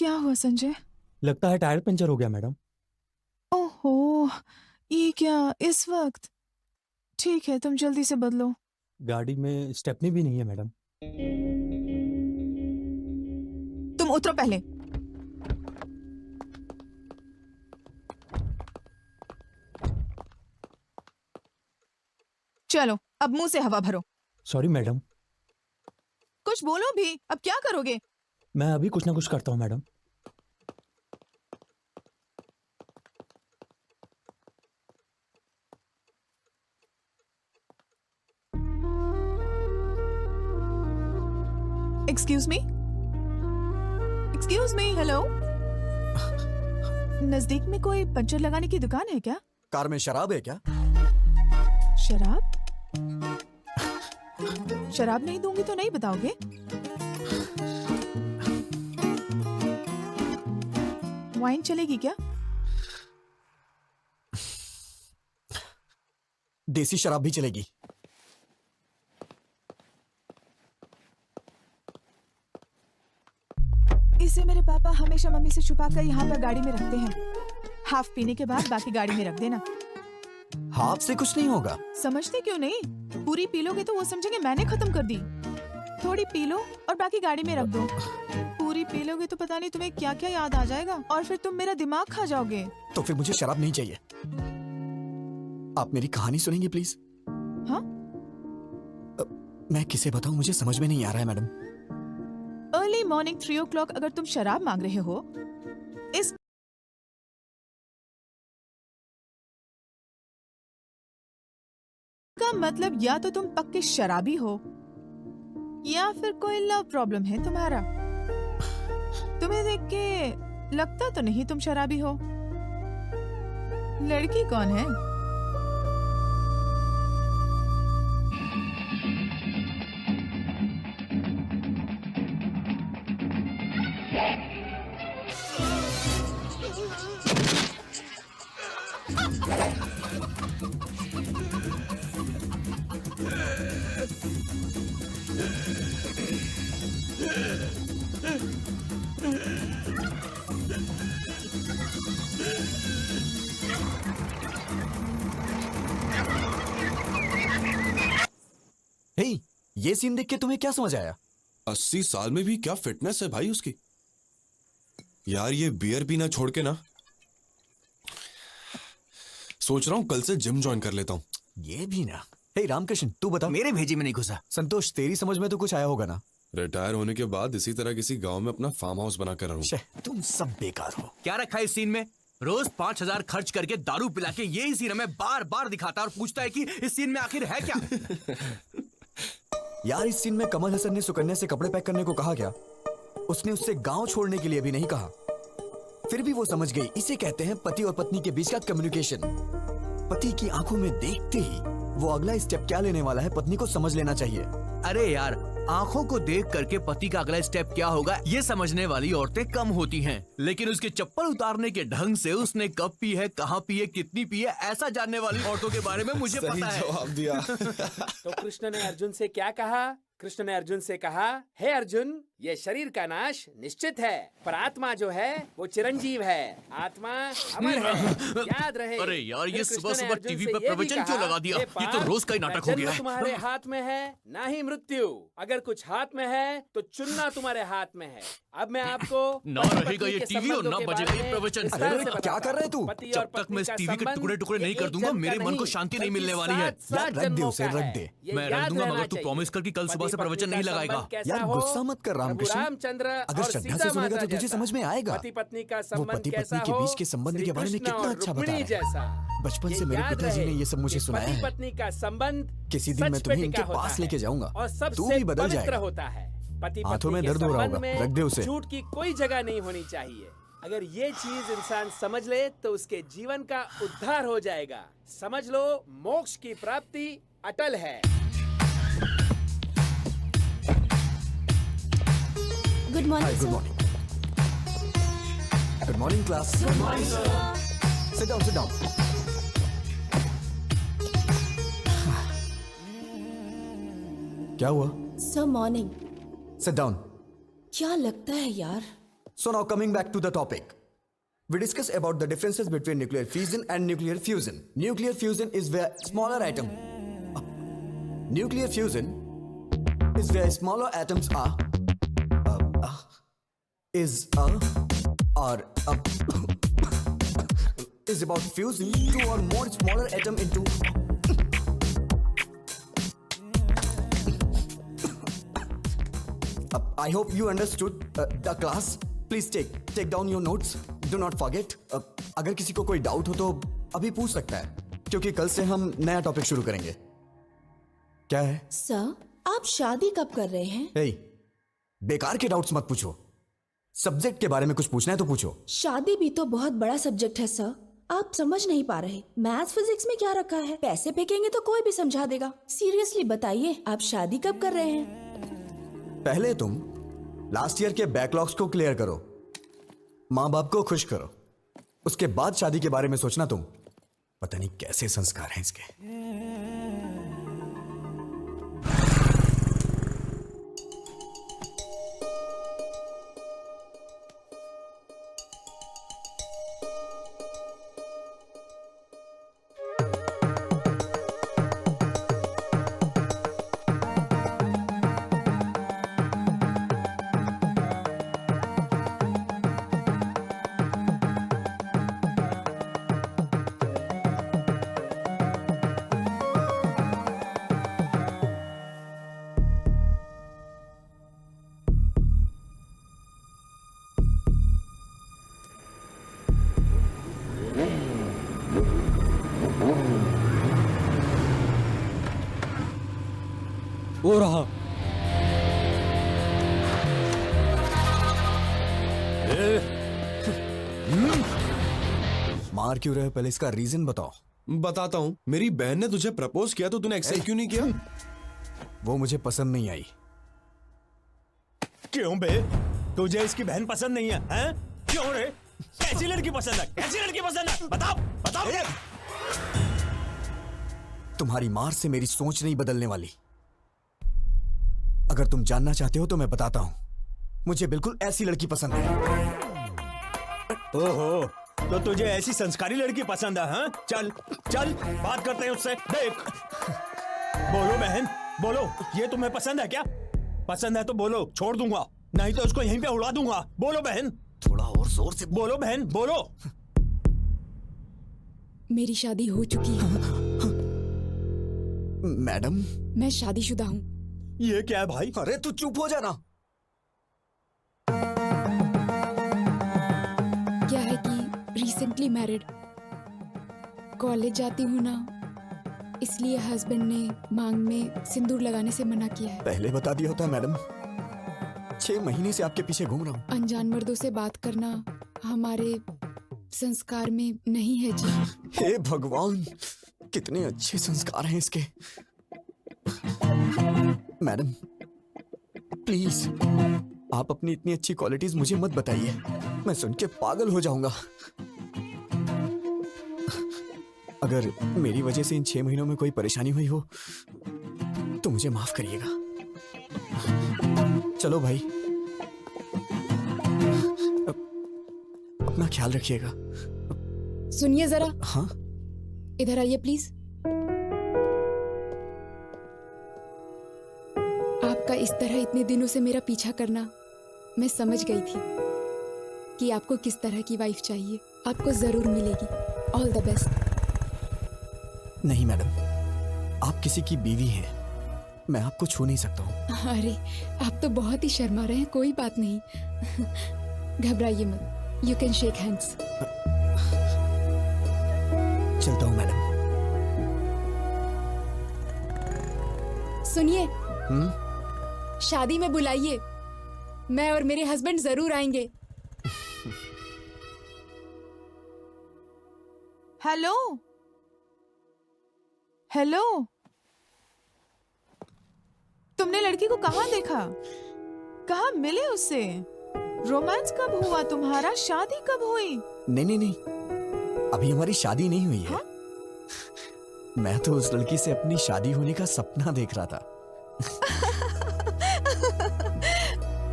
क्या हुआ संजय? लगता है टायर पंचर हो गया मैडम। ओहो, ये क्या इस वक्त? ठीक है, तुम जल्दी से बदलो। गाड़ी में स्टेपनी भी नहीं है मैडम। तुम उतरो पहले। चलो, अब मुंह से हवा भरो। Sorry madam. कुछ बोलो भी, अब क्या करोगे? मैं अभी कुछ ना कुछ करता हूँ madam. Excuse me, excuse me, hello. नजदीक में कोई पंचर लगाने की दुकान है क्या? कार में शराब है क्या? शराब? शराब नहीं दूंगी तो नहीं बताओगे? वाइन चलेगी क्या? देसी शराब भी चलेगी। इसे मेरे पापा हमेशा मम्मी से छुपा कर यहाँ पर गाड़ी में रखते हैं। हाफ पीने के बाद बाकी गाड़ी में रख देना। हाफ से कुछ नहीं होगा। समझते क्यों नहीं? पूरी पी लोगे तो वो समझेंगे मैंने खत्म कर दी। थोड़ी पी लो और बाकी गाड़ी में रख दो। पूरी पी लोगे तो पता नहीं तुम्हें क्या क्या याद आ जाएगा और फिर तुम मेरा दिमाग खा जाओगे। तो फिर मुझे शराब नहीं चाहिए। आप मेरी कहानी सुनेंगी प्लीज? हाँ? मैं किसे बताऊं, मुझे समझ में नहीं आ रहा है मैडम। अर्ली मॉर्निंग 3 o'clock अगर तुम शराब मांग रहे हो, इस का मतलब या तो तुम पक्के शराबी हो या फिर कोई लव प्रॉब्लम है तुम्हारा। तुम्हें देख के लगता तो नहीं तुम शराबी हो। लड़की कौन है? हे, ये सीन देख के तुम्हें क्या समझ आया? 80 साल में भी क्या फिटनेस है भाई उसकी। यार ये बियर पीना छोड़ के ना, सोच रहा हूं कल से जिम ज्वाइन कर लेता हूं। ये भी ना। हे रामकृष्ण, तू बता। मेरे भेजी में नहीं घुसा। संतोष, तेरी समझ में तो कुछ आया होगा ना? रिटायर होने के बाद इसी तरह किसी गांव में अपना फार्म हाउस बनाकर रहूं। शे, तुम सब बेकार हो। क्या रखा है इस सीन में? रोज 5,000 खर्च करके दारू पिला के यही सीन हमें बार बार दिखाता है और पूछता है कि इस सीन में आखिर है क्या? यार, इस सीन में कमल हसन ने सुकन्या से कपड़े पैक करने को कहा क्या? उसने उससे गांव छोड़ने के लिए भी नहीं कहा। फिर भी वो समझ गई। इसे कहते हैं पति और पत्नी के बीच का कम्युनिकेशन। पति की आंखों में देखते ही वो अगला स्टेप क्या लेने वाला है पत्नी को समझ लेना चाहिए। अरे यार, आंखों को देख करके पति का अगला स्टेप क्या होगा ये समझने वाली औरतें कम होती हैं, लेकिन उसके चप्पल उतारने के ढंग से उसने कब पी है, कहाँ पी है, कितनी पी है, ऐसा जानने वाली औरतों के बारे में मुझे पता है। जवाब दिया। तो कृष्ण ने अर्जुन से क्या कहा? कृष्ण ने अर्जुन से कहा, हे अर्जुन, ये शरीर का नाश निश्चित है, पर आत्मा जो है वो चिरंजीव है। आत्मा अमर है, याद रहे। अरे यार, ये फिर कृष्ण सुबह ने सुबह अर्जुन टीवी से पे ये भी प्रवचन क्यों कहा, लगा दिया? हे ये तो पार्थ, रोज का ही ना नाटक हो जन्म गया है। तुम्हारे हाथ में है, ना ही मृत्यु। अगर कुछ हाथ में है तो चुनना तुम्हारे हाथ में है। अब मैं आपको ना रहेगा ये टीवी और ना बजेगा ये प्रवचन। अरे, क्या कर रहे तू? जब तक मैं इस टीवी के टुकड़े टुकड़े नहीं कर दूंगा, मेरे मन को शांति नहीं मिलने वाली है। यार, रख दे उसे, रख दे। मैं रख दूंगा, मगर तू प्रॉमिस कर कि कल सुबह से प्रवचन नहीं लगाएगा। यार, गुस्सा मत कर रामकृष्ण। रामचंद्र अगर श्रद्धा से सुनेगा तो तुझे समझ में आएगा। पति पत्नी का वो संबंध पति कैसा पत्नी के हो, बीच के संबंध के बारे में श्री कितना कृष्ण अच्छा और बता रुक्मिणी रहा है। जैसा। बचपन से ये मेरे याद पिताजी रहे ने ये सब मुझे कि सुनाया है। पति पत्नी का संबंध किसी दिन मैं सच तुम्हें पे इनके टिका होता पास है लेके जाऊंगा। और तू सबसे भी बदल पवित्र जाएगा। होता है। पति हाथों पत्नी में के दर्द हो रहा संबंध होगा, में रख दे उसे। झूठ की कोई जगह नहीं होनी चाहिए। अगर ये चीज इंसान समझ ले तो उसके जीवन का उद्धार हो जाएगा। समझ लो, मोक्ष की प्राप्ति अटल है। Good morning good morning. Good morning class. Good morning sir. Sit down, sit down. क्या हुआ? Sir morning. Sit down. क्या लगता है यार, So now coming back to the topic. We discuss about the differences between nuclear fission and nuclear fusion. Nuclear fusion is where smaller atom. Nuclear fusion is where smaller atoms are. Is about fusing two or more smaller atom into. I hope you understood the class. Please take down your notes. Do not forget. अगर किसी को कोई doubt हो तो अभी पूछ सकता है, क्योंकि कल से हम नया टॉपिक शुरू करेंगे. क्या है? सर, आप शादी कब कर रहे हैं? Hey, बेकार के डाउट्स मत पूछो. सब्जेक्ट के बारे में कुछ पूछना है तो पूछो. शादी भी तो बहुत बड़ा सब्जेक्ट है सर. आप समझ नहीं पा रहे. मैथ्स फिजिक्स में क्या रखा है? पैसे फेंकेंगे तो कोई भी समझा देगा. सीरियसली बताइए, आप शादी कब कर रहे हैं? पहले तुम लास्ट ईयर के बैकलॉग्स को क्लियर करो, माँ बाप को खुश करो, उसके बाद शादी के बारे में सोचना. तुम पता नहीं कैसे संस्कार हैं इसके. वो रहा. मार क्यों रहे? पहले इसका रीजन बताओ. बताता हूँ. मेरी बहन ने तुझे प्रपोज किया तो तूने एक्सेप्ट क्यों नहीं किया? वो मुझे पसंद नहीं आई. क्यों बे? तुझे इसकी बहन पसंद नहीं है? हैं? क्यों रे? कैसी लड़की पसंद है? कैसी लड़की पसंद है? बताओ बताओ मुझे. तुम्हारी मार से मेरी सोच नहीं बदलने वाली. अगर तुम जानना चाहते हो तो मैं बताता हूं. मुझे बिल्कुल ऐसी लड़की पसंद है. ओहो, तो तुझे ऐसी संस्कारी लड़की पसंद है? हाँ? चल चल बात करते हैं उससे. देख, बोलो बहन, बोलो. ये तुम्हें पसंद है क्या? पसंद है तो बोलो, छोड़ दूंगा, नहीं तो उसको यहीं पे उड़ा दूंगा. बोलो बहन. थोड़ा और जोर से बोलो बहन, बोलो. मेरी शादी हो चुकी है. मैडम. मैं शादीशुदा हूँ. ये क्या है भाई? अरे तू चुप हो जाना. क्या है कि रिसेंटली मैरिड, कॉलेज जाती हूँ ना, इसलिए हस्बैंड ने मांग में सिंदूर लगाने से मना किया है. पहले बता दिया होता मैडम. 6 महीने से आपके पीछे घूम रहा हूँ. अनजान मर्दों से बात करना हमारे संस्कार में नहीं है जी. हे भगवान, कितने अच्छे संस्कार हैं इसके. मैडम प्लीज, आप अपनी इतनी अच्छी क्वालिटीज मुझे मत बताइए. मैं सुन के पागल हो जाऊंगा. अगर मेरी वजह से इन 6 महीनों में कोई परेशानी हुई हो तो मुझे माफ करिएगा. चलो भाई, अपना ख्याल रखिएगा. सुनिए जरा. हाँ? इधर आइए प्लीज. आपका इस तरह इतने दिनों से मेरा पीछा करना, मैं समझ गई थी कि आपको किस तरह की वाइफ चाहिए. आपको जरूर मिलेगी. All the best. नहीं मैडम, आप किसी की बीवी हैं. मैं आपको छू नहीं सकता हूँ. अरे, आप तो बहुत ही शर्मा रहे हैं. कोई बात नहीं, घबराइए मत. You can shake hands. चलता हूँ मैडम. सुनिए, शादी में बुलाइए. मैं और मेरे हस्बैंड जरूर आएंगे. हेलो हेलो, तुमने लड़की को कहाँ देखा? कहाँ मिले उससे? रोमांस कब हुआ तुम्हारा? शादी कब हुई? नहीं, अभी हमारी शादी नहीं हुई है. हाँ? मैं तो उस लड़की से अपनी शादी होने का सपना देख रहा था.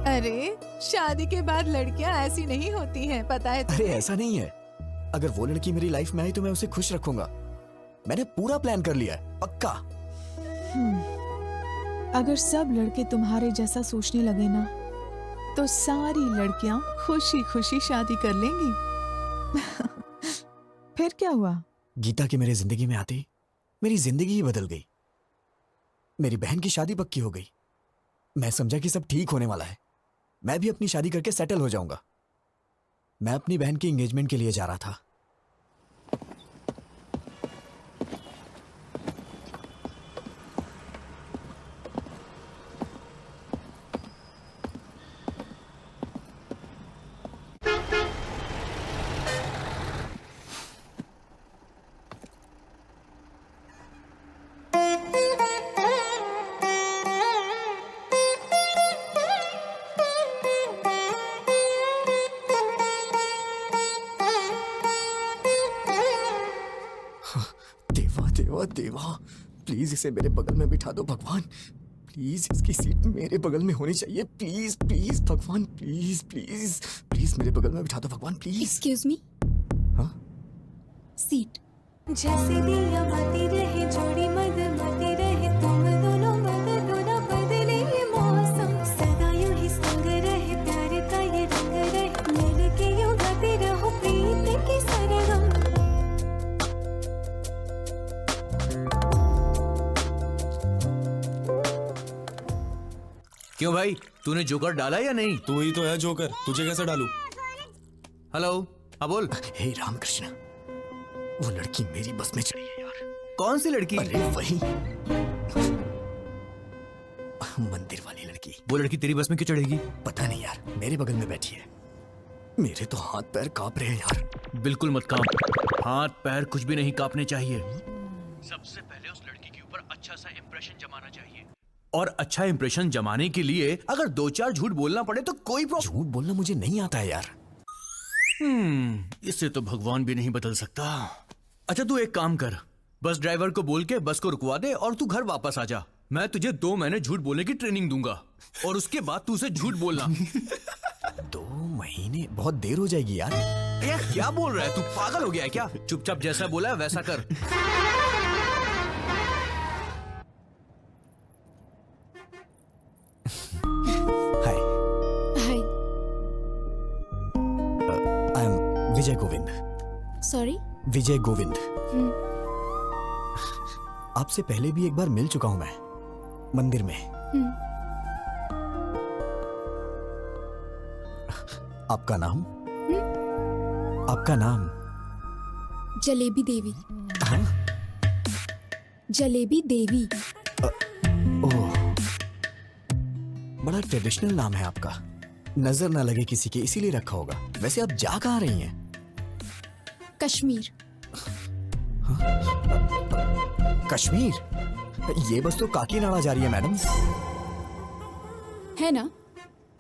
अरे, शादी के बाद लड़कियां ऐसी नहीं होती हैं, पता है अरे ऐसा नहीं है, अगर वो लड़की मेरी लाइफ में आई तो मैं उसे खुश रखूंगा। मैंने पूरा प्लान कर लिया है, पक्का। अगर सब लड़के तुम्हारे जैसा सोचने लगे ना, तो सारी लड़कियां खुशी खुशी शादी कर लेंगी। फिर क्या हुआ? गीता की मेरी जिंदगी में आते ही मेरी जिंदगी ही बदल गई। मेरी बहन की शादी पक्की हो गई। मैं समझा कि सब ठीक होने वाला है, मैं भी अपनी शादी करके सेटल हो जाऊंगा। मैं अपनी बहन की एंगेजमेंट के लिए जा रहा था। देवा देवा देवा, प्लीज इसे मेरे बगल में बिठा दो भगवान। प्लीज इसकी सीट मेरे बगल में होनी चाहिए। प्लीज प्लीज भगवान, प्लीज प्लीज प्लीज मेरे बगल में बिठा दो भगवान, प्लीज। Excuse me. हाँ? सीट। जैसे दिया मती रहे जोड़ी मत मती रहे, तुम दोनों बदलो ना बदले ये मौसम, सदा यूं ही संग रहे, प्यार का ये रंग रहे, मिल के यूं गाते रहो प्रीत की सरगम। क्यों भाई, तूने जोकर डाला या नहीं? तू ही तो है जोकर, तुझे कैसे डालूं? हेलो, हाँ बोल। हे रामकृष्ण, वो लड़की मेरी बस में चढ़ी है यार। कौन सी लड़की? अरे वही मंदिर वाली लड़की। वो लड़की तेरी बस में क्यों चढ़ेगी? पता नहीं यार, मेरे बगल में बैठी है। मेरे तो हाथ पैर कांप रहे हैं यार। बिल्कुल मत कांप, हाथ पैर कुछ भी नहीं कांपने चाहिए। सबसे पहले उस लड़की के ऊपर अच्छा सा इंप्रेशन जमाना चाहिए, और अच्छा इंप्रेशन जमाने के लिए अगर 2-4 झूठ बोलना पड़े तो कोई प्रॉब्लम। झूठ बोलना मुझे नहीं आता है यार। इससे तो भगवान भी नहीं बदल सकता। अच्छा तू एक काम कर, बस ड्राइवर को बोल के बस को रुकवा दे और तू घर वापस आ जा। मैं तुझे 2 महीने झूठ बोलने की ट्रेनिंग दूंगा, और उसके बाद तू उसे झूठ बोलना। 2 महीने बहुत देर हो जाएगी यार। यार क्या बोल रहा है तू, पागल हो गया है क्या? चुपचाप जैसा बोला है वैसा कर। Hi, hi. I am Vijay Govind. Sorry. Vijay Govind. आपसे पहले भी एक बार मिल चुका हूं मैं, मंदिर में। आपका नाम? आपका नाम? जलेबी देवी। हाँ? जलेबी देवी। ओह, बड़ा ट्रेडिशनल नाम है आपका। नजर ना लगे किसी के इसीलिए रखा होगा। वैसे आप जा कहाँ रही हैं? कश्मीर। कश्मीर? ये बस तो काकीनाडा जा रही है मैडम। है ना?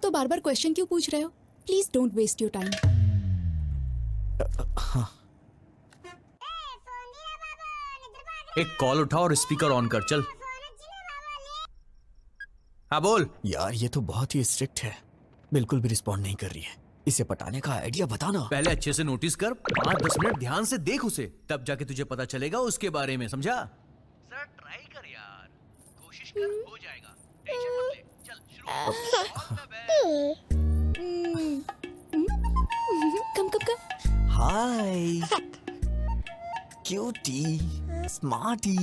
तो बार बार क्वेश्चन क्यों पूछ रहे हो? Please don't waste your time. एक कॉल उठा और स्पीकर ऑन कर, चल। हाँ बोल। यार ये तो बहुत ही स्ट्रिक्ट है, बिल्कुल भी रिस्पॉन्ड नहीं कर रही है। इसे पटाने का आइडिया बताना। पहले अच्छे से नोटिस कर, 5-10 मिनट ध्यान से देख उसे, तब जाके तुझे पता चलेगा उसके बारे में, समझा? सर ट्राई कर यार, कोशिश कर, हो जाएगा, टेंशन मत ले। चल शुरू। कम कम कम। हाय क्यूटी स्मार्टी।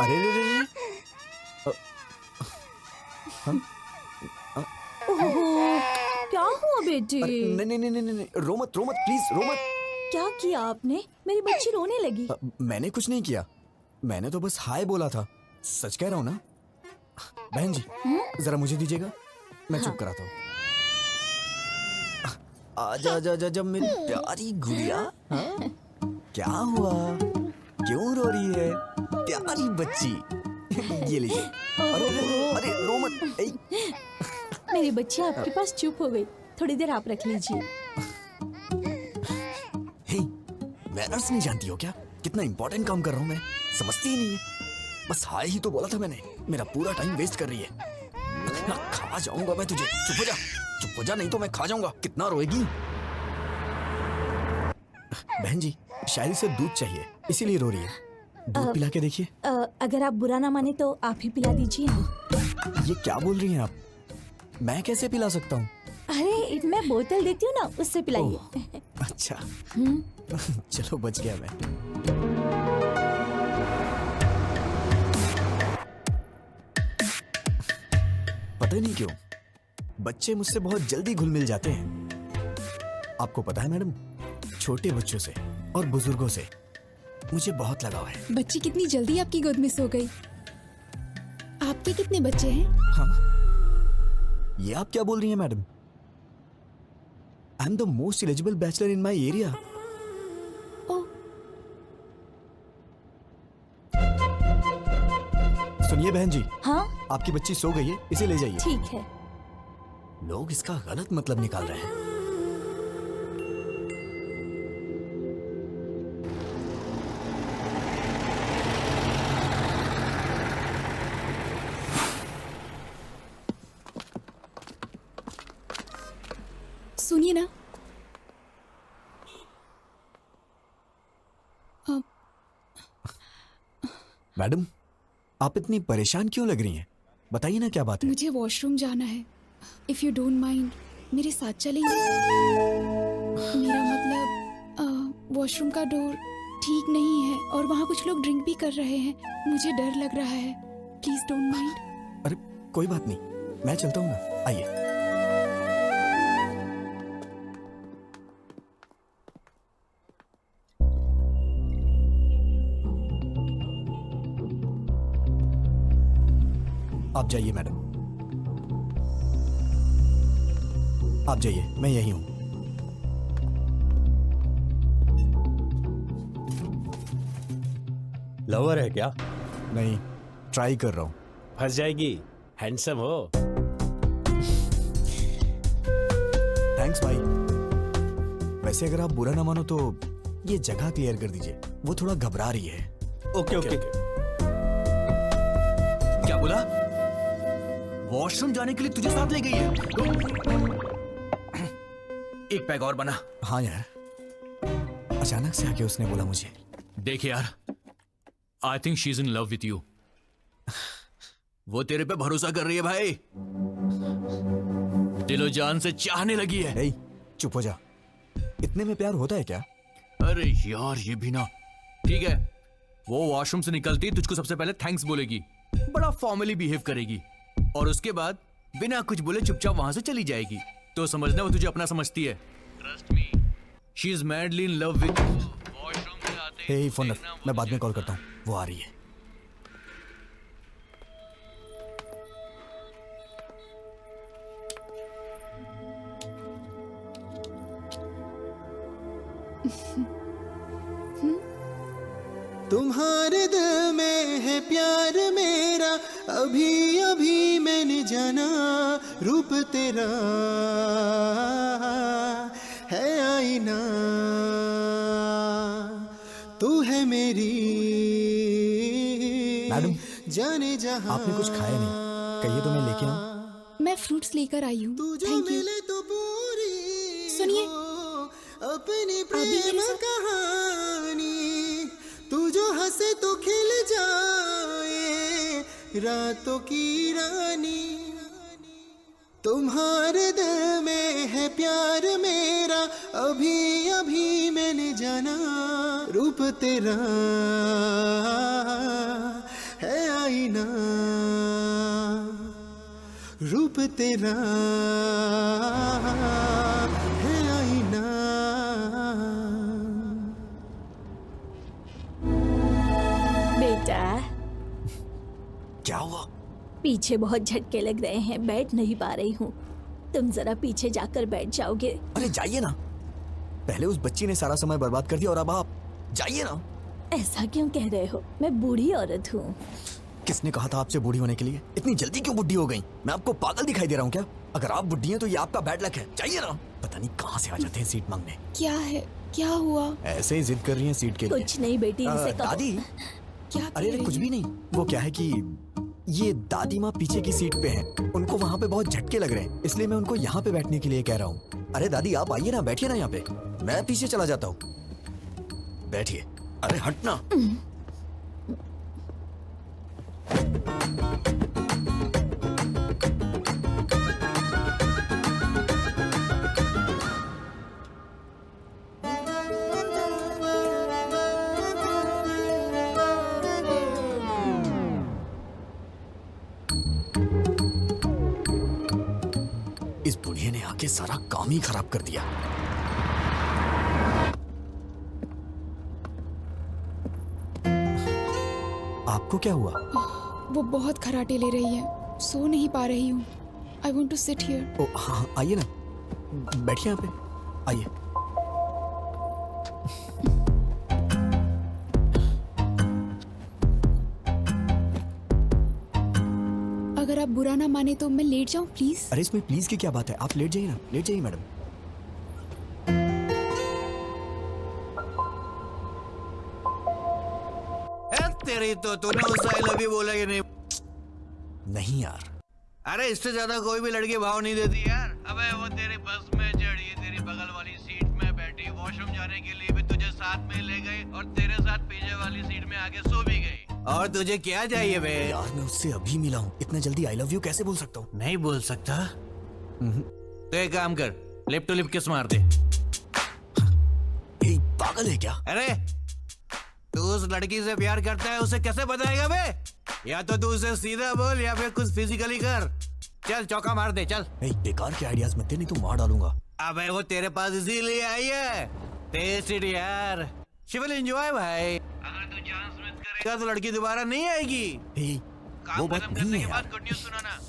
अरे रे रे रे। क्या हुआ बेटी? नहीं नहीं नहीं नहीं नहीं, रो मत प्लीज रो मत। क्या किया आपने? मेरी बच्ची रोने लगी। मैंने कुछ नहीं किया, मैंने तो बस हाय बोला था। सच कह रहा हूँ ना। बहन जी जरा मुझे दीजिएगा, मैं चुप कराता हूँ। आजा आजा आजा आजा मेरी प्यारी गुड़िया। हाँ? क्या हुआ, क्यों रो रही है प्यारी बच्ची? ये लीजिए। अरे अरे रो मत। मेरी बच्ची आपके पास चुप हो गई, थोड़ी देर आप रख लीजिए। हे, मैनर्स नहीं जानती हो क्या? कितना इंपॉर्टेंट काम कर रहा हूँ मैं, समझती ही नहीं है। बस हाय ही तो बोला था मैंने, मेरा पूरा टाइम वेस्ट कर रही है। खा जाऊंगा मैं तुझे। चुप हो जा नहीं तो मैं खा जाऊंगा। कितना रोएगी? बहन जी शायद इसे दूध चाहिए इसीलिए रो रही है। दूध पिला के देखिए। अगर आप बुरा ना माने तो आप ही पिला दीजिए। ये क्या बोल रही हैं आप? मैं कैसे पिला सकता हूँ? अरे मैं बोतल देती हूँ ना, उससे पिलाइए। अच्छा चलो बच गया मैं। पता नहीं क्यों बच्चे मुझसे बहुत जल्दी घुल मिल जाते हैं। आपको पता है मैडम, छोटे बच्चों से और बुजुर्गों से मुझे बहुत लगाव है। बच्ची कितनी जल्दी आपकी गोद में सो गई। आपके कितने बच्चे हैं? हाँ ये आप क्या बोल रही हैं madam? I am the most eligible bachelor in my area. सुनिए बहन जी। हाँ आपकी बच्ची सो गई है, इसे ले जाइए। ठीक है। लोग इसका गलत मतलब निकाल रहे हैं। सुनिए ना, मैडम आप इतनी परेशान क्यों लग रही हैं? बताइए ना क्या बात है। मुझे वॉशरूम जाना है। इफ यू डोंट माइंड मेरे साथ चलेंगे? मेरा मतलब वॉशरूम का डोर ठीक नहीं है और वहाँ कुछ लोग ड्रिंक भी कर रहे हैं। मुझे डर लग रहा है। Please don't mind. अरे कोई बात नहीं, मैं चलता हूँ ना। आइए। आप जाइए मैडम, आप जाइए, मैं यही हूं। लवर है क्या? नहीं, ट्राई कर रहा हूं। फंस जाएगी। हैंडसम हो। थैंक्स भाई। वैसे अगर आप बुरा ना मानो तो ये जगह क्लियर कर दीजिए, वो थोड़ा घबरा रही है। Okay okay. क्या बोला? वॉशरूम जाने के लिए तुझे साथ ले गई है? एक पैग और बना। हाँ यार, अचानक से आके उसने बोला मुझे। देख यार, I think she is in love with you. वो तेरे पे भरोसा कर रही है भाई। दिलो जान से चाहने लगी है। नहीं, चुप हो जा। इतने में प्यार होता है क्या? अरे यार ये भी ना। ठीक है, वो वॉशरूम से निकलती तुझको सबसे पहले थैंक्स बोलेगी, बड़ा फॉर्मली बिहेव करेगी और उसके बाद बिना कुछ बोले चुपचाप वहां से चली जाएगी। तो समझना वो तुझे अपना समझती है। Trust me, she is madly in love with you. Washroom से आते हे फोन रख, मैं बाद में कॉल करता हूँ। वो आ रही है। तुम्हारे दिल में है प्यार मेरा, अभी अभी मैंने जाना। रूप तेरा है आईना, तू है मेरी मैडम, जाने जहां। आपने कुछ खाया नहीं, कहिए तो मैं लेके आऊं। मैं फ्रूट्स लेकर आई हूँ। तू जो थैंक यू। मिले तो पूरी सुनिए, हो अपनी अभी मेरे प्रेम साथ- कहानी। तू जो हंसे तो खिल जाए रातों की रानी। तुम्हारे दिल में है प्यार मेरा, अभी अभी मैंने जाना। रूप तेरा है आईना, रूप तेरा है आईना। बेटा क्या हुआ? पीछे बहुत झटके लग रहे हैं, बैठ नहीं पा रही हूँ। तुम जरा पीछे जाकर बैठ जाओगे? अरे जाइए ना, पहले उस बच्ची ने सारा समय बर्बाद कर दिया और अब आप जाइए ना। ऐसा क्यों कह रहे हो? मैं बूढ़ी औरत हूँ। किसने कहा था आपसे बूढ़ी होने के लिए? इतनी जल्दी क्यों बुढ़ी हो गई? मैं आपको पागल दिखाई दे रहा हूँ क्या? अगर आप बुढ़ी हैं तो ये आपका बैड लक है। जाइए ना। पता नहीं कहाँ से आ जाते हैं सीट मांगने। क्या है? क्या हुआ? ऐसे ही जिद कर रही हैं सीट के लिए। कुछ नहीं बेटी, इनसे कहो। दादी, क्या अरे कह रही कुछ भी नहीं। वो क्या है कि ये दादी माँ पीछे की सीट पे हैं। उनको वहाँ पे बहुत झटके लग रहे हैं, इसलिए मैं उनको यहाँ पे बैठने के लिए कह रहा हूँ। अरे दादी आप आइए ना, बैठिए ना यहाँ पे, मैं पीछे चला जाता हूँ। बैठिए। अरे हटना। इस बुढ़िया ने आके सारा काम ही खराब कर दिया। आपको क्या हुआ? वो बहुत खराटे ले रही है, सो नहीं पा रही हूँ। I want to sit here. ओ हाँ, आइए ना, बैठिए यहाँ पे, आइए। अगर आप बुरा ना माने तो मैं लेट जाऊँ प्लीज? अरे इसमें प्लीज की क्या बात है, आप लेट जाइए ना, लेट जाइए मैडम। तेरी तो तूने उस आई लव यू बोला कि नहीं? नहीं यार। अरे इससे ज्यादा कोई भी लड़की भाव नहीं देती यार। अबे वो तेरी बस में चढ़ी, तेरी बगल वाली सीट में बैठी, वॉशरूम जाने के लिए भी तुझे साथ में ले गई और तेरे साथ पीछे वाली सीट में आके सो भी गई। और तुझे क्या चाहिए बे? यार मैं उससे अभी मिला हूँ, इतना जल्दी आई लव यू कैसे बोल सकता हूँ? नहीं बोल सकता? तो एक काम कर, लिप टू लिप किस मार दे। पागल है क्या? अरे तू उस लड़की से प्यार करता है, उसे कैसे बताएगा बे? या तो तू उसे सीधा बोल या फिर कुछ फिजिकली कर। चल चौका मार दे, चल। बेकार के आइडियाज मत दे, नहीं तो मार डालूंगा। अबे वो तेरे पास इसीलिए आई है। टेस्ट इट यार, शी विल एंजॉय भाई। अगर तू चांस मिस करेगा तो लड़की दोबारा नहीं आएगी। वो बात खत्म नहीं करने है के यार। बाद गुड न्यूज़ सुनाना।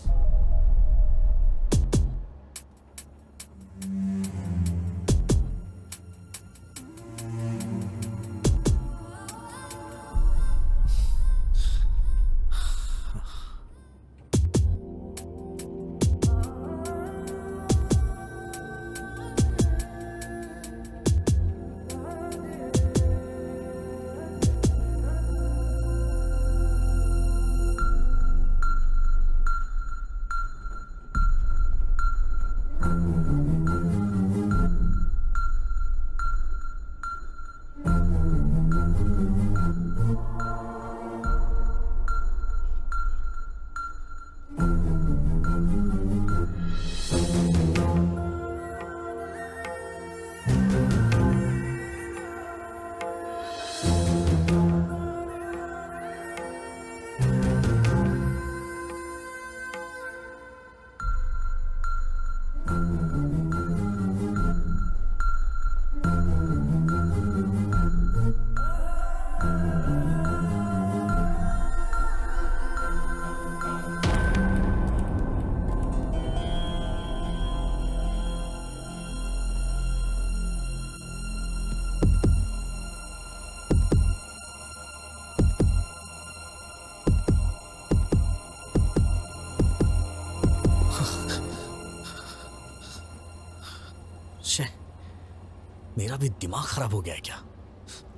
मेरा भी दिमाग खराब हो गया है क्या?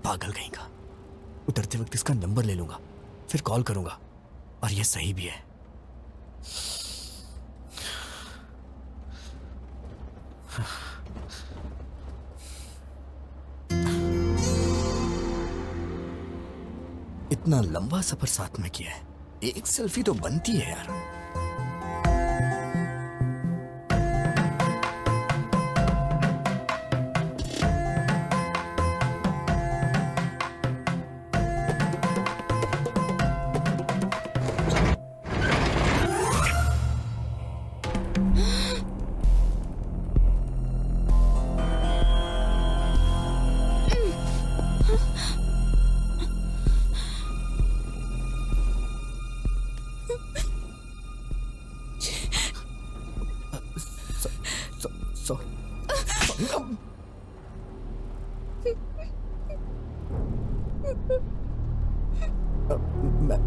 पागल कहीं का। उतरते वक्त इसका नंबर ले लूंगा, फिर कॉल करूंगा। और ये सही भी है। इतना लंबा सफर साथ में किया है, एक सेल्फी तो बनती है यार।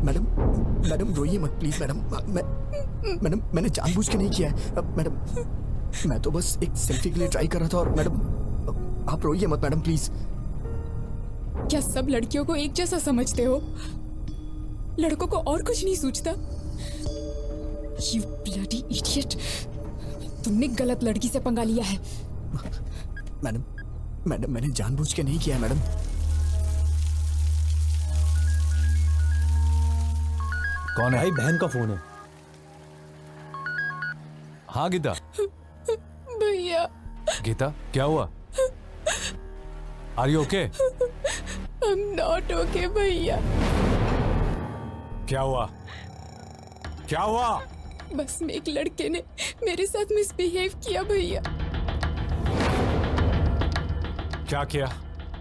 मैडम मैडम रोइए मत प्लीज मैडम। मैडम मैंने जानबूझ के नहीं किया है मैडम, मैं तो बस एक सेल्फी के लिए ट्राई कर रहा था। और मैडम आप रोइए मत मैडम प्लीज। क्या सब लड़कियों को एक जैसा समझते हो? लड़कों को और कुछ नहीं सूझता? You bloody idiot! तुमने गलत लड़की से पंगा लिया है। मैडम मैडम मैंने जानबूझ के नहीं किया है मैडम। कौन है? भाई बहन का फोन है। हाँ गीता। भैया। गीता क्या हुआ? Are you okay? I'm not okay भैया। क्या हुआ? क्या हुआ? बस में एक लड़के ने मेरे साथ मिसबिहेव किया भैया। क्या किया?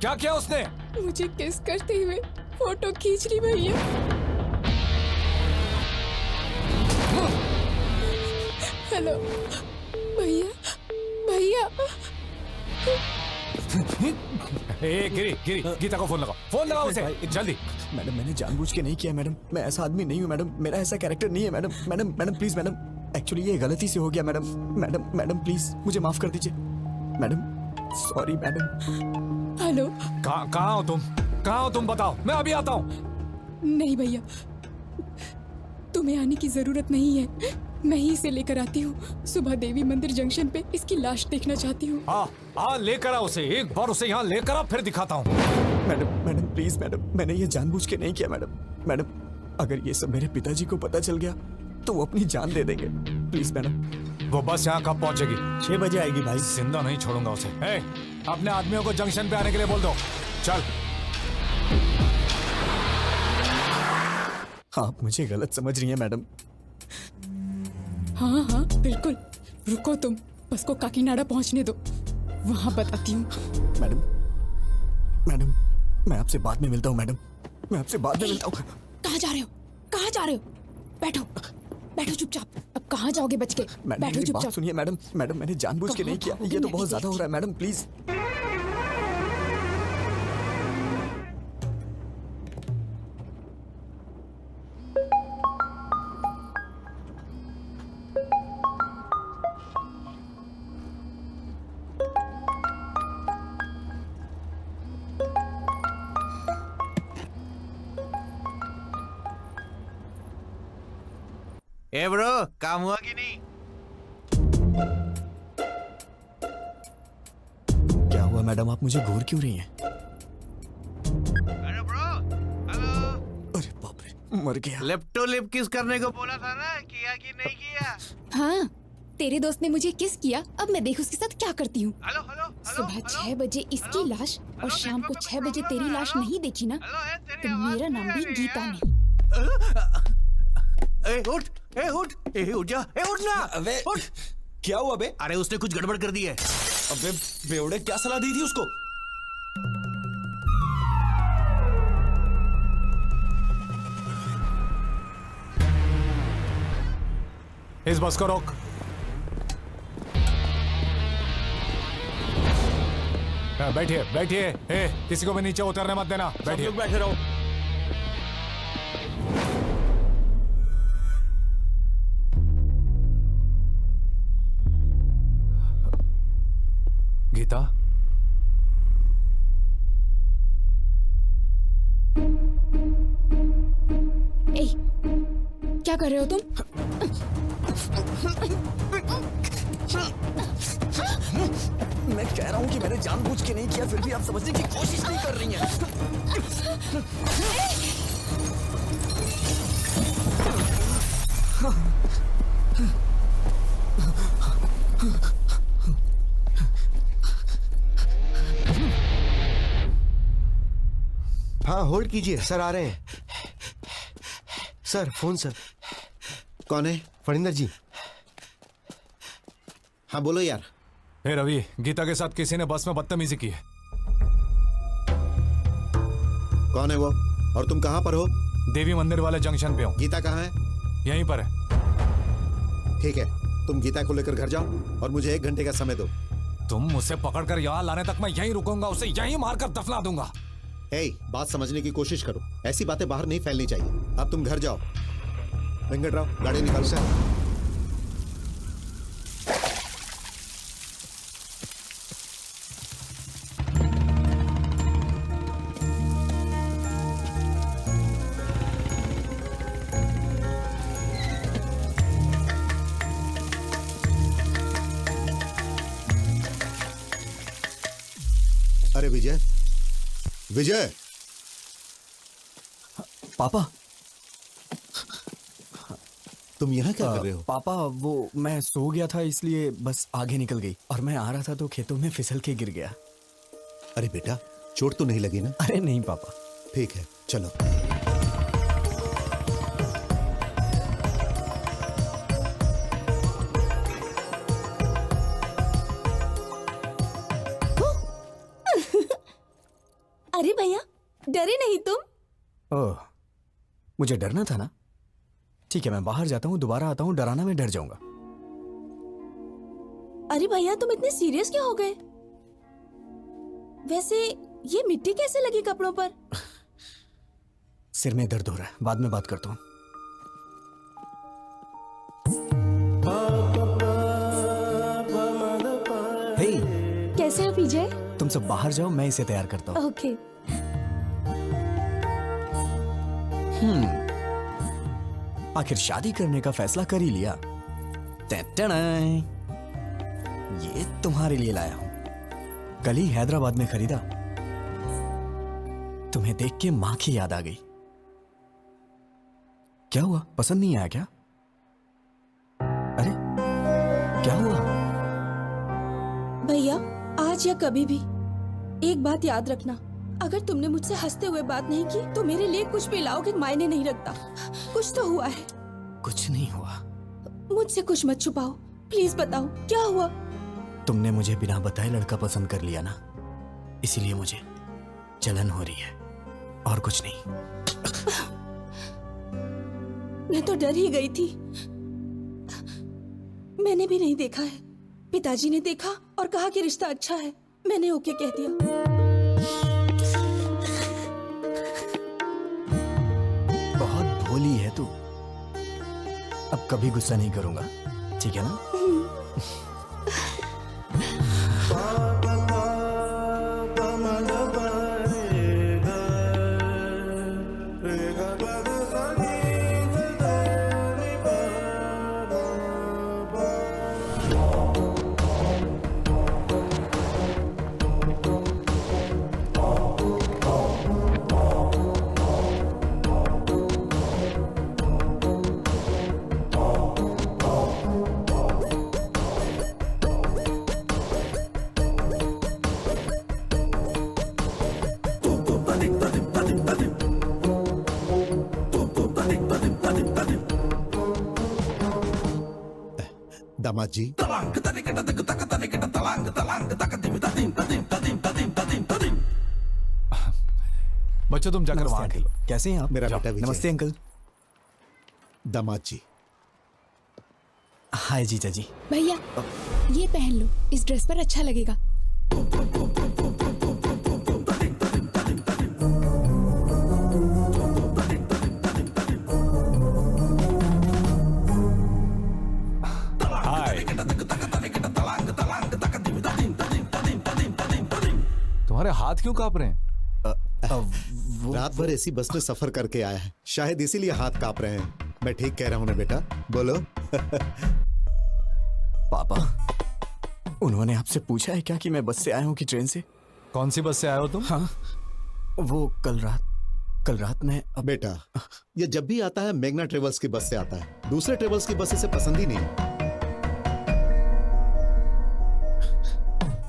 क्या किया उसने? मुझे किस करते हुए फोटो खींच ली भैया। हेलो भैया, भैया। गिरी गिरी, गीता को फोन लगाओ, फोन लगाओ उसे जल्दी। मैडम मैंने जानबूझ के नहीं किया मैडम। मैं ऐसा आदमी नहीं हूँ मैडम। मेरा ऐसा कैरेक्टर नहीं है madam. Madam madam please madam, actually ये गलती से हो गया मैडम। मैडम मैडम प्लीज मुझे माफ कर दीजिए मैडम। Sorry madam. हेलो। कहाँ हो तुम? कहाँ हो तुम? बताओ, मैं अभी आता हूँ। नहीं भैया, तुम्हें आने की जरूरत नहीं है। मैं ही इसे लेकर आती हूँ। सुबह देवी मंदिर जंक्शन पे इसकी लाश देखना चाहती हूँ। हाँ लेकर आ उसे, एक बार उसे यहाँ लेकर आ, फिर दिखाता हूँ। मैडम मैडम प्लीज मैडम, मैंने ये जानबूझ के नहीं किया मैडम। मैडम अगर ये सब मेरे पिताजी को पता चल गया तो वो अपनी जान दे देंगे। Please madam. वो बस यहाँ कब पहुँचेगी? 6 बजे आएगी भाई। जिंदा नहीं छोड़ूंगा उसे। अपने आदमियों को जंक्शन पे आने के लिए बोल दो। चल। आप मुझे गलत समझ रही हैं मैडम। हाँ हाँ बिल्कुल, रुको तुम, बस को काकीनाडा पहुँचने दो, वहाँ बताती हूँ। मैडम मैडम मैं आपसे बाद में मिलता हूँ मैडम। मैं आपसे बाद में मिलता हूँ। कहाँ जा रहे हो? कहाँ जा रहे हो? बैठो बैठो चुपचाप। अब कहाँ जाओगे बच के? मैडम बैठो मेरी बात चुपचाप। सुनिए मैडम। मैडम मैंने जानबूझ के नहीं किया। ये तो बहुत ज्यादा हो रहा है मैडम, प्लीज। ए ब्रो, काम हुआ कि नहीं? क्या हुआ मैडम, आप मुझे घूर क्यों रही हैं? अरे ब्रो, हेलो। अरे बाप रे, मर गया। लिप्टो लिप किस करने को बोला था ना, किया कि नहीं किया? हाँ, तेरे दोस्त ने मुझे किस किया, अब मैं देख उसके साथ क्या करती हूँ। Hello hello. सुबह 6 बजे इसकी लाश और शाम को 6 बजे तेरी लाश नहीं देखी ना, तो मेरा नाम भी गीता नहीं। उठ जा, उठ ना। अबे उठ। क्या हुआ बे? अरे उसने कुछ गड़बड़ कर दी है। अबे बेवड़े, क्या सलाह दी थी उसको? इस बस को रोक। बैठिए बैठिए। किसी को भी नीचे उतरने मत देना। बैठिए। लोग बैठे रहो। गीता, क्या कर रहे हो तुम? मैं कह रहा हूँ कि मैंने जानबूझ के नहीं किया, फिर भी आप समझने की कोशिश नहीं कर रही हैं। हाँ होल्ड कीजिए, सर आ रहे हैं। Sir phone sir. कौन है? फरिंदर जी। हाँ बोलो यार। रवि, गीता के साथ किसी ने बस में बदतमीजी की है। कौन है वो और तुम कहाँ पर हो? देवी मंदिर वाले जंक्शन पे हूँ। गीता कहाँ है? यहीं पर है। ठीक है, तुम गीता को लेकर घर जाओ और मुझे 1 घंटे का समय दो। तुम उसे पकड़कर यहाँ लाने तक मैं यहीं रुकूंगा, उसे यहीं मारकर दफना दूंगा। बात समझने की कोशिश करो, ऐसी बातें बाहर नहीं फैलनी चाहिए। अब तुम घर जाओ। वेंकटराव, गाड़ी निकाल सर। अरे विजय, विजय। पापा, तुम यहाँ क्या कर रहे हो? पापा वो मैं सो गया था इसलिए बस आगे निकल गई और मैं आ रहा था तो खेतों में फिसल के गिर गया। अरे बेटा, चोट तो नहीं लगी ना? अरे नहीं पापा। ठीक है, चलो। अरे भैया, डरे नहीं तुम? ओह, मुझे डरना था ना। ठीक है, मैं बाहर जाता हूँ, दोबारा आता हूँ, डराना मैं डर जाऊंगा। अरे भैया, तुम इतने सीरियस क्यों हो गए? वैसे ये मिट्टी कैसे लगी कपड़ों पर? सिर में दर्द हो रहा है, बाद में बात करता हूँ। हे, कैसे हो विजय? तुम सब बाहर जाओ, मैं इसे तैयार करता हूँ। ओके। आखिर शादी करने का फैसला कर ही लिया। टैटनाय, ये तुम्हारे लिए लाया हूं। कल ही हैदराबाद में खरीदा। तुम्हें देख के मां की याद आ गई। क्या हुआ, पसंद नहीं आया क्या? अरे क्या हुआ? भैया, आज या कभी भी एक बात याद रखना, अगर तुमने मुझसे हंसते हुए बात नहीं की तो मेरे लिए कुछ भी लाओगे मायने नहीं रखता। कुछ तो हुआ है। कुछ नहीं हुआ। मुझसे कुछ मत छुपाओ, प्लीज बताओ क्या हुआ। तुमने मुझे बिना बताए लड़का पसंद कर लिया ना, इसीलिए मुझे जलन हो रही है और कुछ नहीं। मैं तो डर ही गई थी। मैंने भी नहीं देखा है, पिताजी ने देखा और कहा कि रिश्ता अच्छा है। मैंने ओके कह दिया। बहुत भोली है तू। अब कभी गुस्सा नहीं करूंगा, ठीक है ना? दामाद जी, बच्चों तुम जाकर वहां खेलो। कैसे हैं आप? मेरा बेटा विजय। नमस्ते अंकल। दामाद जी। हाय जीजा जी। भैया, ये पहन लो, इस ड्रेस पर अच्छा लगेगा। तुम्हारे हाथ क्यों कांप रहे हैं? रात भर ऐसी बस में सफर करके आया है, शायद इसीलिए हाथ कांप रहे हैं। मैं ठीक कह रहा हूं ना बेटा? बोलो। पापा, उन्होंने आपसे पूछा है क्या कि मैं बस से आया हूँ कि ट्रेन से? कौन सी बस से आए हो तुम? हाँ, वो कल रात में। बेटा, ये जब भी आता है मेघना ट्रेवल्स की बस से आता है, दूसरे ट्रेवल्स की बस इसे पसंद ही नहीं।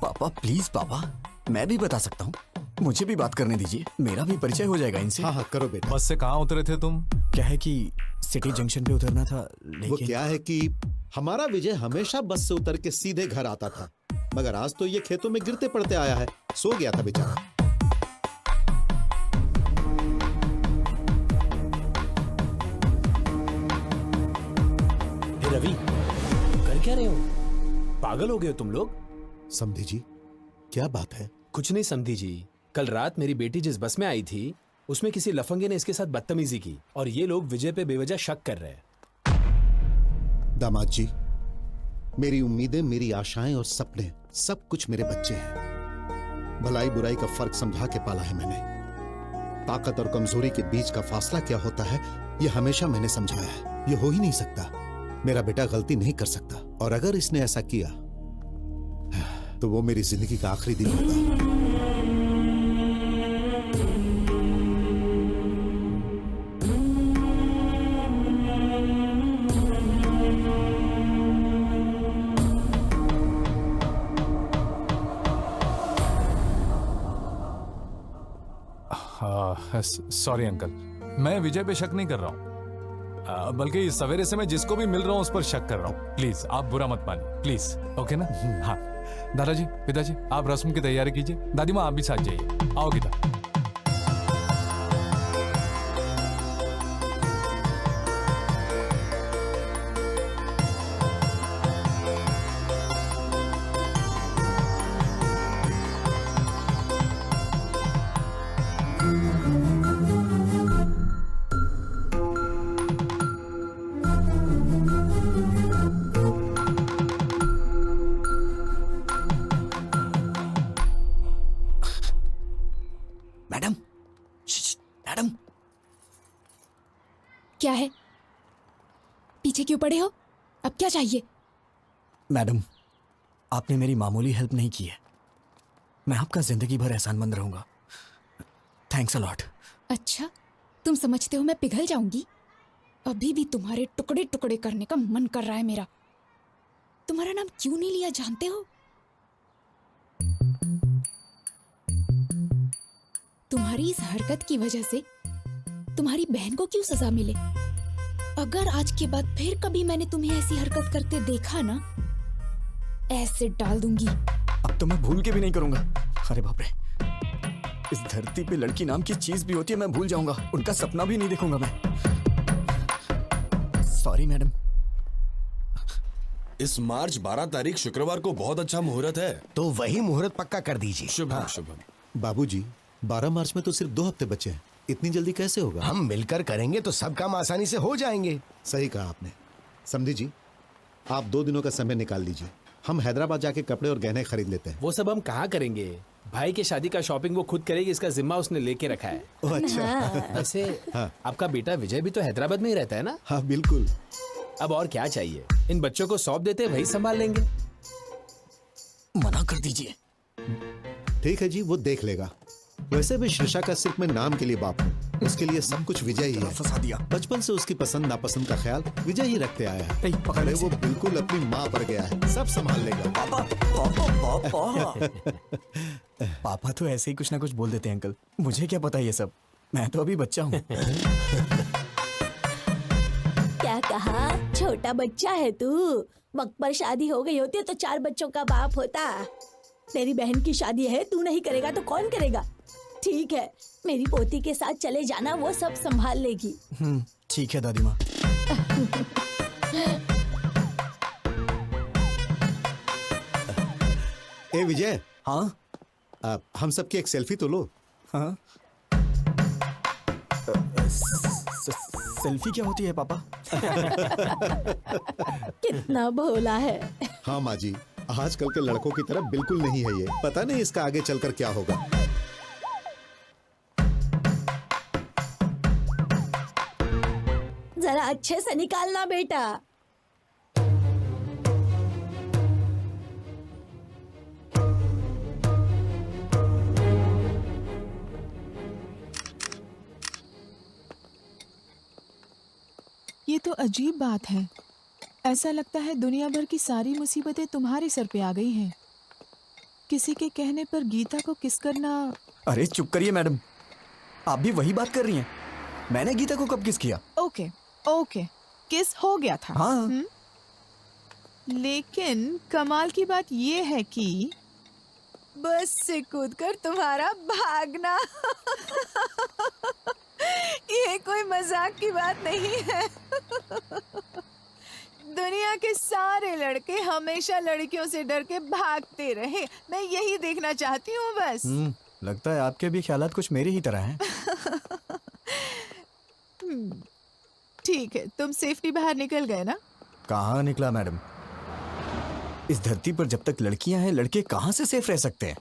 पापा प्लीज पापा, मैं भी बता सकता हूँ, मुझे भी बात करने दीजिए, मेरा भी परिचय हो जाएगा इनसे। हाँ हाँ करो बेटा। बस से कहाँ उतरे थे तुम? क्या है कि सिटी जंक्शन पे उतरना था, लेकिन वो क्या है कि हमारा विजय हमेशा बस से उतर के सीधे घर आता था, मगर आज तो ये खेतों में गिरते पड़ते आया है, सो गया था बेचारा। हे रवि, कर क्या रहे हो? पागल हो गए हो तुम लोग? समधी जी, क्या बात है? कुछ नहीं समधी जी, कल रात मेरी बेटी जिस बस में आई थी उसमें किसी लफंगे ने इसके साथ बदतमीजी की और ये लोग विजय पे बेवजह शक कर रहे हैं। दामाद जी, मेरी उम्मीदें, मेरी आशाएं और सपने सब कुछ मेरे बच्चे हैं। भलाई बुराई का फर्क समझा के पाला है मैंने। ताकत और कमजोरी के बीच का फासला क्या होता है ये हमेशा मैंने समझाया है। ये हो ही नहीं सकता, मेरा बेटा गलती नहीं कर सकता, और अगर इसने ऐसा किया तो वो मेरी जिंदगी का आखिरी दिन होगा। सॉरी अंकल, मैं विजय पे शक नहीं कर रहा हूँ, बल्कि सवेरे से मैं जिसको भी मिल रहा हूँ उस पर शक कर रहा हूँ। प्लीज आप बुरा मत मानिए, प्लीज। ओके ना? हाँ दादाजी, पिताजी, आप रस्म की तैयारी कीजिए। दादी माँ आप भी साथ जाइए। आओ गीता। मैडम, मैडम, क्या है? पीछे क्यों पड़े हो? अब क्या चाहिए? मैडम, आपने मेरी मामूली हेल्प नहीं की है। मैं आपका जिंदगी भर एहसानमंद रहूंगा। Thanks a lot. अच्छा, तुम समझते हो मैं पिघल जाऊंगी? अभी भी तुम्हारे टुकड़े टुकड़े करने का मन कर रहा है मेरा। तुम्हारा नाम क्यों नहीं लिया जानते हो? तुम्हारी इस हरकत की वजह से तुम्हारी बहन को क्यों सजा मिले? अगर आज के बाद फिर कभी मैंने तुम्हें ऐसी हरकत करते देखा ना, ऐसे डाल दूंगी। अब तो मैं भूल के भी नहीं करूंगा। अरे बाप रे, इस धरती पे लड़की नाम की चीज भी होती है, मैं भूल जाऊंगा। उनका सपना भी नहीं देखूंगा मैं। Sorry madam. इस मार्च 12 तारीख शुक्रवार को बहुत अच्छा मुहूर्त है, तो वही मुहूर्त पक्का कर दीजिए। शुभम शुभम। बाबूजी, 12 मार्च में तो सिर्फ 2 हफ्ते बचे हैं, इतनी जल्दी कैसे होगा? हम मिलकर करेंगे तो सब काम आसानी से हो जाएंगे। सही कहा आपने। समझी जी, आप 2 दिनों का समय निकाल लीजिए, हम हैदराबाद जाके कपड़े और गहने खरीद लेते हैं। वो सब हम कहाँ करेंगे? भाई की शादी का शॉपिंग वो खुद करेगी, इसका जिम्मा उसने लेके रखा है। ओह अच्छा। वैसे हाँ। आपका बेटा विजय भी तो हैदराबाद में ही रहता है ना? हाँ बिल्कुल। अब और क्या चाहिए? इन बच्चों को सौंप देते, वही संभाल लेंगे। मना कर दीजिए। ठीक है जी, वो देख लेगा। वैसे भी शीर्षा का सिर्फ मैं नाम के लिए बाप हूँ, उसके लिए सब कुछ विजय ही है। फंसा दिया। बचपन से उसकी पसंद नापसंद का ख्याल विजय ही रखते आया है। नहीं, पकड़ अरे इसे। वो बिल्कुल अपनी माँ पर गया है, सब संभाल लेगा। पापा, पापा, पापा। पापा तो ऐसे ही कुछ ना कुछ बोल देते हैं अंकल, मुझे क्या पता ये सब। मैं तो अभी बच्चा हूँ। क्या कहा? छोटा बच्चा है तू? वक्त पर शादी हो गई होती तो 4 बच्चों का बाप होता। तेरी बहन की शादी है, तू नहीं करेगा तो कौन करेगा? ठीक है, मेरी पोती के साथ चले जाना, वो सब संभाल लेगी। ठीक है दादी माँ। ए विजय। हाँ? हम सबकी एक सेल्फी तो लो। हाँ? सेल्फी क्या होती है पापा? कितना भोला है। हाँ माँ जी, आजकल के लड़कों की तरह बिल्कुल नहीं है ये। पता नहीं इसका आगे चलकर क्या होगा। जरा अच्छे से निकालना बेटा। ये तो अजीब बात है। ऐसा लगता है दुनिया भर की सारी मुसीबतें तुम्हारे सर पे आ गई हैं। किसी के कहने पर गीता को किस करना। अरे चुप करिए मैडम, आप भी वही बात कर रही हैं। मैंने गीता को कब किस किया? ओके ओके, किस हो गया था। हाँ। लेकिन कमाल की बात ये है कि बस से कूदकर तुम्हारा भागना। ये कोई मजाक की बात नहीं है। दुनिया के सारे लड़के हमेशा लड़कियों से डर के भागते रहे। मैं यही देखना चाहती हूँ बस। लगता है आपके भी ख्यालात कुछ मेरी ही तरह हैं। ठीक है, तुम सेफ्टी बाहर निकल गए ना? कहाँ निकला मैडम? इस धरती पर जब तक लड़कियां हैं, लड़के कहाँ से सेफ रह सकते हैं?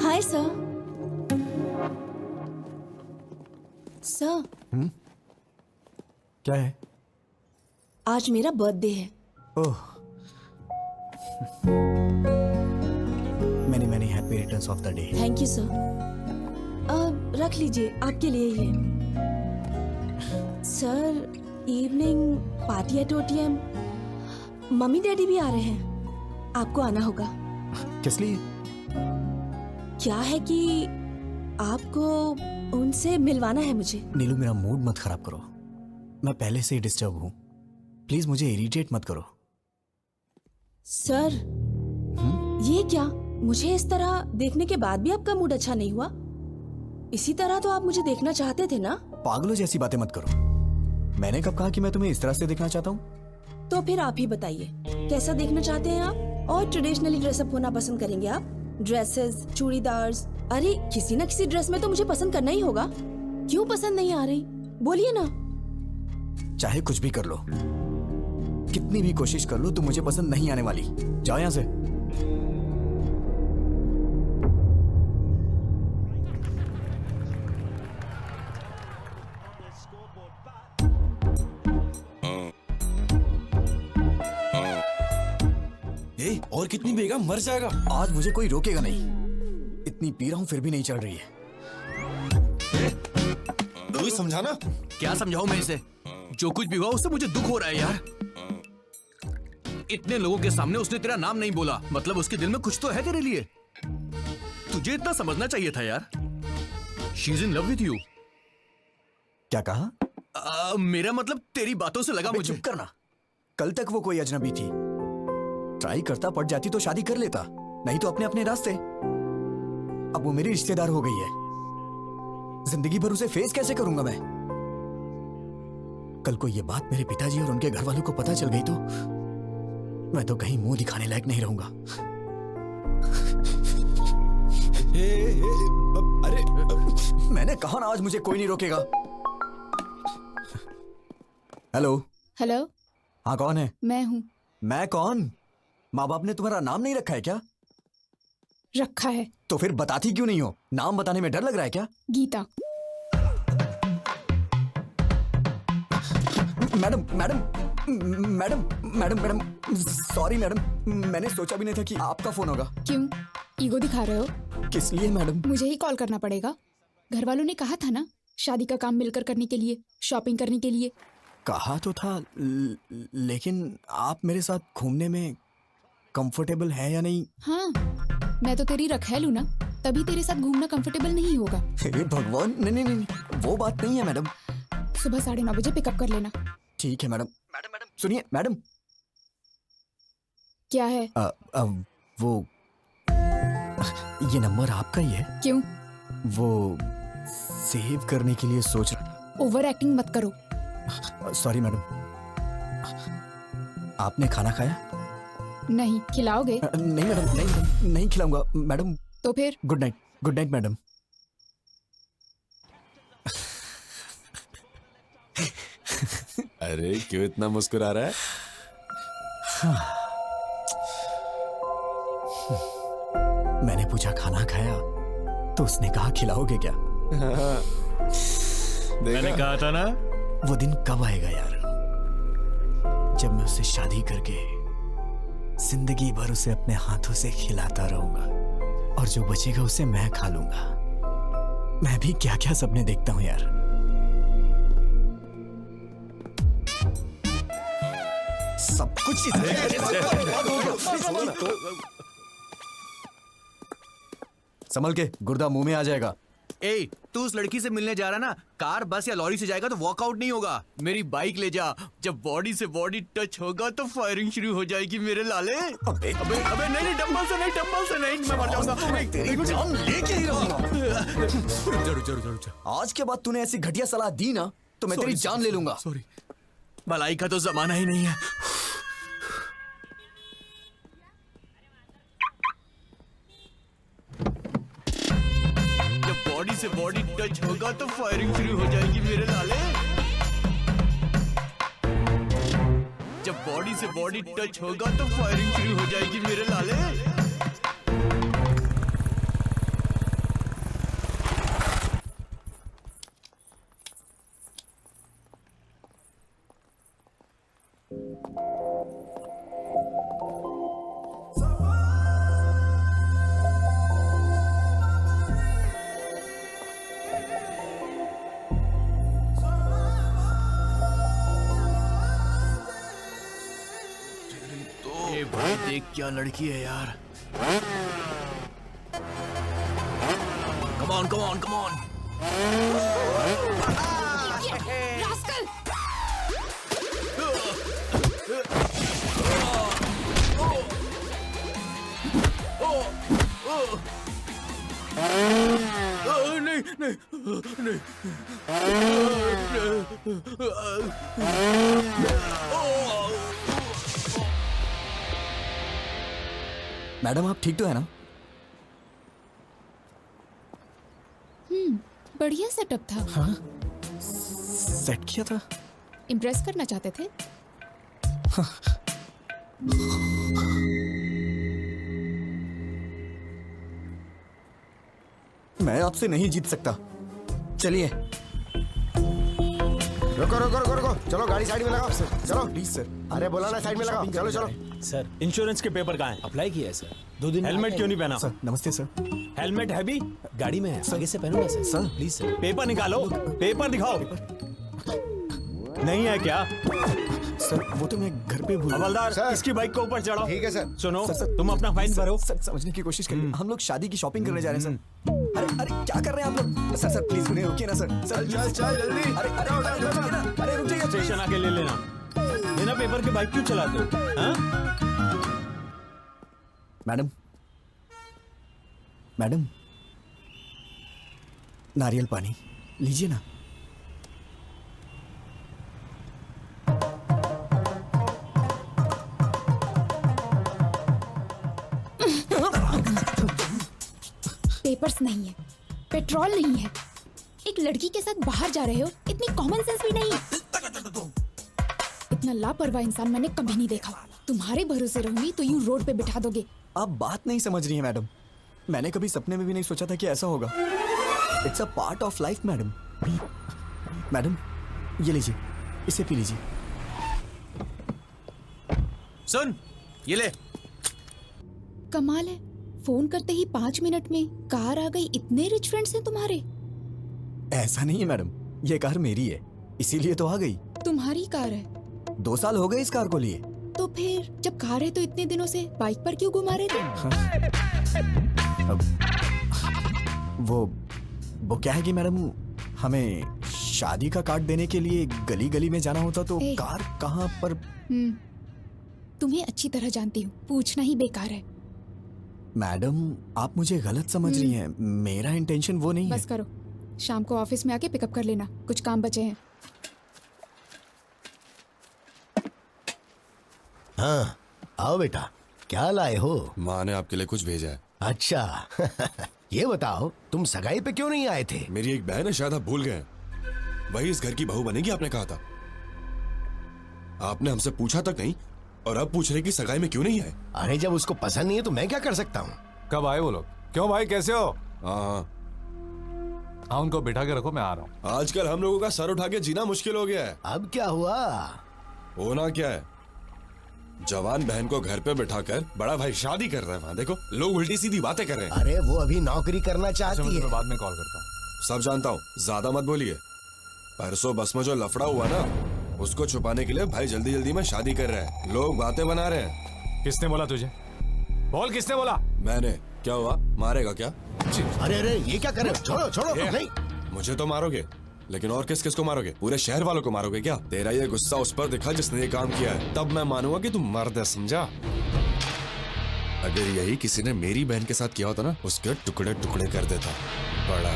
Hi sir. सर, क्या है? आज मेरा बर्थडे है। Oh, many many happy returns of the day. Thank you sir. रख लीजिए, आपके लिए ही है। Sir, evening party at OTM, mummy daddy भी आ रहे हैं, आपको आना होगा। किस लिए? क्या है कि आपको उनसे मिलवाना है मुझे। नीलू, मेरा मूड मत खराब करो, मैं पहले से ही डिस्टर्ब हूँ। प्लीज मुझे इरिटेट मत करो। सर, ये क्या? मुझे इस तरह देखने के बाद भी आपका मूड अच्छा नहीं हुआ? इसी तरह तो आप मुझे देखना चाहते थे ना? पागलों जैसी बातें मत करो। मैंने कब कहा कि मैं तुम्हें इस तरह से देखना चाहता हूँ? तो फिर आप ही बताइए, कैसा देखना चाहते हैं आप? और ट्रेडिशनली ड्रेसअप होना पसंद करेंगे आप? ड्रेसेस, चूड़ीदार्स, अरे किसी न किसी ड्रेस में तो मुझे पसंद करना ही होगा। क्यों पसंद नहीं आ रही? बोलिए ना। चाहे कुछ भी कर लो, कितनी भी कोशिश कर लो, तुम मुझे पसंद नहीं आने वाली। जाओ यहाँ से। और कितनी पिएगा, मर जाएगा। आज मुझे कोई रोकेगा नहीं। इतनी पी रहा हूँ फिर भी नहीं चढ़ रही है। तू समझाना। क्या समझाऊं मैं इसे? जो कुछ भी हुआ उससे मुझे दुख हो रहा है यार। इतने लोगों के सामने उसने तेरा नाम नहीं बोला, मतलब उसके दिल में कुछ तो है तेरे लिए। तुझे इतना समझना चाहिए था यार। She is in love with you. क्या कहा? मेरा मतलब तेरी बातों से लगा मुझे। चुप करना। कल तक वो कोई अजनबी थी। ट्राई करता, पड़ जाती तो शादी कर लेता, नहीं तो अपने अपने रास्ते। अब वो मेरी रिश्तेदार हो गई है, जिंदगी भर उसे फेस कैसे करूंगा मैं? कल को ये बात मेरे पिताजी और उनके घर वालों को पता चल गई तो मैं तो कहीं मुंह दिखाने लायक नहीं रहूंगा। अरे मैंने कहा ना, आज मुझे कोई नहीं रोकेगा। हेलो। हेलो। हाँ, कौन है? मैं हूँ। मैं कौन? माँ बाप ने तुम्हारा नाम नहीं रखा है क्या? रखा है। तो फिर बताती क्यों नहीं हो? नाम बताने में डर लग रहा है क्या? Geeta. Madam madam madam madam madam sorry madam, मैंने सोचा भी नहीं था कि आपका फोन होगा। क्यों ईगो दिखा रहे हो? किस लिए मैडम? मुझे ही कॉल करना पड़ेगा। घर वालों ने कहा था ना, शादी का काम मिलकर करने के लिए, शॉपिंग करने के लिए। कहा तो था, लेकिन आप मेरे साथ घूमने में कंफर्टेबल है या नहीं? हाँ, मैं तो तेरी रखैल हूँ ना, तभी तेरे साथ घूमना कंफर्टेबल नहीं होगा। हे भगवान, नहीं नहीं नहीं, वो बात नहीं है मैडम। सुबह 9:30 बजे पिकअप कर लेना। ठीक है मैडम। मैडम मैडम सुनिए मैडम। क्या है? वो ये नंबर आपका ही है? क्यों? वो सेव करने के लिए सोच रहा। ओवर एक्टिंग मत करो। Sorry madam. आपने खाना खाया? नहीं। खिलाओगे? नहीं मैडम, नहीं मैडम, नहीं खिलाऊंगा मैडम। तो फिर? Good night. Good night madam. अरे क्यों इतना मुस्कुरा रहा है? मैंने पूछा खाना खाया तो उसने कहा खिलाओगे क्या? मैंने कहा था ना। वो दिन कब आएगा यार, जब मैं उससे शादी करके जिंदगी भर उसे अपने हाथों से खिलाता रहूंगा और जो बचेगा उसे मैं खा लूंगा। मैं भी क्या क्या सपने देखता हूं यार। सब कुछ संभल के, गुर्दा मुंह में आ जाएगा। ए, तू उस लड़की से मिलने जा रहा ना, कार, बस या लॉरी से जाएगा तो वॉकआउट नहीं होगा। मेरी बाइक ले जा। जब बॉडी से बॉडी टच होगा तो फायरिंग शुरू हो जाएगी मेरे लाले। अबे अबे अबे नहीं, डंबल से नहीं, डंबल से नहीं, मैं मर जाऊंगा। तेरी जान लेके ही रहूंगा। जरूर। आज के बाद तूने ऐसी घटिया सलाह दी ना तो मैं तेरी जान ले लूंगा। सॉरी। भलाई का तो जमाना ही नहीं है। बॉडी से बॉडी टच होगा तो फायरिंग शुरू हो जाएगी मेरे लाले। जब बॉडी से बॉडी टच होगा तो फायरिंग शुरू हो जाएगी मेरे लाले। क्या लड़की है यार। Come on come on come on. Rascal! नहीं नहीं नहीं। मैडम आप ठीक तो है ना? बढ़िया सेटअप था। हाँ सेट किया था। इम्प्रेस करना चाहते थे। मैं आपसे नहीं जीत सकता। चलिए। रुको रुको रुको रुको, चलो गाड़ी साइड में लगाओ। चलो प्लीज सर। अरे बोला ना साइड में लगाओ। चलो चलो। सर इंश्योरेंस के पेपर कहाँ हैं? अप्लाई किया है सर, 2 दिन में हेलमेट आ क्यों नहीं गया। पहना? सर नमस्ते सर। हेलमेट है भी? गाड़ी में है, आगे से पहनो ना sir. Sir. Please sir. Paper निकालो, पेपर दिखाओ। नहीं है क्या? सर वो तो मैं घर पे भूल। हवलदार सर। इसकी बाइक को ऊपर चढ़ाओ। ठीक है सर। सुनो सर, तुम अपना फाइन भरो। सर समझने की कोशिश करिए। हम लोग शादी की शॉपिंग करने जा रहे हैं सर। अरे अरे क्या कर रहे हैं आप लोग? सर प्लीज उन्हें रुकिए ना सर। सर चल चल जल्दी। अरे अरे रुकिए ना। अरे रुक जाइए। स्टेशन आके ले लेना। बिना पेपर के बाइक क्यों चलाते हो? हाँ? मैडम मैडम नारियल पानी लीजिए ना। पेपर्स नहीं है, पेट्रोल नहीं है, एक लड़की के साथ बाहर जा रहे हो, इतनी कॉमन सेंस भी नहीं। इतना लापरवाह इंसान मैंने कभी नहीं देखा। तुम्हारे भरोसे रहूंगी तो यूं रोड पे बिठा दोगे। आप बात नहीं समझ रही हैं मैडम। मैंने कभी सपने में भी नहीं सोचा था कि ऐसा होगा। It's a part of life madam. Madam ये लीजिए, इसे पी लीजिए। सुन ये ले। कमाल है, फोन करते ही 5 मिनट में कार आ गई। इतने रिच फ्रेंड्स हैं तुम्हारे। ऐसा नहीं है मैडम, ये कार मेरी है इसीलिए तो आ गई। तुम्हारी कार है 2 साल हो गए इस कार को लिए। तो फिर जब कार है तो इतने दिनों से बाइक पर क्यों घुमा रहे थे? वो क्या है कि मैडम हमें शादी का कार्ड देने के लिए गली गली में जाना होता तो ए। कार कहाँ पर। तुम्हें अच्छी तरह जानती हूँ, पूछना ही बेकार है। मैडम आप मुझे गलत समझ रही हैं। मेरा इंटेंशन वो नहीं है। बस करो, शाम को ऑफिस में आके पिकअप कर लेना, कुछ काम बचे हैं। हाँ आओ बेटा, क्या लाए हो? माँ ने आपके लिए कुछ भेजा है। अच्छा ये बताओ तुम सगाई पे क्यों नहीं आए थे? मेरी एक बहन है, शायद आप भूल गए हैं। वही इस घर की बहू बनेगी आपने कहा था। आपने हमसे पूछा तक नहीं और अब पूछ रहे कि सगाई में क्यों नहीं आए। अरे जब उसको पसंद नहीं है तो मैं क्या कर सकता हूँ? कब आए वो लोग? क्यों भाई कैसे हो? हाँ हाँ उनको बिठा के रखो, मैं आ रहा हूँ। आजकल हम लोगों का सर उठा के जीना मुश्किल हो गया है। अब क्या हुआ? होना क्या है, जवान बहन को घर पे बिठाकर बड़ा भाई शादी कर रहा है। वहाँ देखो लोग उल्टी सीधी बातें कर रहे हैं। अरे वो अभी नौकरी करना अच्छा, चाहती मैं है। तुम्हें बाद में कॉल करता हूँ। सब जानता हूँ, ज्यादा मत बोलिए। परसों बस में जो लफड़ा हुआ ना, उसको छुपाने के लिए भाई जल्दी जल्दी में शादी कर रहे हैं। लोग बातें बना रहे हैं। किसने बोला तुझे? बोल किसने बोला? मैंने। क्या हुआ, मारेगा क्या? अरे अरे ये क्या कर रहे हो? छोड़ो छोड़ो। नहीं मुझे तो मारोगे, लेकिन और किस किस को मारोगे? पूरे शहर वालों को मारोगे क्या? तेरा ये गुस्सा उस पर दिखा जिसने ये काम किया है, तब मैं मानूंगा कि तू मर्द है, समझा? अगर यही किसी ने मेरी बहन के साथ किया होता ना, उसके टुकड़े टुकड़े कर देता। बड़ा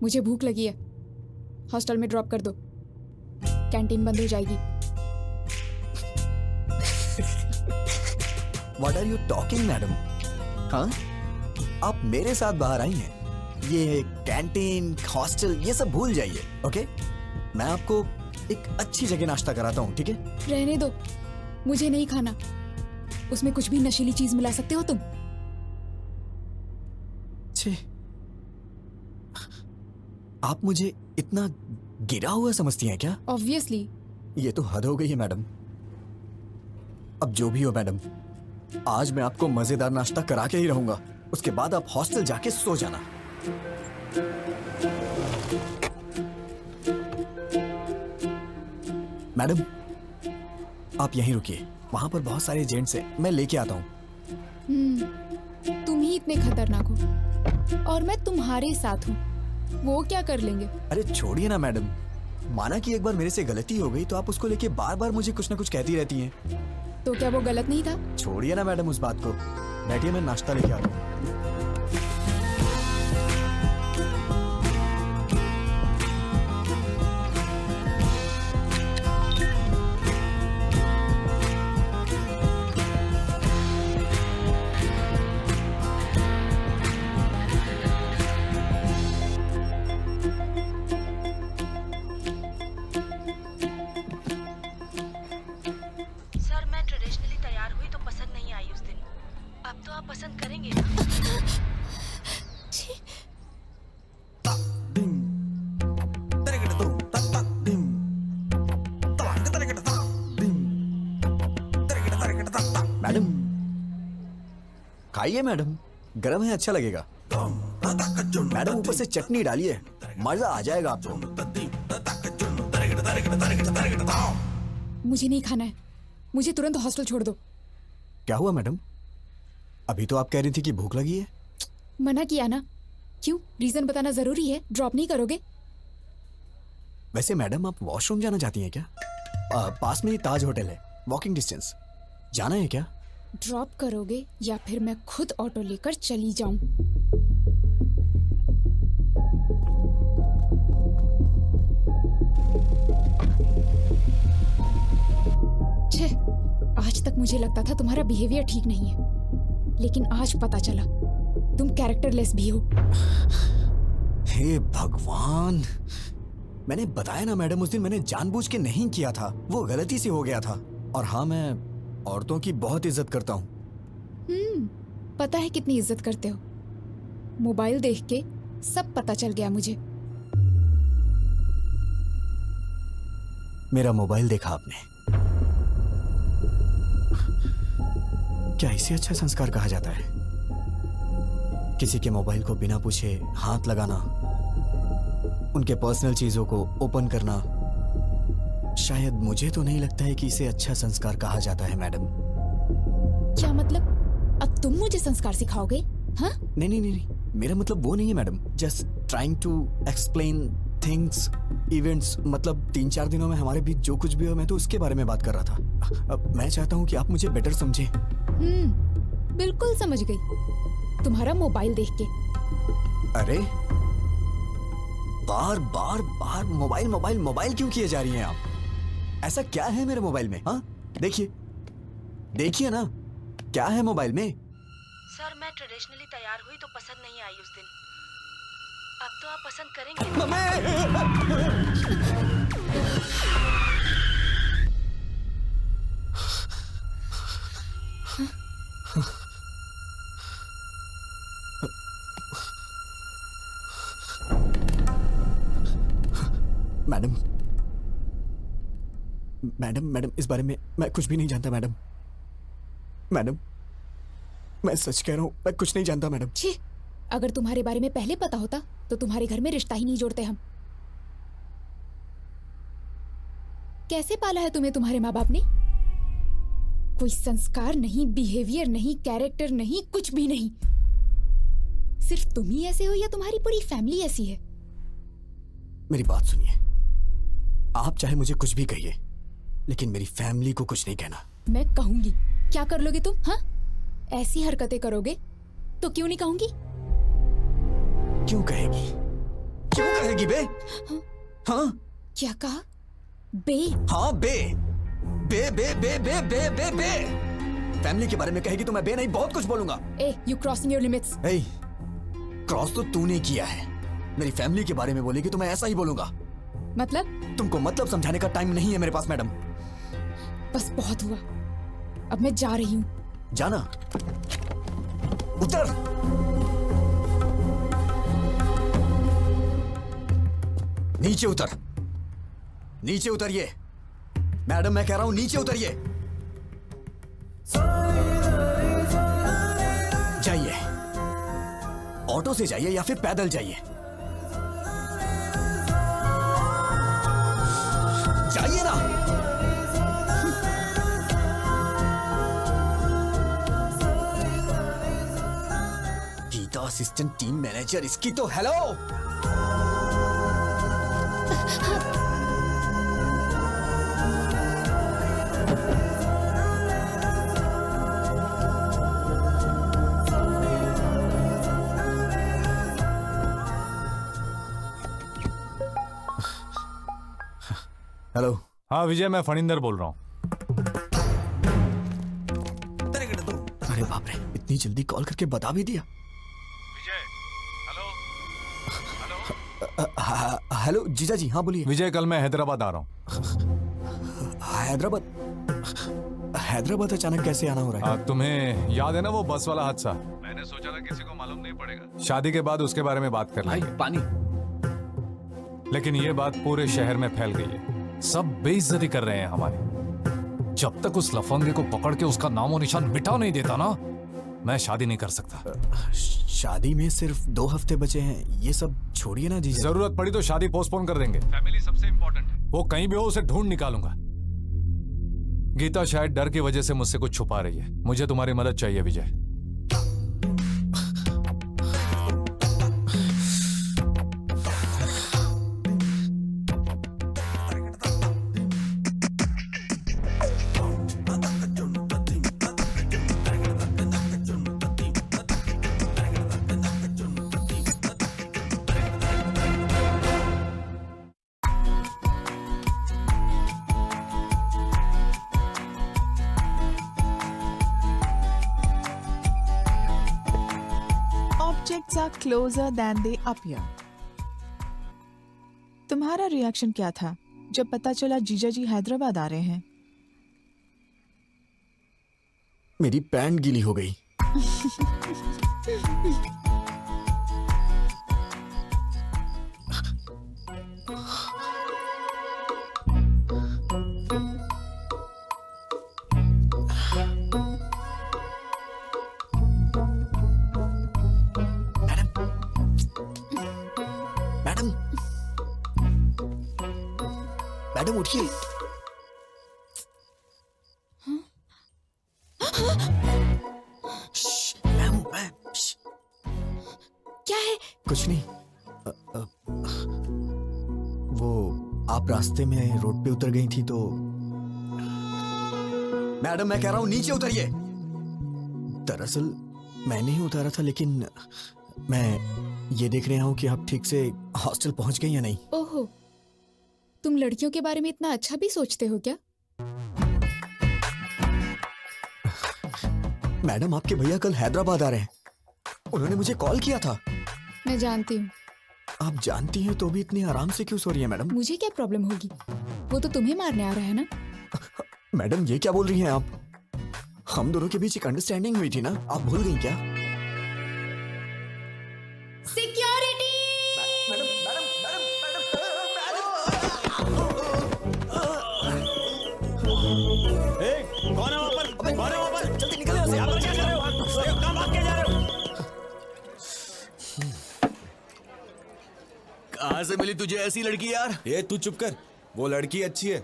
मुझे भूख लगी है, हॉस्टल में ड्रॉप कर दो, कैंटीन बंद हो जाएगी। What are you talking, madam? हाँ आप मेरे साथ बाहर आई हैं। ये कैंटीन हॉस्टल ये सब भूल जाइए, ओके? मैं आपको एक अच्छी जगह नाश्ता कराता हूँ, ठीक है? रहने दो, मुझे नहीं खाना। उसमें कुछ भी नशीली चीज मिला सकते हो तुम। छे, आप मुझे इतना गिरा हुआ समझती हैं क्या? ऑब्वियसली। ये तो हद हो गई है मैडम। अब जो भी हो मैडम, आज मैं आपको मजेदार नाश्ता करा के ही रहूंगा। उसके बाद आप हॉस्टल जाके सो जाना। मैडम आप यहीं रुकिए, वहां पर बहुत सारे जेंट्स हैं, मैं लेके आता हूँ। तुम ही इतने खतरनाक हो और मैं तुम्हारे साथ हूँ, वो क्या कर लेंगे? अरे छोड़िए ना मैडम, माना कि एक बार मेरे से गलती हो गई तो आप उसको लेके बार बार मुझे कुछ ना कुछ कहती रहती हैं। तो क्या वो गलत नहीं था? छोड़िए ना मैडम उस बात को, बैठिए, मैं नाश्ता लेके आता हूँ। सर मैं ट्रेडिशनली तैयार हुई तो पसंद नहीं आई उस दिन, अब तो आप पसंद करेंगे ना? मैडम खाइए मैडम, गरम है, अच्छा लगेगा। मैडम ऊपर से चटनी डालिए, मजा आ जाएगा आपको। मुझे नहीं खाना है, मुझे तुरंत हॉस्टल छोड़ दो। क्या हुआ मैडम? अभी तो आप कह रही थी कि भूख लगी है। मना किया ना। क्यों, रीजन बताना जरूरी है? ड्रॉप नहीं करोगे? वैसे मैडम आप वॉशरूम जाना चाहती हैं क्या? पास में ही ताज होटल है, वॉकिंग डिस्टेंस, जाना है क्या? ड्रॉप करोगे या फिर मैं खुद ऑटो लेकर चली जाऊं? छे, आज तक मुझे लगता था तुम्हारा बिहेवियर ठीक नहीं है, लेकिन आज पता चला तुम कैरेक्टरलेस भी हो। हे भगवान, मैंने बताया ना मैडम, उस दिन मैंने जानबूझ के नहीं किया था, वो गलती से हो गया था। और हाँ, मैं औरतों की बहुत इज्जत करता हूँ। पता है कितनी इज्जत करते हो। मोबाइल देख के सब पता चल गया मुझे। मेरा मोबाइल देखा आपने? क्या इसे अच्छा संस्कार कहा जाता है? किसी के मोबाइल को बिना पूछे हाथ लगाना, उनके पर्सनल चीजों को ओपन करना, शायद मुझे तो नहीं लगता है कि इसे अच्छा संस्कार कहा जाता है मैडम। क्या मतलब? अब तुम मुझे संस्कार सिखाओगे? हाँ? नहीं नहीं नहीं, मेरा मतलब वो नहीं है madam. Just trying to explain things, events, मतलब 3-4 दिनों में हमारे बीच जो कुछ भी हो, मैं तो उसके बारे में बात कर रहा था। अब मैं चाहता हूँ कि आप मुझे बेटर समझें। बिल्कुल समझ गई, तुम्हारा मोबाइल देख के। अरे बार बार बार मोबाइल मोबाइल मोबाइल क्यों किए जा रही हैं आप? ऐसा क्या है मेरे मोबाइल में? हाँ देखिए, देखिए ना, क्या है मोबाइल में? सर मैं ट्रेडिशनली तैयार हुई तो पसंद नहीं आई उस दिन, अब तो आप पसंद करेंगे। मैडम मैडम मैडम, इस बारे में मैं कुछ भी नहीं जानता मैडम। मैडम मैं सच कह रहा हूँ, मैं कुछ नहीं जानता मैडम। छी, अगर तुम्हारे बारे में पहले पता होता तो तुम्हारे घर में रिश्ता ही नहीं जोड़ते हम। कैसे पाला है तुम्हें तुम्हारे माँ बाप ने? कोई संस्कार नहीं, बिहेवियर नहीं, कैरेक्टर नहीं, कुछ भी नहीं। सिर्फ तुम ही ऐसे हो या तुम्हारी पूरी फैमिली ऐसी है? मेरी बात सुनिए, आप चाहे मुझे कुछ भी कहिए, लेकिन मेरी फैमिली को कुछ नहीं कहना। मैं कहूंगी। क्या कर लोगे तुम? हाँ, ऐसी हरकतें करोगे तो क्यों नहीं कहूंगी? क्यों कहेगी? क्यों कहेगी बे? हाँ? क्या कहा? बे? हाँ बे बे बे बे बे बे बे बे। फैमिली के बारे में कहेगी तो मैं बे नहीं बहुत कुछ बोलूंगा। ए, यू क्रॉसिंग योर लिमिट्स। ए, क्रॉस तो तूने किया है। मेरी फैमिली के बारे में बोलेगी तो मैं ऐसा ही बोलूंगा। मतलब? तुमको मतलब समझाने का टाइम नहीं है मेरे पास मैडम। बस बहुत हुआ, अब मैं जा रही हूँ। जाना? उतर। नीचे उतर, नीचे उतरिए मैडम, मैं कह रहा हूं नीचे उतरिए। जाइए, ऑटो से जाइए या फिर पैदल जाइए। जाइए ना। असिस्टेंट टीम मैनेजर, इसकी तो हेलो। हेलो। हाँ विजय, मैं फणिंदर बोल रहा हूँ। अरे बाप रे, इतनी जल्दी कॉल करके बता भी दिया। विजय, हेलो जीजा जी, हाँ बोलिए। विजय, कल मैं हैदराबाद आ रहा हूँ। हैदराबाद अचानक कैसे आना हो रहा है? तुम्हें याद है ना वो बस वाला हादसा? मैंने सोचा था किसी को मालूम नहीं पड़ेगा, शादी के बाद उसके बारे में बात कर लेंगे। पानी। लेकिन ये बात पूरे शहर में फैल गई है, सब बेइज्जती कर रहे हैं हमारी। जब तक उस लफंगे को पकड़ के उसका नामो निशान मिटा नहीं देता ना, मैं शादी नहीं कर सकता। शादी में सिर्फ 2 हफ्ते बचे हैं, ये सब छोड़िए ना जीजा। जरूरत पड़ी तो शादी पोस्टपोन कर देंगे। फैमिली सबसे इम्पोर्टेंट है। वो कहीं भी हो, उसे ढूंढ निकालूंगा। गीता शायद डर की वजह से मुझसे कुछ छुपा रही है। मुझे तुम्हारी मदद चाहिए विजय। Objects are closer than they appear. तुम्हारा रिएक्शन क्या था जब पता चला जीजा जी हैदराबाद आ रहे हैं? मेरी पैंट गीली हो गई। मैडम उठिए। क्या है? कुछ नहीं। वो आप रास्ते में रोड पे उतर गई थी तो। मैडम मैं कह रहा हूं नीचे उतरिए। दरअसल मैंने ही उतारा था, लेकिन मैं ये देख रहा हूं कि आप ठीक से हॉस्टल पहुंच गई या नहीं। ओहो, तुम लड़कियों के बारे में इतना अच्छा भी सोचते हो क्या? मैडम आपके भैया कल हैदराबाद आ रहे हैं, उन्होंने मुझे कॉल किया था। मैं जानती हूँ। आप जानती हैं तो भी इतनी आराम से क्यों सो रही है मैडम? मुझे क्या प्रॉब्लम होगी? वो तो तुम्हें मारने आ रहा है ना। मैडम ये क्या बोल रही हैं आप? हम दोनों के बीच एक अंडरस्टैंडिंग हुई थी ना, आप भूल गई क्या? सिक्योरिटी! कौन है वहाँ पर? कौन है वहाँ पर? जल्दी निकलो यहाँ से। यहाँ पर क्या कर रहे हो? कहाँ भाग के जा रहे हो? कहाँ से मिली तुझे ऐसी लड़की यार? ये तू चुप कर। वो लड़की अच्छी है,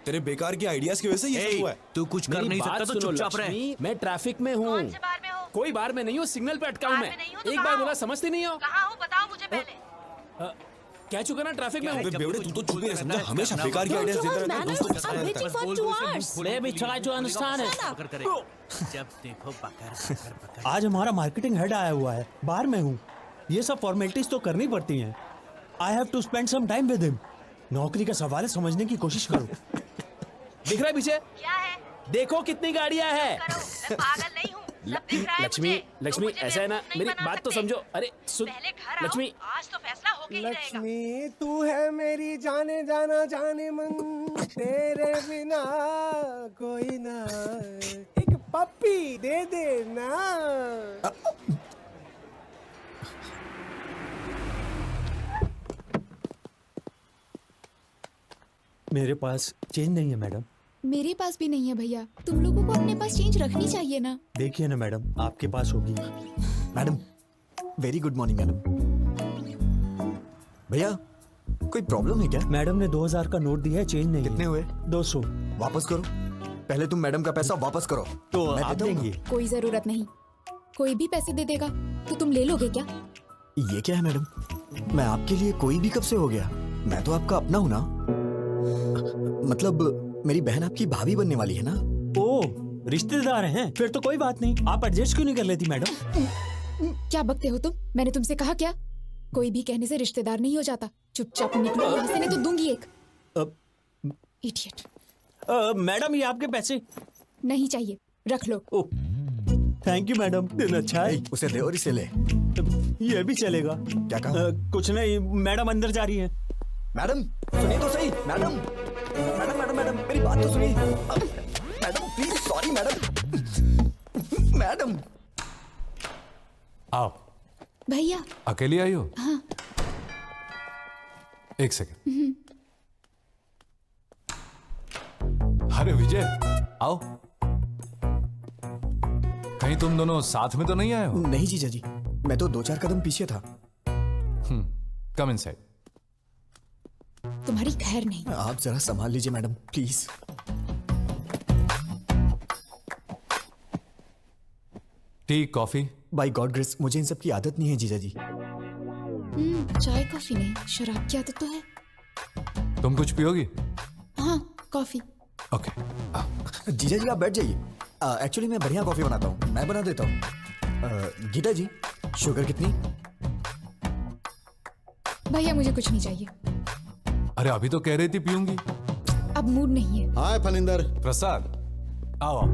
तेरे बेकार के आइडियाज की वजह से ये सब हुआ है। तू कुछ कर नहीं सकता तो चुपचाप रह। मैं ट्रैफिक में हूँ। कोई बार में नहीं हूँ, सिग्नल पे अटका हूँ मैं। एक बार बोला समझती नहीं हो। कहाँ हो बताओ मुझे पहले। कह चुका ना ट्रैफिक में हूँ। बेवड़े तू तो चुप ही नहीं समझा, हमेशा बेकार के आइडियाज देता रहता है, दोस्तों के साथ रहता है। Baby, try to understand it. जब देखो पकड़। आज हमारा मार्केटिंग हेड आया हुआ है, बाहर में हूँ। ये सब फॉर्मेलिटीज तो करनी पड़ती हैं। I have to spend some time with him. नौकरी का सवाल है, समझने की कोशिश करो। दिख रहा है पीछे? क्या है? देखो कितनी गाड़ियाँ हैं। मैं पागल नहीं हूँ। सब दिख रहा है लक्ष्मी, मुझे। लक्ष्मी मुझे ऐसा है ना, बेवकूफ मेरी नहीं बना बात तो सकते। समझो। अरे सुन, पहले घर आओ, लक्ष्मी। आज तो फैसला होके ही रहेगा। लक्ष्मी तू है मेरी जाने जाना जाने मन, तेरे बिना कोई ना। एक पप्पी दे दे ना। मेरे पास चेंज नहीं है मैडम। मेरे पास भी नहीं है भैया। तुम लोगों को अपने पास चेंज रखनी चाहिए ना। देखिए ना मैडम, आपके पास होगी। Madam very good morning madam. भैया कोई प्रॉब्लम है क्या? मैडम ने 2000 का नोट दिया है, चेंज नहीं। कितने हुए? 200। वापस करो। पहले तुम मैडम का पैसा वापस करो। तो मैं आप देता हूँ। देंगी? कोई जरूरत नहीं। कोई भी पैसे दे देगा तो तुम ले लोगे क्या? ये क्या है मैडम? मैं आपके लिए कोई भी कब से हो गया? मैं तो आपका अपना हूं ना। मतलब मेरी बहन आपकी भाभी बनने वाली है ना। ओ, रिश्तेदार हैं? फिर तो कोई बात नहीं, आप एडजस्ट क्यों नहीं कर लेती मैडम? क्या बकते हो तुम? मैंने तुमसे कहा क्या? कोई भी कहने से रिश्तेदार नहीं हो जाता। चुपचाप निकलो यहाँ से, नहीं तो दूंगी एक। इडियट। मैडम ये आपके पैसे। नहीं चाहिए, रख लो। थैंक यू मैडम, दिन अच्छा है। उसे दे और इसे ले। ये भी चलेगा। क्या कहा? कुछ नहीं, मैडम अंदर जा रही है। मैडम सुनिए तो सही। मैडम मैडम मैडम मैडम मेरी बात तो सुनिए। Madam please, sorry madam. Madam आप भैया अकेली आई हो? हाँ। एक सेकंड। अरे विजय, आओ। कहीं तुम दोनों साथ में तो नहीं आए हो? नहीं जीजा जी, मैं तो 2-4 कदम पीछे था। Come inside. तुम्हारी खैर नहीं। आप जरा संभाल लीजिए madam, please. Tea coffee? By God grace, मुझे इन सब की आदत नहीं है जीजा जी। चाय कॉफी नहीं, शराब की आदत तो है। तुम कुछ पियोगी? हाँ, कॉफी। ओके। जीजा जी आप बैठ जाइए। एक्चुअली मैं बढ़िया कॉफी बनाता हूँ, मैं बना देता हूँ। गीता जी, शुगर कितनी? भैया मुझे कुछ नहीं चाहिए। अरे अभी तो कह रही थी पीऊंगी। अब मूड नहीं है। हाय फनिंदर। प्रसाद, आओ आओ।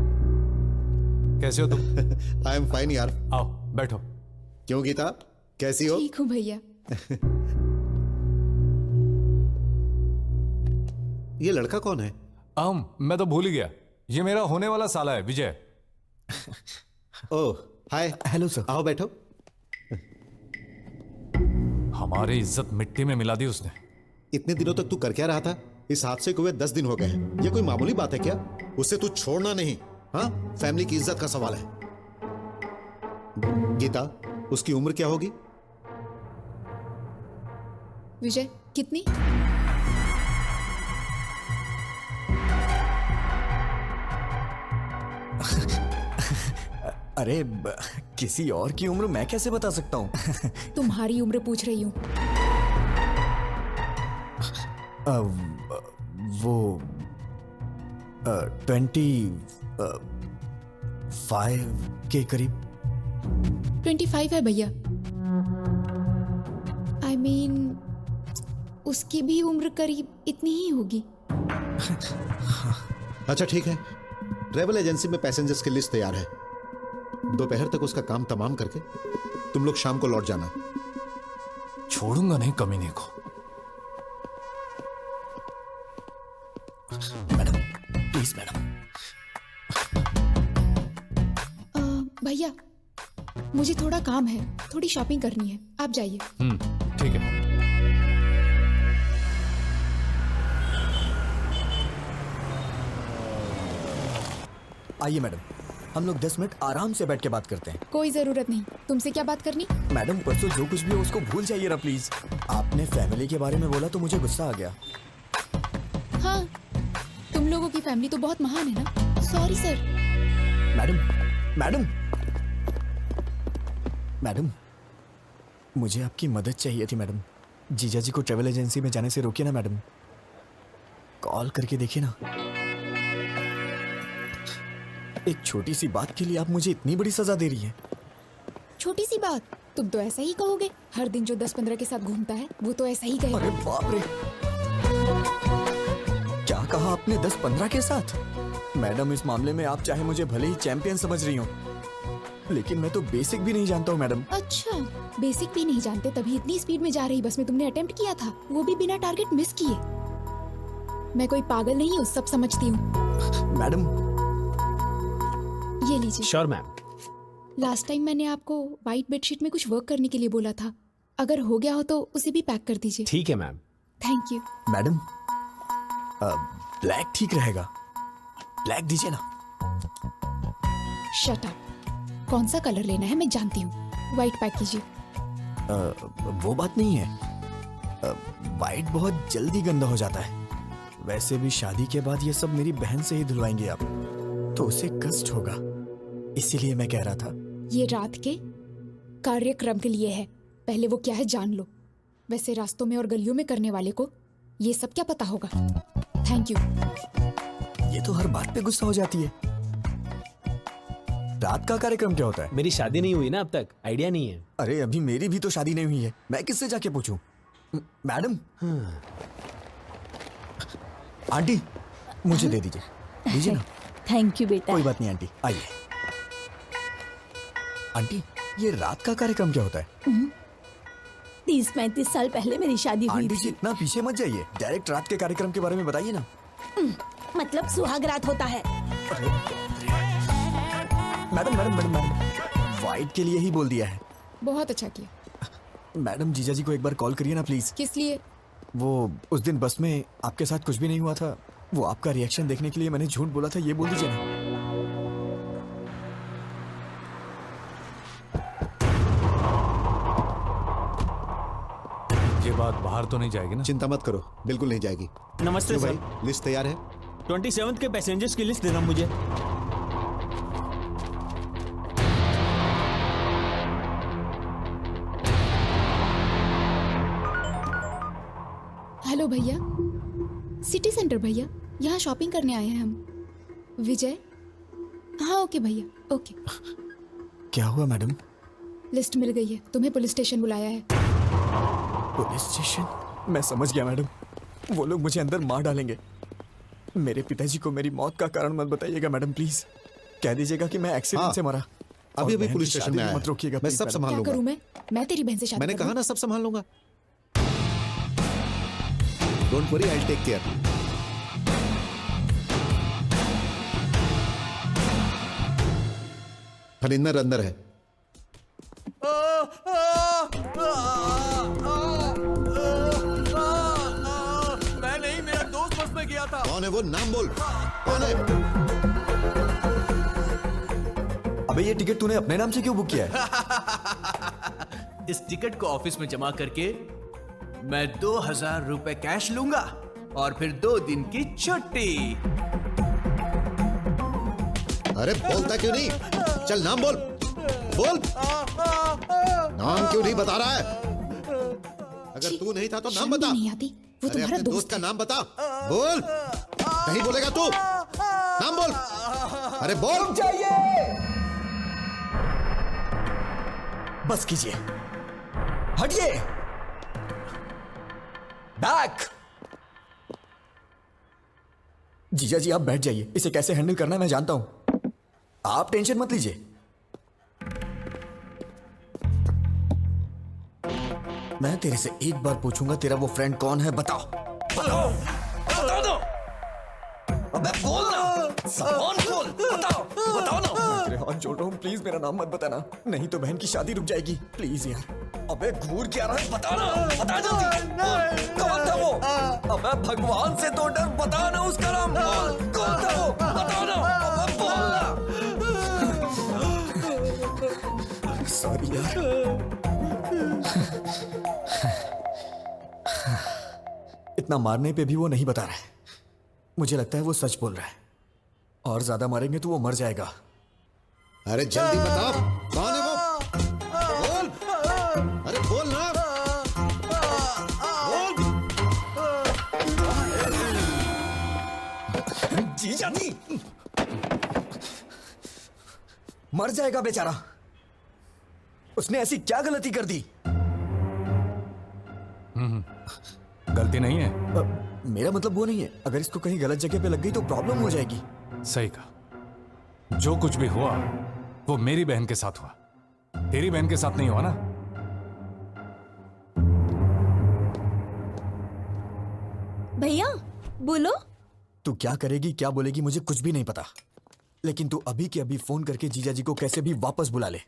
कैसे हो तुम? आई एम फाइन यार। आओ बैठो। क्यों गीता, कैसी हो? ठीक हूँ भैया। ये लड़का कौन है? मैं तो भूल ही गया, ये मेरा होने वाला साला है विजय। ओह हाय। Hello sir. आओ बैठो। हमारी इज्जत मिट्टी में मिला दी उसने। इतने दिनों तक तू कर क्या रहा था? इस हादसे को हुए 10 दिन हो गए हैं। ये कोई मामूली बात है क्या? उससे तू छोड़ना नहीं। हाँ, फैमिली की इज्जत का सवाल है। गीता, उसकी उम्र क्या होगी? विजय कितनी? अरे किसी और की उम्र मैं कैसे बता सकता हूँ? तुम्हारी उम्र पूछ रही हूँ। वो 25 के करीब। 25 है भैया। I mean, उसकी भी उम्र करीब इतनी ही होगी। अच्छा ठीक है, ट्रेवल एजेंसी में पैसेंजर्स की लिस्ट तैयार है। दोपहर तक उसका काम तमाम करके तुम लोग शाम को लौट जाना। छोड़ूंगा नहीं कमीने को। Madam please madam. भैया मुझे थोड़ा काम है, थोड़ी शॉपिंग करनी है, आप जाइए। ठीक है। आइए मैडम, हम लोग 10 मिनट आराम से बैठ के बात करते हैं। कोई जरूरत नहीं। तुमसे क्या बात करनी? मैडम परसों जो कुछ भी हो उसको भूल जाइए ना प्लीज। आपने फैमिली के बारे में बोला तो मुझे गुस्सा आ गया। हाँ, तुम लोगों की फैमिली तो बहुत महान है ना। Sorry sir. मैडम मैडम, मुझे आपकी मदद चाहिए थी मैडम। जीजा जी को ट्रेवल एजेंसी में जाने से रोकिए ना मैडम। कॉल करके देखिए ना। एक छोटी सी बात के लिए आप मुझे इतनी बड़ी सजा दे रही हैं। छोटी सी बात? तुम तो ऐसा ही कहोगे। हर दिन जो 10-15 के साथ घूमता है वो तो ऐसा ही कहेगा। अरे बाप रे, क्या कहा आपने? 10-15 के साथ? मैडम इस मामले में आप चाहे मुझे भले ही चैंपियन समझ रही हो, लेकिन मैं तो बेसिक भी नहीं जानता हूँ मैडम। अच्छा, बेसिक भी नहीं जानते तभी इतनी स्पीड में जा रही बस में तुमने अटेम्प्ट किया था, वो भी बिना टारगेट मिस किए। मैं कोई पागल नहीं हूँ, सब समझती हूँ। मैडम ये लीजिए। Sure ma'am. लास्ट टाइम मैंने आपको व्हाइट बेडशीट में कुछ वर्क करने के लिए बोला था, अगर हो गया हो तो उसे भी पैक कर दीजिए। ठीक है ma'am. Thank you. Madam black ठीक रहेगा, ब्लैक दीजिए ना। Shut up. कौन सा कलर लेना है मैं जानती हूँ, व्हाइट पैक कीजिए। वो बात नहीं है, व्हाइट बहुत जल्दी गंदा हो जाता है। वैसे भी शादी के बाद ये सब मेरी बहन से ही धुलवाएंगे आप, तो उसे कष्ट होगा, इसीलिए मैं कह रहा था ये रात के कार्यक्रम के लिए है। पहले वो क्या है जान लो। वैसे रास्तों में और गलियों में करने वाले को ये सब क्या पता होगा। Thank you. ये तो हर बात पे गुस्सा हो जाती है। रात का कार्यक्रम क्या होता है? मेरी शादी नहीं हुई ना अब तक, आइडिया नहीं है। अरे अभी मेरी भी तो शादी नहीं हुई है, मैं किससे जाके पूछूं? मैडम, आंटी मुझे दे दीजिए, दीजिए ना। थैंक यू बेटा। कोई बात नहीं आंटी, आइए। आंटी, ये रात का कार्यक्रम क्या होता है? 30-35 साल पहले मेरी शादी हुई आंटी जी थी। इतना पीछे मत जाइए, डायरेक्ट रात के कार्यक्रम के बारे में बताइए ना। मतलब सुहाग रात होता है। Madam madam madam madam, white के लिए ही बोल दिया है। बहुत अच्छा किया। मैडम जीजा जी को एक बार कॉल करिए ना प्लीज। किस लिए? वो उस दिन बस में आपके साथ कुछ भी नहीं हुआ था, वो आपका रिएक्शन देखने के लिए मैंने झूठ बोला था, ये बोल दीजिए ना। ये बात बाहर तो नहीं जाएगी ना? चिंता मत करो, बिल्कुल नहीं जाएगी। नमस्ते क्यों सर। भाई, लिस्ट तैयार है? 27 के पैसेंजर्स की लिस्ट देना मुझे। हेलो भैया, सिटी सेंटर भैया, यहाँ शॉपिंग करने आए हैं हम। विजय? हाँ ओके भैया, ओके। क्या हुआ मैडम? लिस्ट मिल गई है, तुम्हें पुलिस स्टेशन बुलाया है। Police station? मैं समझ गया मैडम, वो लोग मुझे अंदर मार डालेंगे। मेरे पिताजी को मेरी मौत का कारण मत बताइएगा मैडम प्लीज। कह दीजिएगा कि मैं एक्सीडेंट हाँ, से मरा। अभी और अभी बहन पुलिस की स्टेशन शादी में भी आया मत रोकिएगा मैं प्लीज सब मैडम। संभाल क्या लूंगा। करूँ मैं तेरी बहन से शादी मैंने करूँ? कहा ना सब संभाल लूंगा। Don't worry, I will take care. Phanindar अंदर है। मैं नहीं, मेरा दोस्त बस में गया था। कौन है वो? नाम बोल, कौन है? अबे ये टिकट तूने अपने नाम से क्यों बुक किया है? इस टिकट को ऑफिस में जमा करके मैं 2000 रुपए कैश लूंगा और फिर 2 दिन की छुट्टी। अरे बोलता क्यों नहीं? चल नाम बोल, बोल। नाम क्यों नहीं बता रहा है? अगर तू नहीं था तो नाम शर्म बता। भी नहीं आती? वो अरे तुम्हारा अपने दोस्त का नाम बता, बोल। नहीं बोलेगा तू? नाम बोल। अरे बोल। बस कीजिए, हटिए, बैक। जीजा जी आप बैठ जाइए, इसे कैसे हैंडल करना है मैं जानता हूं, आप टेंशन मत लीजिए। मैं तेरे से एक बार पूछूंगा, तेरा वो फ्रेंड कौन है? बताओ बताओ बताओ दो। अबे बोल ना, सामान खोल, बताओ बताओ ना। मैं तेरे हाथ जोड़ रहा हूँ, प्लीज मेरा नाम मत बताना, नहीं तो बहन की शादी रुक जाएगी, प्लीज यार। अबे घूर क्या रहा है? बता ना, बता जल्दी। बोल, कौन था वो? अबे भगवान से तो डर, बता ना उसका नाम। बोल, कौन था वो? बता ना, अबे बोल ना। सॉरी यार। इतना मारने पे भी वो नहीं बता रहा है, मुझे लगता है वो सच बोल रहा है, और ज्यादा मारेंगे तो वो मर जाएगा। अरे जल्दी बता, कौन है वो? बोल। अरे बोल ना, बोल। जीजा जी मर जाएगा बेचारा, उसने ऐसी क्या गलती कर दी? गलती नहीं है। मेरा मतलब वो नहीं है, अगर इसको कहीं गलत जगह पे लग गई तो प्रॉब्लम हो जाएगी। सही कहा, जो कुछ भी हुआ वो मेरी बहन के साथ हुआ, तेरी बहन के साथ नहीं हुआ ना। भैया बोलो। तू क्या करेगी क्या बोलेगी मुझे कुछ भी नहीं पता, लेकिन तू अभी के अभी फोन करके जीजा जी को कैसे भी वापस बुला ले।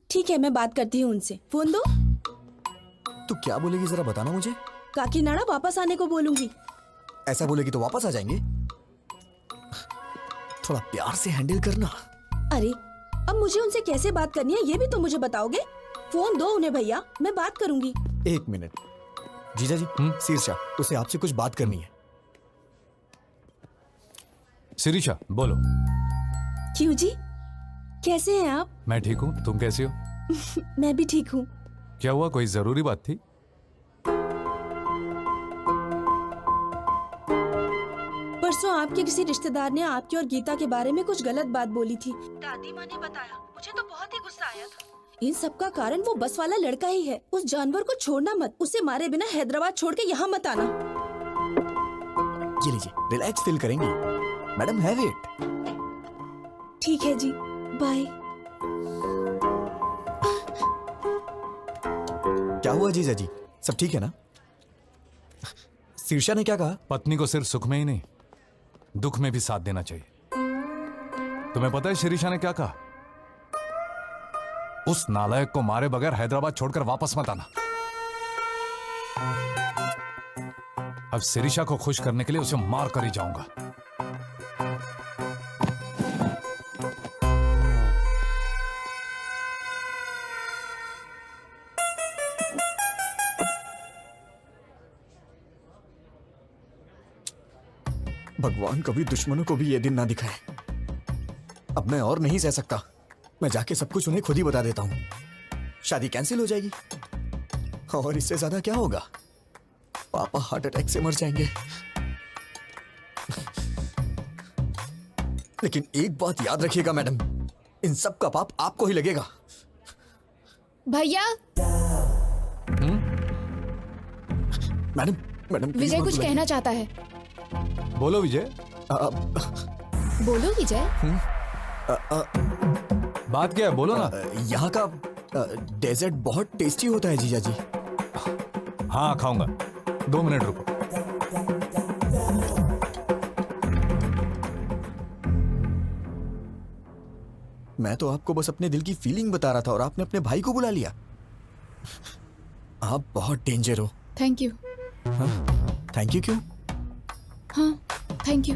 ठीक है, मैं बात करती हूँ उनसे। फोन दो। तू क्या बोलेगी जरा बताना मुझे। काकीनाडा वापस आने को बोलूंगी। ऐसा बोलेगी तो वापस आ जाएंगे, थोड़ा प्यार से हैंडल करना। अरे अब मुझे उनसे कैसे बात करनी है ये भी तो मुझे बताओगे। फोन दो उन्हें भैया, मैं बात करूंगी। एक मिनट जीजा जी, शीर्षा उसे आपसे कुछ बात करनी है। शिरीषा बोलो। क्यों जी? कैसे हैं आप? मैं ठीक हूँ, तुम कैसी हो? मैं भी ठीक हूँ। क्या हुआ, कोई जरूरी बात थी? परसों आपके किसी रिश्तेदार ने आपकी और गीता के बारे में कुछ गलत बात बोली थी। दादी माँ ने बताया, मुझे तो बहुत ही गुस्सा आया था। इन सब का कारण वो बस वाला लड़का ही है। उस जानवर को छोड़ना मत, उसे मारे बिना हैदराबाद छोड़ के यहाँ मत आना। ये लीजिए, रिलैक्स फील करेंगी मैडम, हैव इट। ठीक है जी, बाय। क्या हुआ जीजा जी, सब ठीक है ना? शीर्षा ने क्या कहा? पत्नी को सिर्फ सुख में ही नहीं, दुख में भी साथ देना चाहिए। तुम्हें पता है शीर्षा ने क्या कहा? उस नालायक को मारे बगैर हैदराबाद छोड़कर वापस मत आना। अब शिरीषा को खुश करने के लिए उसे मार कर ही जाऊंगा। भगवान कभी दुश्मनों को भी ये दिन ना दिखाए। अब मैं और नहीं सह सकता। मैं जाके सब कुछ उन्हें खुद ही बता देता हूं। शादी कैंसिल हो जाएगी और इससे ज्यादा क्या होगा? पापा हार्ट अटैक से मर जाएंगे। लेकिन एक बात याद रखिएगा मैडम, इन सब का पाप आपको ही लगेगा। भैया। मैडम मैडम विजय कुछ कहना चाहता है। बोलो विजय। बोलो विजय। बात क्या है, बोलो ना। यहाँ का डेजर्ट बहुत टेस्टी होता है जीजा जी। हाँ खाऊंगा, 2 मिनट रुको। मैं तो आपको बस अपने दिल की फीलिंग बता रहा था और आपने अपने भाई को बुला लिया। आप बहुत डेंजर हो। Thank you. थैंक यू क्यों? हाँ थैंक यू,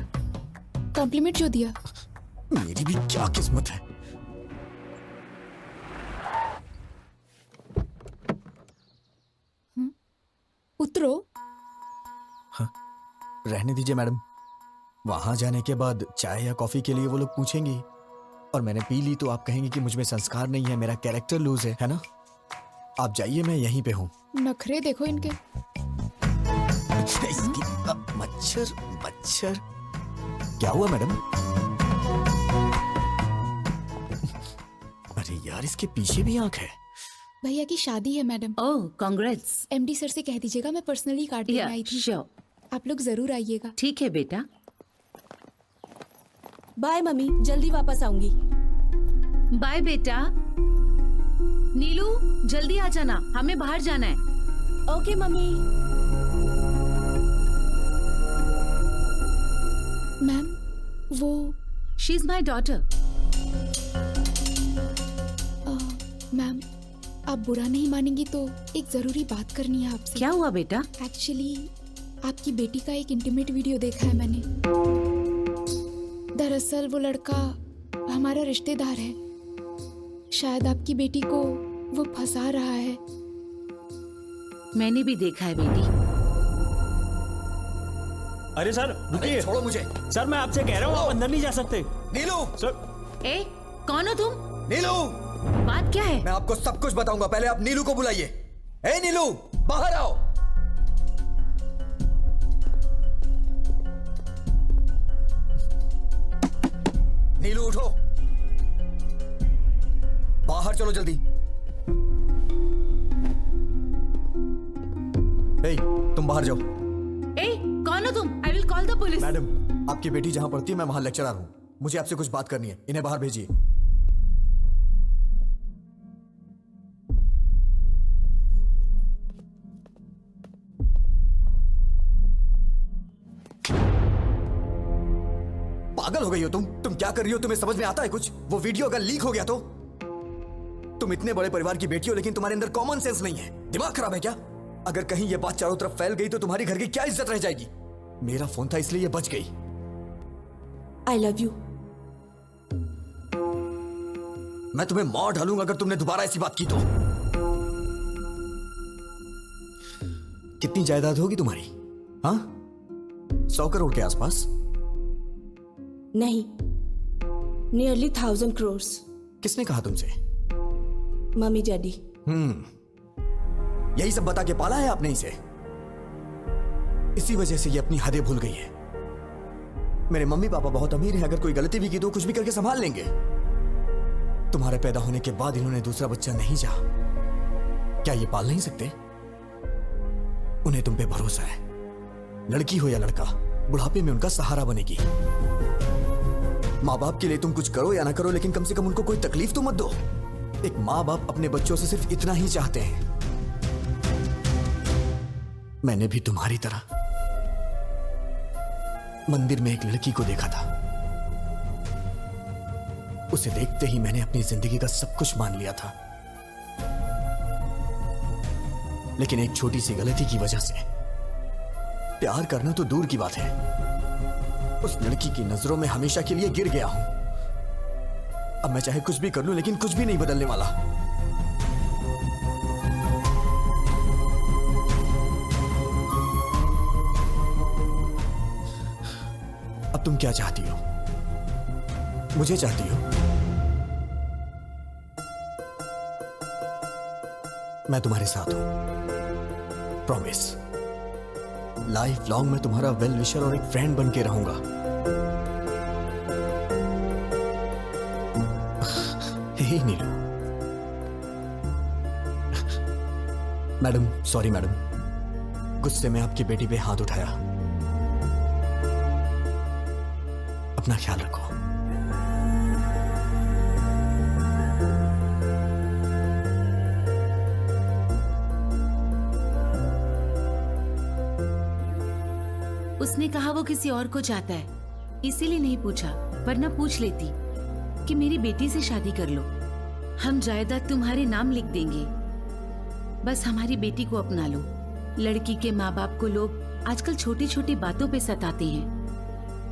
कॉम्प्लीमेंट जो दिया। मेरी भी क्या किस्मत है। उतरो। हाँ, रहने दीजिए मैडम। वहां जाने के बाद चाय या कॉफी के लिए वो लोग पूछेंगे और मैंने पी ली तो आप कहेंगे कि मुझ में संस्कार नहीं है, मेरा कैरेक्टर लूज है ना? आप जाइए, मैं यहीं पे हूँ। नखरे देखो इनके। मच्छर मच्छर। क्या हुआ मैडम? अरे यार, इसके पीछे भी आंख है। भैया की शादी है मैडम। ओह कांग्रेट्स। एमडी सर से कह दीजिएगा मैं पर्सनली कार्ड लेने आई थी। आप लोग जरूर आइएगा। ठीक है बेटा। बाय मम्मी, जल्दी वापस आऊंगी। बाय बेटा। नीलू जल्दी आ जाना, हमें बाहर जाना है। Okay mummy. मैम वो she is my daughter. Ma'am आप बुरा नहीं मानेंगी तो एक जरूरी बात करनी है आपसे। क्या हुआ बेटा? एक्चुअली आपकी बेटी का एक इंटीमेट वीडियो देखा है मैंने। दरअसल वो लड़का हमारा रिश्तेदार है। शायद आपकी बेटी को वो फंसा रहा है। मैंने भी देखा है बेटी। अरे सर रुकिए, छोड़ो मुझे। सर मैं आपसे कह रहा हूँ, आप अंदर नहीं जा सकते। नीलू। सर। ए कौन हो तुम? नीलू। बात क्या है? मैं आपको सब कुछ बताऊंगा, पहले आप नीलू को बुलाइए। ए नीलू, बाहर आओ। नीलू उठो, बाहर चलो जल्दी। ए, तुम बाहर जाओ। ए कौन हो तुम? I will call the police. Madam, आपकी बेटी जहां पढ़ती है मैं वहां लेक्चरर हूं। मुझे आपसे कुछ बात करनी है, इन्हें बाहर भेजिए। पागल हो गई हो तुम क्या कर रही हो? तुम्हें समझ में आता है कुछ? वो वीडियो अगर लीक हो गया तो? तुम इतने बड़े परिवार की बेटी हो लेकिन तुम्हारे अंदर कॉमन सेंस नहीं है। दिमाग खराब है क्या? अगर कहीं ये बात चारों तरफ फैल गई तो तुम्हारी घर की क्या इज्जत रह जाएगी? मेरा फोन था इसलिए ये बच गई। I love you. मैं तुम्हें मार डालूंगा अगर तुमने दोबारा ऐसी बात की तो। कितनी जायदाद होगी तुम्हारी? हाँ, 100 करोड़ के आसपास? नहीं, नियरली 1000 crores। किसने कहा तुमसे? Mummy daddy. यही सब बता के पाला है आपने इसे। इसी वजह से ये अपनी हदें भूल गई है। मेरे मम्मी पापा बहुत अमीर हैं, अगर कोई गलती भी की तो कुछ भी करके संभाल लेंगे। तुम्हारे पैदा होने के बाद इन्होंने दूसरा बच्चा नहीं चाहा। क्या ये पाल नहीं सकते? उन्हें तुम पे भरोसा है। लड़की हो या लड़का, बुढ़ापे में उनका सहारा बनेगी। माँ बाप के लिए तुम कुछ करो या ना करो, लेकिन कम से कम उनको कोई तकलीफ तो मत दो। एक माँ बाप अपने बच्चों से सिर्फ इतना ही चाहते हैं। मैंने भी तुम्हारी तरह मंदिर में एक लड़की को देखा था। उसे देखते ही मैंने अपनी जिंदगी का सब कुछ मान लिया था, लेकिन एक छोटी सी गलती की वजह से प्यार करना तो दूर की बात है, उस लड़की की नजरों में हमेशा के लिए गिर गया हूं। अब मैं चाहे कुछ भी कर लूं, लेकिन कुछ भी नहीं बदलने वाला। अब तुम क्या चाहती हो? मुझे चाहती हो? मैं तुम्हारे साथ हूं, प्रॉमिस। लाइफ लॉन्ग मैं तुम्हारा वेल विशर और एक फ्रेंड बन के रहूंगा। हे नीलू। मैडम, सॉरी मैडम, गुस्से में आपकी बेटी पे हाथ उठाया। अपना ख्याल रखो। उसने कहा वो किसी और को चाहता है, इसीलिए नहीं पूछा, वरना पूछ लेती कि मेरी बेटी से शादी कर लो, हम जायदाद तुम्हारे नाम लिख देंगे, बस हमारी बेटी को अपना लो। लड़की के माँ बाप को लोग आजकल छोटी छोटी बातों पे सताते हैं,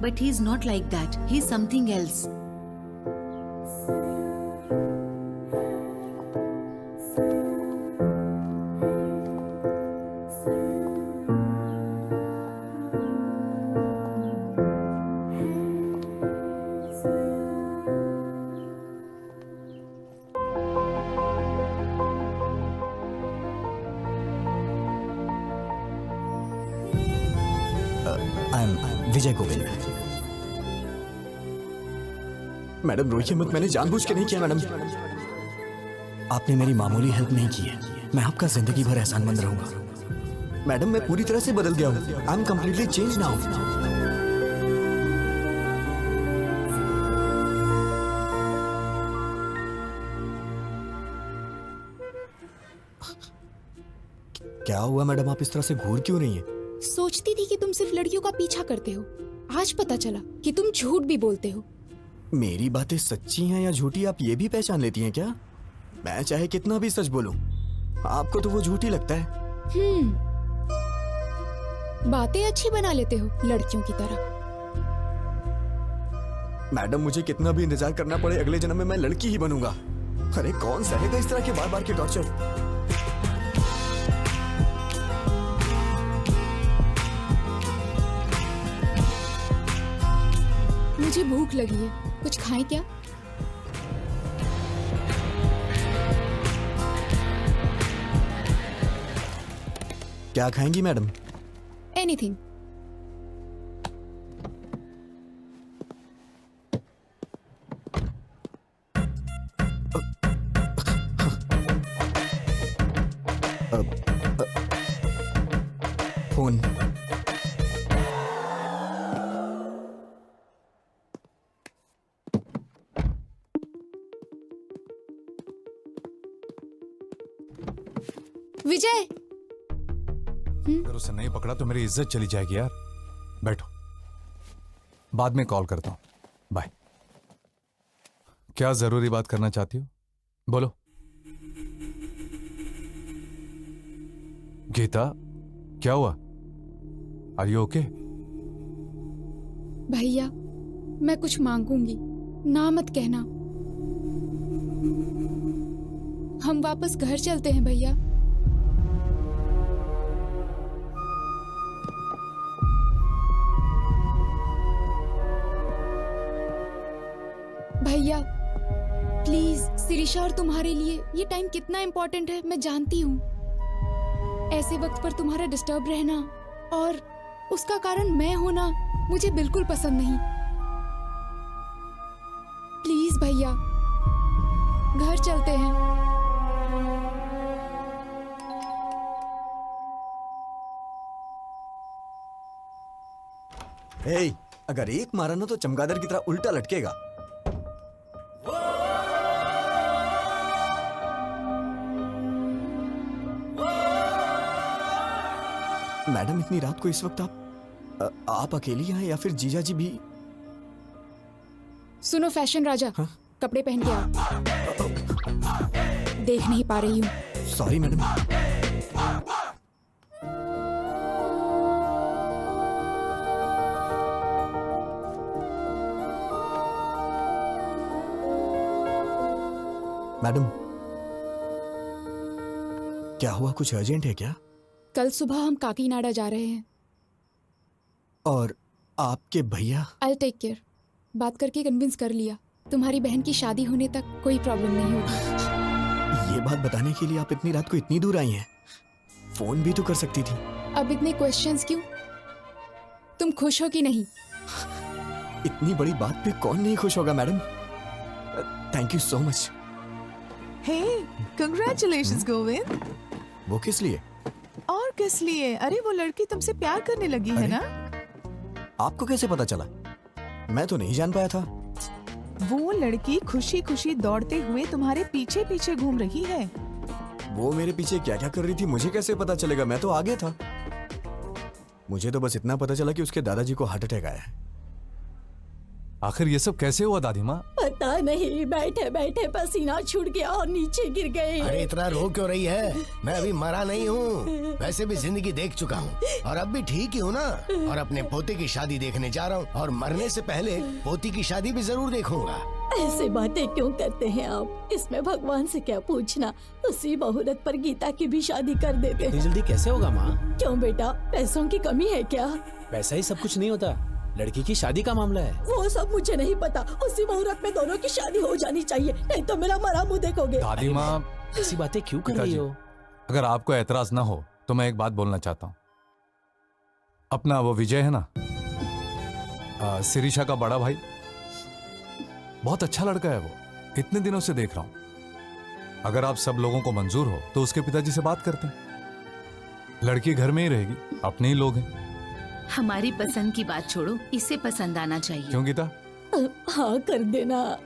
but he is not like that, he is something else. Vijay Govind. Madam रोइए मत, मैंने जानबूझ के नहीं किया मैडम। आपने मेरी मामूली हेल्प नहीं की है, मैं आपका जिंदगी भर एहसानमंद रहूंगा। मैडम मैं पूरी तरह से बदल गया हूं। I am completely change now. क्या हुआ मैडम, आप इस तरह से घूर क्यों रही हैं? सोचती थी कि तुम सिर्फ लड़कियों का पीछा करते हो, आज पता चला कि तुम झूठ भी बोलते हो। मेरी बातें सच्ची हैं या झूठी आप ये भी पहचान लेती हैं क्या? मैं चाहे कितना भी सच बोलूं, आपको तो वो झूठी लगता है। बातें अच्छी बना लेते हो लड़कियों की तरह। मैडम मुझे कितना भी इंतजार करना पड़े, अगले जन्म में मैं लड़की ही बनूंगा। अरे कौन सहेगा इस तरह के बार बार के टॉर्चर? मुझे भूख लगी है, कुछ खाएं क्या? क्या खाएंगी मैडम? एनीथिंग। फोन। विजय, अगर उसे नहीं पकड़ा तो मेरी इज्जत चली जाएगी यार। बैठो, बाद में कॉल करता हूं। बाय। क्या जरूरी बात करना चाहती हो? बोलो। गीता, क्या हुआ? Are you okay? भैया, मैं कुछ मांगूंगी, ना मत कहना। हम वापस घर चलते हैं भैया। भैया, प्लीज सिरिशा और तुम्हारे लिए ये टाइम कितना इम्पोर्टेंट है मैं जानती हूँ। ऐसे वक्त पर तुम्हारा डिस्टर्ब रहना और उसका कारण मैं होना मुझे बिल्कुल पसंद नहीं। प्लीज भैया घर चलते हैं। हे, अगर एक मारा ना तो चमगादड़ की तरह उल्टा लटकेगा। मैडम इतनी रात को इस वक्त आप अकेली हैं या फिर जीजा जी भी? सुनो फैशन राजा, हाँ? कपड़े पहन के आओ। देख नहीं पा रही हूँ। Sorry madam. मैडम क्या हुआ, कुछ अर्जेंट है क्या? कल सुबह हम काकीनाडा जा रहे हैं। और आपके भैया? I take care. बात करके कन्विंस कर लिया, तुम्हारी बहन की शादी होने तक कोई प्रॉब्लम नहीं होगी। ये बात बताने के लिए आप इतनी रात को इतनी दूर आई हैं? फोन भी तो कर सकती थी। अब इतने क्वेश्चंस क्यों? तुम खुश हो कि नहीं? इतनी बड़ी बात पे कौन नहीं खुश होगा madam. Thank you so much. Hey, congratulations Govind. वो किस लिए? और किस लिए? अरे वो लड़की तुमसे प्यार करने लगी है ना? आपको कैसे पता चला? मैं तो नहीं जान पाया था। वो लड़की खुशी खुशी दौड़ते हुए तुम्हारे पीछे पीछे घूम रही है। वो मेरे पीछे क्या क्या कर रही थी मुझे कैसे पता चलेगा? मैं तो आगे था। मुझे तो बस इतना पता चला कि उसके दादाजी को हार्ट अटैक आया है। आखिर ये सब कैसे हुआ दादी माँ? पता नहीं, बैठे बैठे पसीना छूट गया और नीचे गिर गए। अरे इतना रो क्यों रही है? मैं अभी मरा नहीं हूँ, वैसे भी जिंदगी देख चुका हूँ और अब भी ठीक ही हूँ ना। और अपने पोते की शादी देखने जा रहा हूँ और मरने से पहले पोती की शादी भी जरूर देखूंगा। ऐसे बातें क्यों करते हैं आप? इसमें भगवान से क्या पूछना? उसी मुहूर्त पर गीता की भी शादी कर देते हैं। जल्दी कैसे होगा माँ? क्यों बेटा, पैसों की कमी है क्या? वैसा ही सब कुछ नहीं होता, लड़की की शादी का मामला है। वो सब मुझे नहीं पता। उसी मुहूर्त में दोनों की शादी हो जानी चाहिए, नहीं तो मेरा मरा मुंह देखोगे। दादी माँ ऐसी बातें क्यों कर रही हो? अगर आपको एतराज ना हो तो मैं एक बात बोलना चाहता हूँ। अपना वो विजय है ना, सिरिशा का बड़ा भाई, बहुत अच्छा लड़का है वो। इतने दिनों से देख रहा हूं। अगर आप सब लोगों को मंजूर हो तो उसके पिताजी से बात करते हैं। लड़की घर में ही रहेगी, अपने ही लोग हैं। हमारी पसंद की बात छोड़ो, इसे पसंद आना चाहिए। क्यों गीता? हाँ कर देना।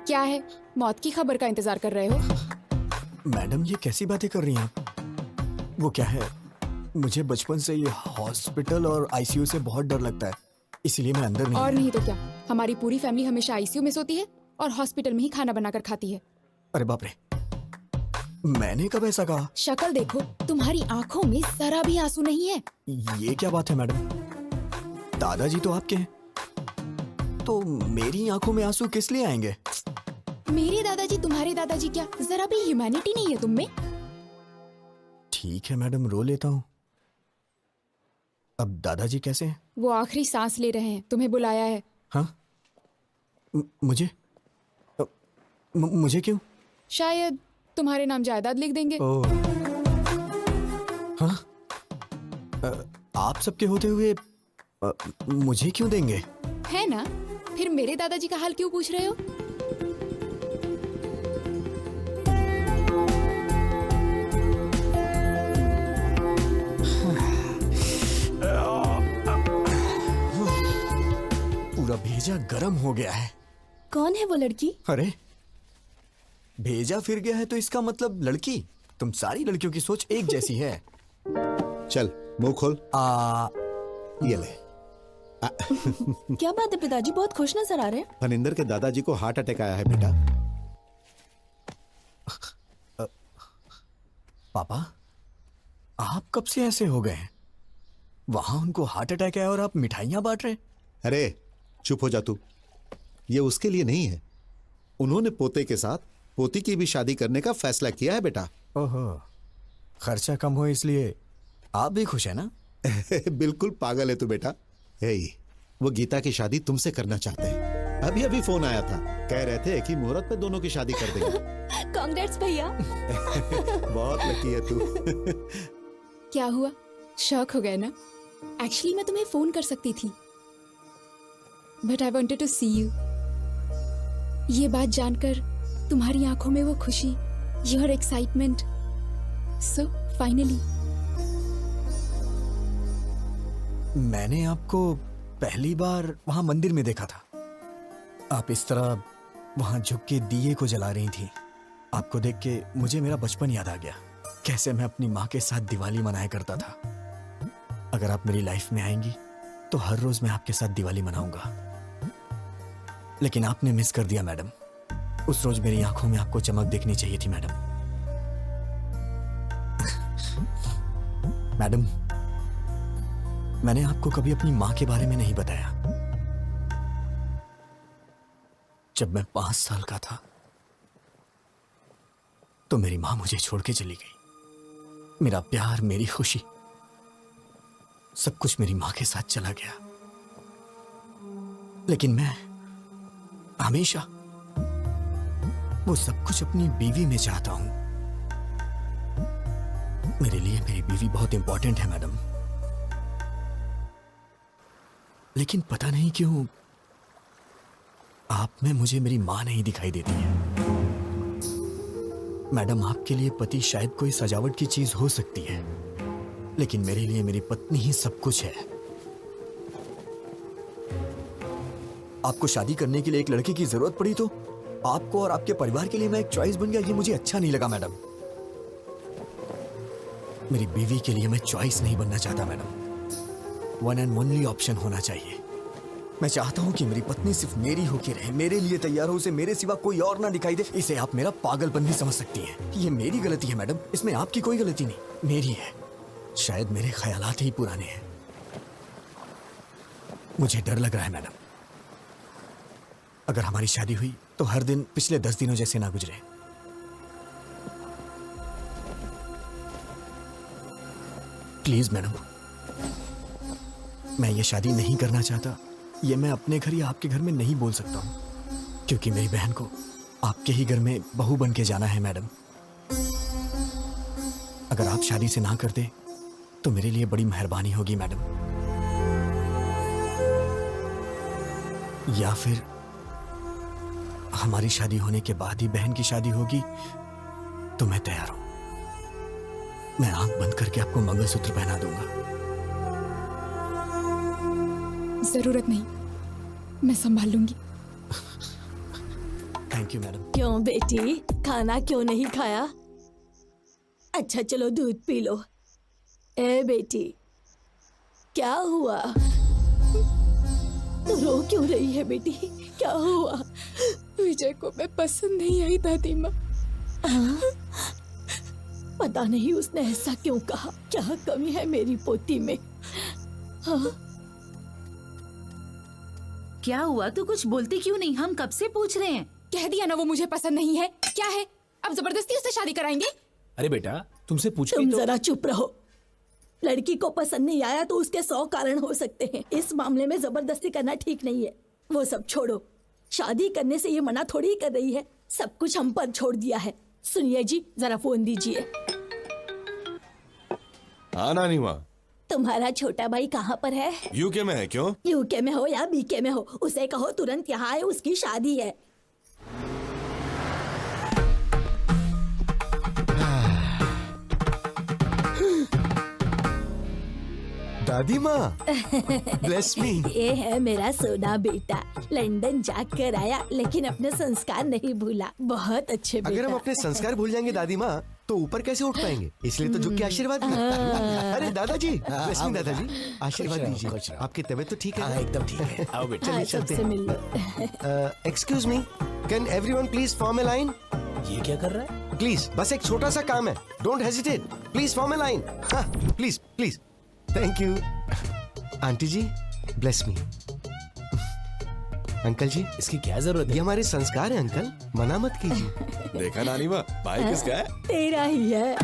क्या है, मौत की खबर का इंतजार कर रहे हो? मैडम ये कैसी बातें कर रही हैं आप? वो क्या है, मुझे बचपन से ये हॉस्पिटल और आईसीयू से बहुत डर लगता है, इसलिए मैं अंदर नहीं। और नहीं तो क्या, हमारी पूरी फैमिली हमेशा आईसीयू में सोती है और हॉस्पिटल में ही खाना बनाकर खाती है। अरे बाप रे, मैंने कब ऐसा कहा? शक्ल देखो, तुम्हारी आंखों में जरा भी आंसू नहीं है। ये क्या बात है मैडम? दादाजी तो आपके हैं, तो मेरी आंखों में आंसू किस लिए आएंगे? मेरे दादाजी तुम्हारे दादाजी क्या, जरा भी ह्यूमैनिटी नहीं है तुम में? ठीक है मैडम, रो लेता हूँ। अब दादाजी कैसे हैं? वो आखिरी सांस ले रहे हैं, तुम्हें बुलाया है। हाँ? मुझे मुझे क्यों? शायद तुम्हारे नाम जायदाद लिख देंगे। ओह, हाँ? आप सबके होते हुए मुझे क्यों देंगे? है ना, फिर मेरे दादाजी का हाल क्यों पूछ रहे हो? पूरा भेजा गरम हो गया है। कौन है वो लड़की? अरे भेजा फिर गया है तो इसका मतलब लड़की। तुम सारी लड़कियों की सोच एक जैसी है। चल मुंह खोल। ये ले। क्या बात है पिताजी, बहुत खुश नजर आ रहे हैं। फनिंदर के दादाजी को हार्ट अटैक आया है बेटा। पापा आप कब से ऐसे हो गए हैं? वहां उनको हार्ट अटैक है और आप मिठाइयां बांट रहे हैं। अरे चुप हो जा तू। ये उसके लिए नहीं है। उन्होंने पोते के साथ पोती की भी शादी करने का फैसला किया है बेटा। ओहो, खर्चा कम हो इसलिए आप भी खुश है ना? बिल्कुल पागल है तू बेटा। हे, वो गीता की शादी तुमसे करना चाहते हैं। अभी अभी फोन आया था, कह रहे थे कि मुहूर्त पे दोनों की शादी कर देंगे। कांग्रेट्स भैया। बहुत लकी है तू। क्या हुआ, शॉक हो गए ना? एक्चुअली मैं तुम्हें फोन कर सकती थी, but I wanted to see you. ये बात जानकर तुम्हारी आंखों में वो खुशी, योर एक्साइटमेंट, सो फाइनली। मैंने आपको पहली बार वहां मंदिर में देखा था। आप इस तरह वहां झुक के दिए को जला रही थी। आपको देख के मुझे मेरा बचपन याद आ गया, कैसे मैं अपनी माँ के साथ दिवाली मनाया करता था। अगर आप मेरी लाइफ में आएंगी तो हर रोज मैं आपके साथ दिवाली मनाऊंगा। लेकिन आपने मिस कर दिया मैडम। उस रोज मेरी आंखों में आपको चमक देखनी चाहिए थी मैडम। मैडम, मैंने आपको कभी अपनी माँ के बारे में नहीं बताया। जब मैं 5 साल का था तो मेरी माँ मुझे छोड़ के चली गई। मेरा प्यार, मेरी खुशी, सब कुछ मेरी माँ के साथ चला गया। लेकिन मैं हमेशा वो सब कुछ अपनी बीवी में चाहता हूं। मेरे लिए मेरी बीवी बहुत इंपॉर्टेंट है मैडम। लेकिन पता नहीं क्यों आप में मुझे मेरी मां नहीं दिखाई देती है। मैडम, आपके लिए पति शायद कोई सजावट की चीज हो सकती है, लेकिन मेरे लिए मेरी पत्नी ही सब कुछ है। आपको शादी करने के लिए एक लड़के की जरूरत पड़ी तो आपको और आपके परिवार के लिए मैं एक चॉइस बन गया, ये मुझे अच्छा नहीं लगा मैडम। मेरी बीवी के लिए मैं चॉइस नहीं बनना चाहता madam. One and only option होना चाहिए। मैं चाहता हूं कि मेरी पत्नी सिर्फ मेरी होके रहे, मेरे लिए तैयार हो, उसे मेरे सिवा कोई और ना दिखाई दे। इसे आप मेरा पागलपन भी समझ सकती हैं। ये मेरी गलती है मैडम, इसमें आपकी कोई गलती नहीं, मेरी है। शायद मेरे ख्यालात ही पुराने हैं। मुझे डर लग रहा है मैडम, अगर हमारी शादी हुई तो हर दिन पिछले 10 दिनों जैसे ना गुजरे। प्लीज मैडम, मैं ये शादी नहीं करना चाहता। ये मैं अपने घर या आपके घर में नहीं बोल सकता हूं, क्योंकि मेरी बहन को आपके ही घर में बहू बन के जाना है मैडम। अगर आप शादी से ना करते तो मेरे लिए बड़ी मेहरबानी होगी मैडम। या फिर हमारी शादी होने के बाद ही बहन की शादी होगी तो मैं तैयार हूं। मैं आंख बंद करके आपको मंगलसूत्र पहना दूंगा। जरूरत नहीं, मैं संभाल लूंगी। Thank you madam. क्यों बेटी, खाना क्यों नहीं खाया? अच्छा चलो दूध पी लो। ए बेटी, क्या हुआ? तो रो क्यों रही है बेटी, क्या हुआ? विजय को मैं पसंद नहीं आई दादी माँ। पता नहीं उसने ऐसा क्यों कहा। क्या कमी है मेरी पोती में? हाँ? क्या हुआ? तू कुछ बोलती क्यों नहीं? हम कब से पूछ रहे हैं। कह दिया ना वो मुझे पसंद नहीं है। क्या है, अब जबरदस्ती उससे शादी कराएंगे? अरे बेटा, तुमसे पूछ तुम जरा चुप रहो। लड़की को पसंद नहीं आया तो उसके 100 कारण हो सकते हैं। इस मामले में जबरदस्ती करना ठीक नहीं है। वो सब छोड़ो, शादी करने से ये मना थोड़ी कर रही है। सब कुछ हम पर छोड़ दिया है। सुनिए जी, जरा फोन दीजिए। हाँ नानी माँ। तुम्हारा छोटा भाई कहाँ पर है? यूके में है। क्यों? यूके में हो या बीके में हो, उसे कहो तुरंत यहाँ आए, उसकी शादी है। दादी माँ, ब्लेस मी। ये है मेरा सोना बेटा, लंदन जाकर आया लेकिन अपने संस्कार नहीं भूला। बहुत अच्छे बेटा। अगर हम अपने संस्कार भूल जाएंगे दादी माँ तो ऊपर कैसे उठ पाएंगे? इसलिए तो झुक के आशीर्वाद दिया। अरे दादाजी, ब्लेस मी दादाजी, आशीर्वाद दीजिए। आपकी तबीयत तो ठीक है? एकदम ठीक है। आओ बेटा, चलिए चलते हैं। Excuse me, can everyone please form a line? ये क्या कर रहा है? प्लीज, बस एक छोटा सा काम है। Don't hesitate, please form a line. Please please. Thank you. Aunty ji, bless me. Uncle ji इसकी क्या जरूरत है? ये हमारे संस्कार है अंकल, मना मत कीजिए। देखा नानी माँ, भाई किसका है? तेरा ही है।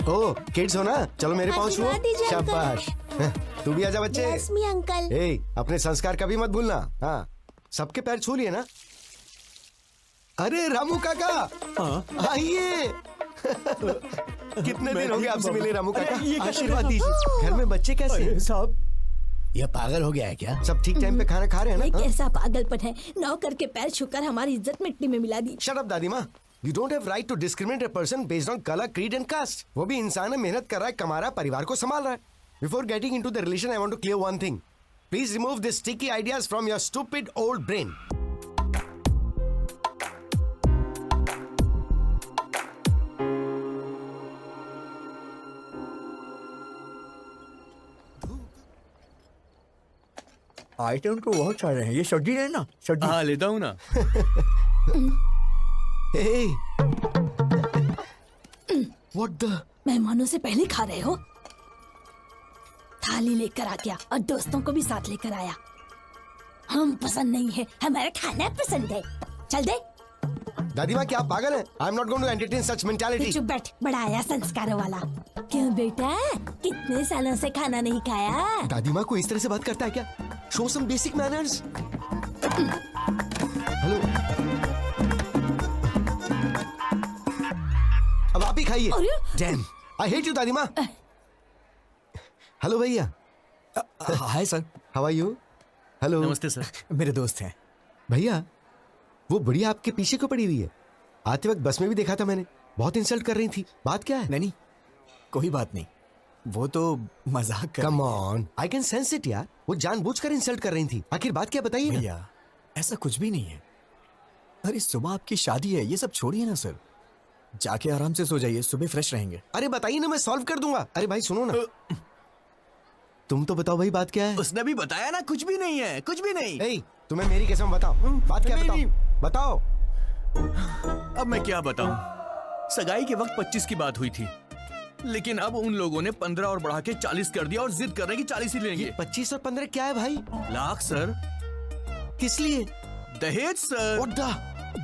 ओ किड्स हो ना, चलो मेरे पाँव छुओ। आशीर्वाद दीजिए अंकल। शाबाश। तू भी आजा बच्चे। रश्मि अंकल। ए, अपने संस्कार कभी मत भूलना। हाँ, सबके पैर छू लिए ना? अरे रामू काका, आइए। कितने दिन हो गए आपसे मिले रामू काका? आशीर्वाद दीजिए। घर में बच्चे कैसे हैं? साहब ये पागल हो गया है क्या? सब ठीक टाइम पे खाना खा रहे हैं ये ना? कैसा पागलपन है, नौकर के पैर छूकर हमारी इज्जत मिट्टी में मिला दी। शट अप दादी माँ। You don't have right to discriminate a person based on color, creed and caste. वो भी इंसान है, मेहनत कर रहा है, कमा रहा है, परिवार को संभाल रहा है। Before getting into the relation, I want to clear one thing. Please remove these sticky ideas from your stupid old brain. Item तो बहुत सारे हैं, ये सब्जी है ना? सब्जी। हाँ लेता हूँ ना। Hey! What the? मेहमानों से पहले खा रहे हो? थाली लेकर आ गया और दोस्तों को भी साथ लेकर आया। हम पसंद नहीं है, हमारा खाना पसंद है। चल दे। दादी माँ क्या आप पागल हैं? I'm not going to entertain such mentality. चुप बैठ, बड़ा आया संस्कारों वाला। क्यों बेटा, कितने सालों से खाना नहीं खाया? दादी माँ को इस तरह से बात करता है क्या? Show some basic manners. Hello. अब आप ही खाइए। Damn, I hate you दादी माँ। हेलो भैया। Hi sir. How are you? Hello. नमस्ते सर। मेरे दोस्त हैं। भैया वो बुढ़िया आपके पीछे क्यों पड़ी हुई है? आते वक्त बस में भी देखा था मैंने, बहुत इंसल्ट कर रही थी। बात क्या है? नहीं, कोई बात नहीं, वो तो मजाक कर। Come on, I can sense it यार। वो जानबूझकर इंसल्ट कर रही थी। आखिर बात क्या बताइए ना। भैया ऐसा कुछ भी नहीं है। अरे सुबह आपकी शादी है, ये सब छोड़िए ना सर। जाके आराम से सो जाइए, सुबह फ्रेश रहेंगे। अरे बताइए ना, मैं सॉल्व कर दूंगा। अरे भाई सुनो ना, तुम तो बताओ भाई बात क्या है? उसने भी बताया ना, कुछ भी नहीं है, कुछ भी नहीं। ए, तुम्हें मेरी कसम बताओ, बात क्या? नहीं, बताओ। अब मैं क्या बताऊं? सगाई के वक्त 25 की बात हुई थी, लेकिन अब उन लोगों ने 15 और बढ़ा के 40 कर दिया और जिद कर रहे हैं कि 40 ही लेंगे। 25 और 15 क्या है भाई? लाख सर। किस लिए? दहेज सर। ओड्डा,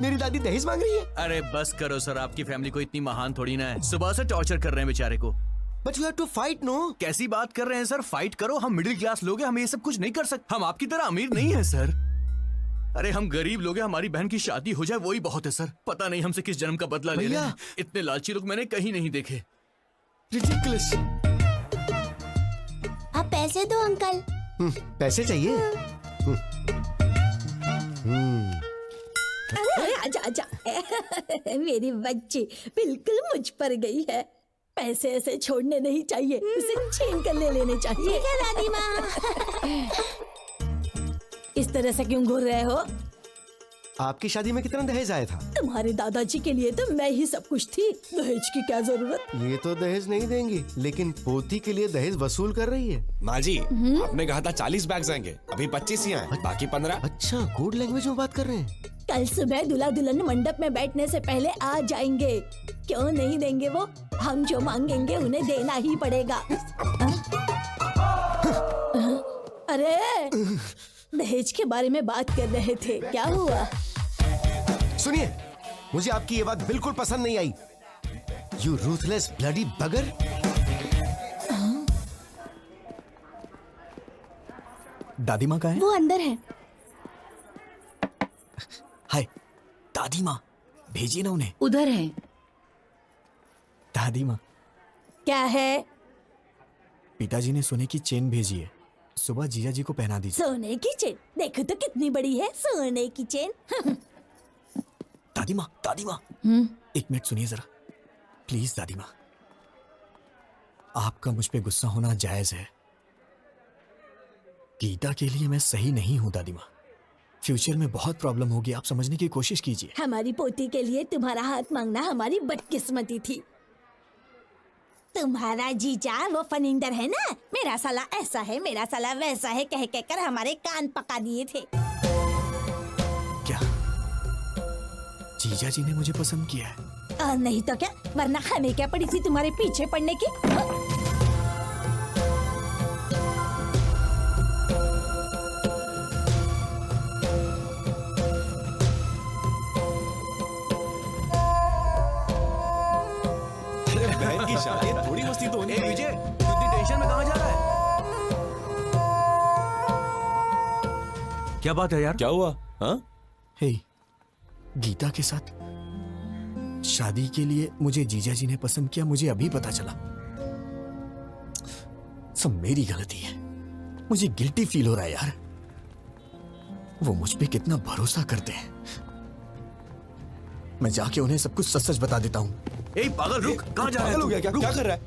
मेरी दादी दहेज मांग रही है? अरे बस करो सर, आपकी फैमिली को इतनी महान थोड़ी ना है। सुबह से टॉर्चर कर रहे हैं बेचारे को। But you have to fight, no? कैसी बात कर रहे हैं सर? फाइट करो, हम मिडिल क्लास लोग हैं, हम ये सब कुछ नहीं कर सकते। हम आपकी तरह अमीर नहीं है सर। अरे हम गरीब लोग हैं, हमारी बहन की शादी हो जाए वही बहुत है सर। पता नहीं हमसे किस जन्म का बदला ले रहे हैं। इतने लालची लोग मैंने कहीं नहीं देखे। Ridiculous. आप पैसे दो अंकल। पैसे चाहिए? अरे आजा आजा। मेरी बच्ची बिल्कुल मुझ पर गई है। पैसे ऐसे छोड़ने नहीं चाहिए, उसे छीन कर ले लेने चाहिए। ठीक है दादी माँ। इस तरह से क्यों घूर रहे हो? आपकी शादी में कितना दहेज आया था? तुम्हारे दादाजी के लिए तो मैं ही सब कुछ थी, दहेज की क्या जरूरत? ये तो दहेज नहीं देंगी, लेकिन पोती के लिए दहेज वसूल कर रही है। माँ जी, आपने कहा था 40 बैग्स आएंगे, अभी 25 ही आए, बाकी 15। अच्छा, कोड लैंग्वेज में बात कर रहे हैं। कल सुबह दूल्हा दुल्हन मंडप में बैठने से पहले आ जाएंगे। क्यों नहीं देंगे वो? हम जो मांगेंगे उन्हें देना ही पड़ेगा। अरे दहेज के बारे में बात कर रहे थे, क्या हुआ? सुनिए, मुझे आपकी ये बात बिल्कुल पसंद नहीं आई। यू रूथलेस ब्लडी बगर। दादी माँ कहाँ है? वो अंदर है। हाय दादी माँ, भेजिए ना उन्हें। उधर है। दादी माँ, क्या है? पिताजी ने सोने की चेन भेजी है, सुबह जीजा जी को पहना दीजिए। सोने की चेन? देखो तो कितनी बड़ी है सोने की चेन। दादी माँ, दादी माँ, एक मिनट सुनिए जरा प्लीज। दादी माँ, आपका मुझ पे गुस्सा होना जायज है। गीता के लिए मैं सही नहीं हूँ दादी माँ। फ्यूचर में बहुत प्रॉब्लम होगी, आप समझने की कोशिश कीजिए। हमारी पोती के लिए तुम्हारा हाथ मांगना हमारी बदकिस्मती थी। तुम्हारा जीजा वो फनिंदर है ना, मेरा साला ऐसा है, मेरा साला वैसा है कह कहकर हमारे कान पका दिए थे। क्या जीजा जी ने मुझे पसंद किया है? और नहीं तो क्या, वरना हमें क्या पड़ी थी तुम्हारे पीछे पड़ने की? शादी है, थोड़ी मस्ती तो होनी ए चाहिए। विजय, तू इतनी टेंशन में कहाँ जा रहा है? क्या बात है यार? क्या हुआ? हाँ? हे, गीता के साथ शादी के लिए मुझे जीजा जी ने पसंद किया, मुझे अभी पता चला। सब मेरी गलती है, मुझे गिल्टी फील हो रहा है यार। वो मुझ पे कितना भरोसा करते हैं। मैं जाके उन्हें सब कुछ सच सच बता देता हूँ। ए पागल रुक, कहाँ जा रहा है? पागल हो गया क्या? रुक। क्या कर रहा है?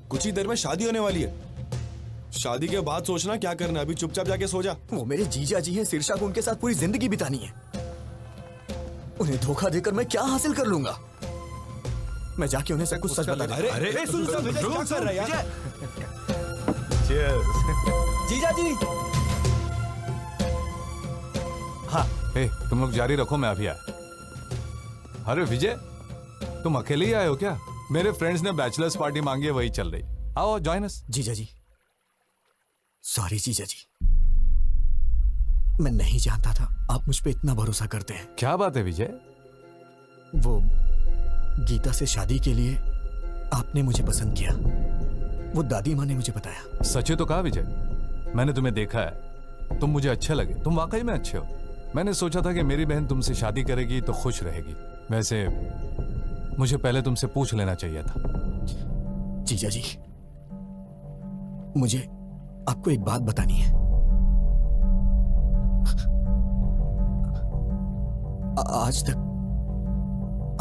कुछ ही देर में शादी होने वाली है। शादी के बाद सोचना क्या करना है, अभी चुपचाप जाके सो जा। वो मेरे जीजा जी हैं, शीर्षा को उनके साथ पूरी जिंदगी बितानी है। उन्हें धोखा देकर मैं क्या हासिल कर लूंगा? मैं जाके उन्हें सब कुछ सच बता देता हूं। अरे सुन सुन, विजय, क्या कर रहा है यार? जीजा जी। हाँ, ए, तुम लोग जारी रखो, मैं अभी आया। अरे विजय, तुम अकेले ही आए हो क्या? मेरे फ्रेंड्स ने बैचलर्स पार्टी मांगी है, वही चल रही। आओ जॉइन अस। जीजा जी, सॉरी जीजा जी, मैं नहीं जानता था आप मुझ पे इतना भरोसा करते हैं। क्या बात है विजय? वो गीता से शादी के लिए आपने मुझे पसंद किया, वो दादी माँ ने मुझे बताया। सच तो कहा विजय, मैंने तुम्हें देखा है, तुम मुझे अच्छे लगे, तुम वाकई में अच्छे हो। मैंने सोचा था कि मेरी बहन तुमसे शादी करेगी तो खुश रहेगी। वैसे मुझे पहले तुमसे पूछ लेना चाहिए था। जीजा जी, मुझे आपको एक बात बतानी है। आज तक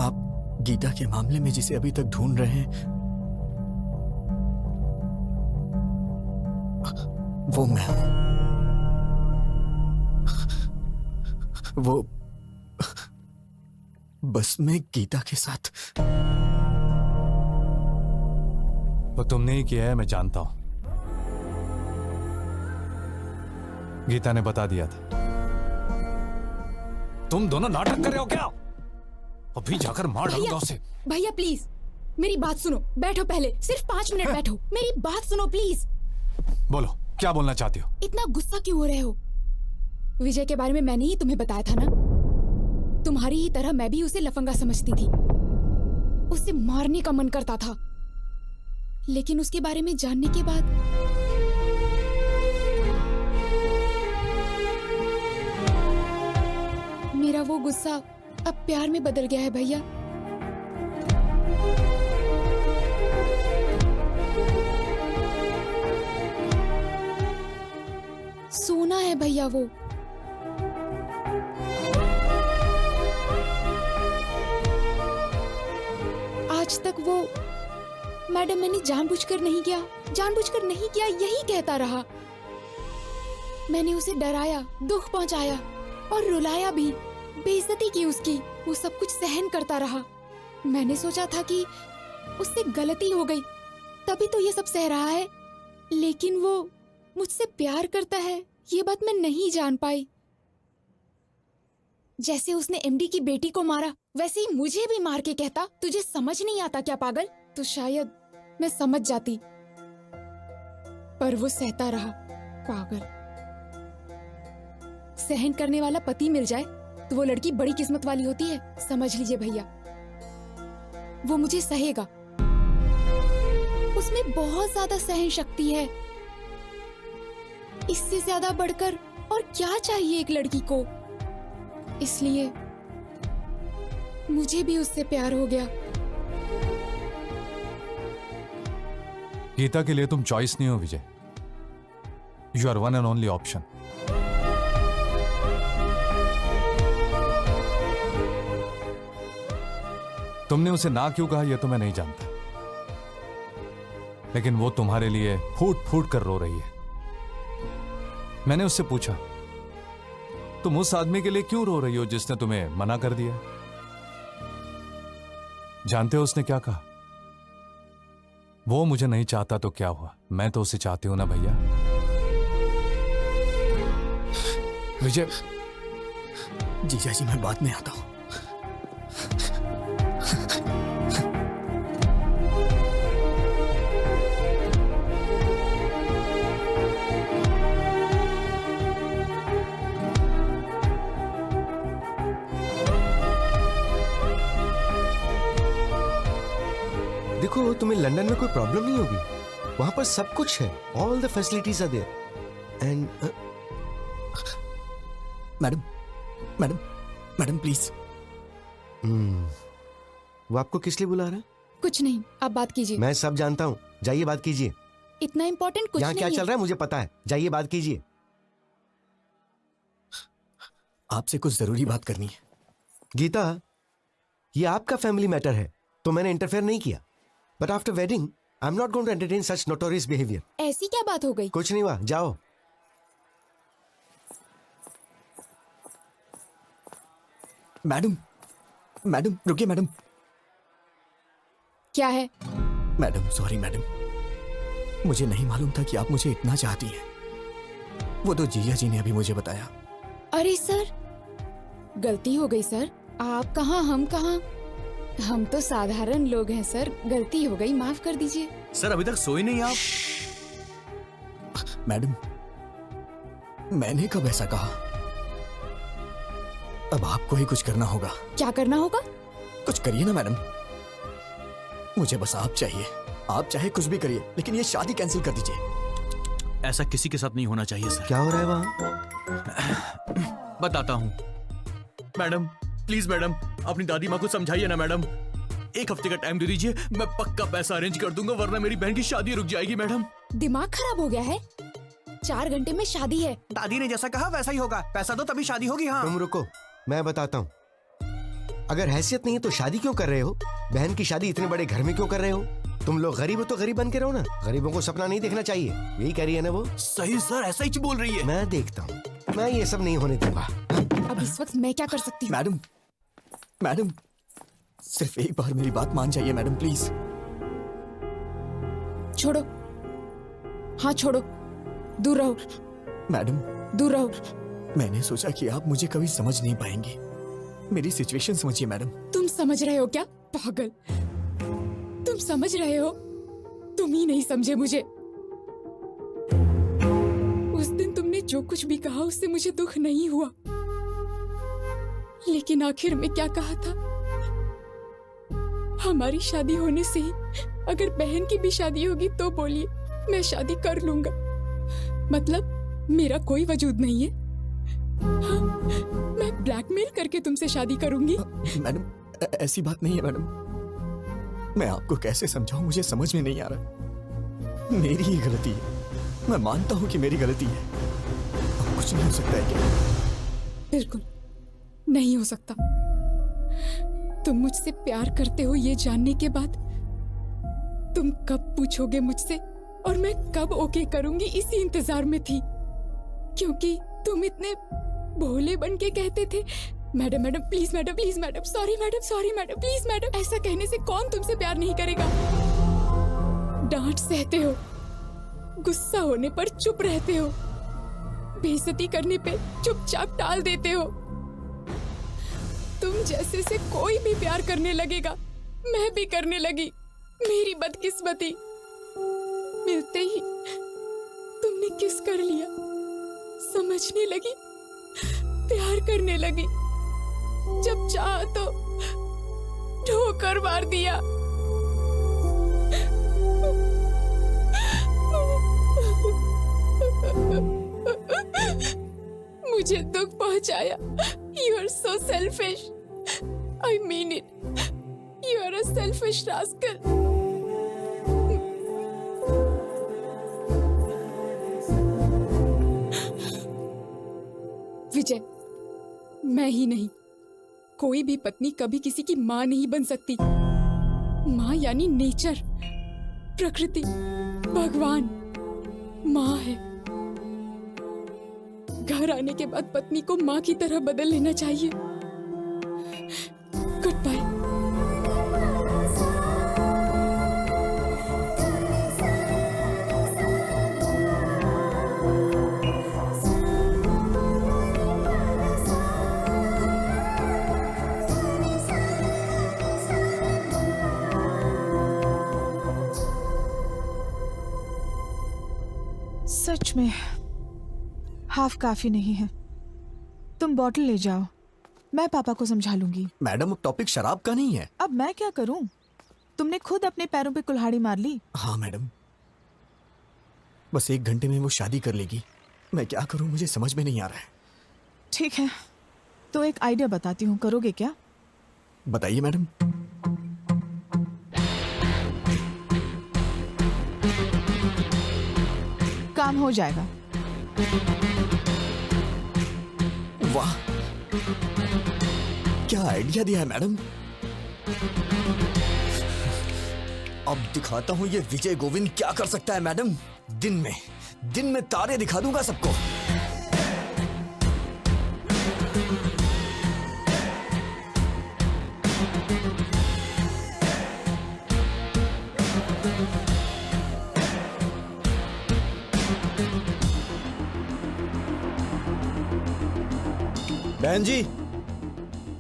आप गीता के मामले में जिसे अभी तक ढूंढ रहे हैं, वो मैं हूं। वो बस मैं गीता के साथ। वो तुमने ही किया है, मैं जानता हूं। गीता ने बता दिया था। तुम दोनों नाटक कर रहे हो क्या? अभी जाकर मार डालूंगा उसे। भैया प्लीज मेरी बात सुनो, बैठो पहले, सिर्फ 5 मिनट बैठो, मेरी बात सुनो प्लीज। बोलो, क्या बोलना चाहती हो? इतना गुस्सा क्यों हो रहे हो? विजय के बारे में मैंने ही तुम्हें बताया था ना। तुम्हारी ही तरह मैं भी उसे लफंगा समझती थी, उसे मारने का मन करता था। लेकिन उसके बारे में जानने के बाद मेरा वो गुस्सा अब प्यार में बदल गया है भैया। सोना है भैया वो। आज तक वो मैडम मैंने जानबूझकर नहीं किया यही कहता रहा। मैंने उसे डराया, दुख पहुंचाया और रुलाया भी, बेइज्जती की उसकी। वो सब कुछ सहन करता रहा। मैंने सोचा था कि उससे गलती हो गई, तभी तो ये सब सह रहा है। लेकिन वो मुझसे प्यार करता है, ये बात मैं नहीं जान पाई। जैसे उसने एमडी की बेटी को मारा, वैसे ही मुझे भी मार के कहता, तुझे समझ नहीं आता क्या पागल? तो शायद मैं समझ जाती, पर वो सहता रहा, पागल। सहन करने वाला पति मिल जाए तो वो लड़की बड़ी किस्मत वाली होती है, समझ लीजिए भैया। वो मुझे सहेगा, उसमें बहुत ज्यादा सहन शक्ति है। इससे ज्यादा बढ़कर और क्या चाहिए एक लड़की को? इसलिए मुझे भी उससे प्यार हो गया। गीता के लिए तुम चॉइस नहीं हो Vijay, you are one and only option. तुमने उसे ना क्यों कहा यह तो मैं नहीं जानता, लेकिन वो तुम्हारे लिए फूट फूट कर रो रही है। मैंने उससे पूछा, तुम उस आदमी के लिए क्यों रो रही हो जिसने तुम्हें मना कर दिया? जानते हो उसने क्या कहा? वो मुझे नहीं चाहता तो क्या हुआ, मैं तो उसे चाहती हूं ना भैया। विजय, जीजा जी मैं बाद में आता हूं। देखो तुम्हें लंदन में कोई प्रॉब्लम नहीं होगी, वहां पर सब कुछ है, all the facilities are there and madam madam madam please. वो आपको किस लिए बुला रहा है? कुछ नहीं, आप बात कीजिए। मैं सब जानता हूँ, जाइए बात कीजिए। इतना इम्पोर्टेंट कुछ यहाँ नहीं क्या है। चल रहा है मुझे पता है, जाइए बात कीजिए। आपसे कुछ जरूरी बात करनी है। गीता, ये आपका फैमिली मैटर है तो मैंने इंटरफेयर नहीं किया, but after wedding I am not going to entertain such notorious behaviour. ऐसी क्या बात हो गई? कुछ नहीं हुआ, जाओ। मैडम मैडम रुकिए मैडम। क्या है? मैडम सॉरी मैडम, मुझे नहीं मालूम था कि आप मुझे इतना चाहती हैं। वो तो जिया जी ने अभी मुझे बताया। अरे सर, गलती हो गई सर। आप कहाँ, हम कहाँ? हम तो साधारण लोग हैं सर, गलती हो गई, माफ कर दीजिए। सर अभी तक सोए नहीं आप? मैडम मैंने कब ऐसा कहा? अब आपको ही कुछ करना होगा। क्या करना होगा? कुछ करिए ना मैडम, मुझे बस आप चाहिए। आप चाहे कुछ भी करिए, लेकिन ये शादी कैंसिल कर दीजिए। ऐसा किसी के साथ नहीं होना चाहिए सर। क्या हो रहा है वहाँ? बताता हूँ। मैडम प्लीज मैडम, अपनी दादी माँ को समझाइए ना मैडम। 1 हफ्ते का टाइम दे दीजिए, मैं पक्का पैसा अरेंज कर दूंगा, वरना मेरी बहन की शादी रुक जाएगी मैडम। दिमाग खराब हो गया है? 4 घंटे में शादी है। दादी ने जैसा कहा वैसा ही होगा, पैसा दो तभी शादी होगी। हाँ तुम रुको, मैं बताता हूँ। अगर हैसियत नहीं है तो शादी क्यों कर रहे हो? बहन की शादी इतने बड़े घर में क्यों कर रहे हो? तुम लोग गरीब हो तो गरीब बन के रहो ना, गरीबों को सपना नहीं देखना चाहिए, यही कह रही है ना वो? सही सर, ऐसा ही बोल रही है। मैं देखता हूँ, मैं ये सब नहीं होने दूंगा। अब इस वक्त मैं क्या कर सकती हूँ? मैडम मैडम सिर्फ एक बार मेरी बात मान जाइए मैडम प्लीज। छोड़ो, हाँ छोड़ो, दूर रहो मैडम दूर रहो। मैंने सोचा कि आप मुझे कभी समझ नहीं पाएंगे। मेरी सिचुएशन समझिए मैडम। तुम समझ रहे हो क्या पागल? तुम समझ रहे हो? तुम ही नहीं समझे मुझे। उस दिन तुमने जो कुछ भी कहा उससे मुझे दुख नहीं हुआ, लेकिन आखिर में क्या कहा था? हमारी शादी होने से ही अगर बहन की भी शादी होगी तो बोलिए, मैं शादी कर लूंगा। मतलब मेरा कोई वजूद नहीं है? हाँ, मैं ब्लैकमेल करके तुमसे शादी करूंगी? मैडम ऐसी बात नहीं है मैडम। मैं आपको कैसे समझाऊं, मुझे समझ में नहीं आ रहा। मेरी ही गलती है, मैं मानता हूं कि मेरी गलती है। अब कुछ नहीं हो सकता है क्या? बिल्कुल नहीं हो सकता। तुम मुझसे प्यार करते हो ये जानने के बाद तुम कब पूछोगे मुझसे और मैं कब ओके करूंगी, इसी इंतजार में थी। क्योंकि तुम इतने भोले बन के कहते थे, madam madam please madam, please madam, sorry madam please madam. ऐसा कहने से कौन तुमसे प्यार नहीं करेगा? डांट सहते हो, गुस्सा होने पर चुप रहते हो, बेइज्जती करने पे चुपचाप टाल देते हो। तुम जैसे से कोई भी प्यार करने लगेगा, मैं भी करने लगी। मेरी बदकिस्मती, मिलते ही तुमने किस कर लिया, समझने लगी, प्यार करने लगी। जब चाहा तो ठोकर मार दिया। मुझे दुख पहुंचाया। You are so selfish. I mean it. You are a selfish rascal. विजय, मैं ही नहीं, कोई भी पत्नी कभी किसी की माँ नहीं बन सकती। माँ यानी नेचर, प्रकृति, भगवान माँ है। घर आने के बाद पत्नी को माँ की तरह बदल लेना चाहिए। Good bye. सच में हाफ काफी नहीं है। तुम बॉटल ले जाओ, मैं पापा को समझा लूंगी। मैडम अब टॉपिक शराब का नहीं है। अब मैं क्या करूं? तुमने खुद अपने पैरों पे कुल्हाड़ी मार ली। हाँ मैडम, बस 1 घंटे में वो शादी कर लेगी। मैं क्या करूं, मुझे समझ में नहीं आ रहा है। ठीक है, तो एक आइडिया बताती हूँ, करोगे क्या? बताइए मैडम। काम हो जाएगा। वाह, क्या आइडिया दिया है मैडम। अब दिखाता हूं ये विजय गोविंद क्या कर सकता है मैडम। दिन में तारे दिखा दूंगा सबको। बहन जी,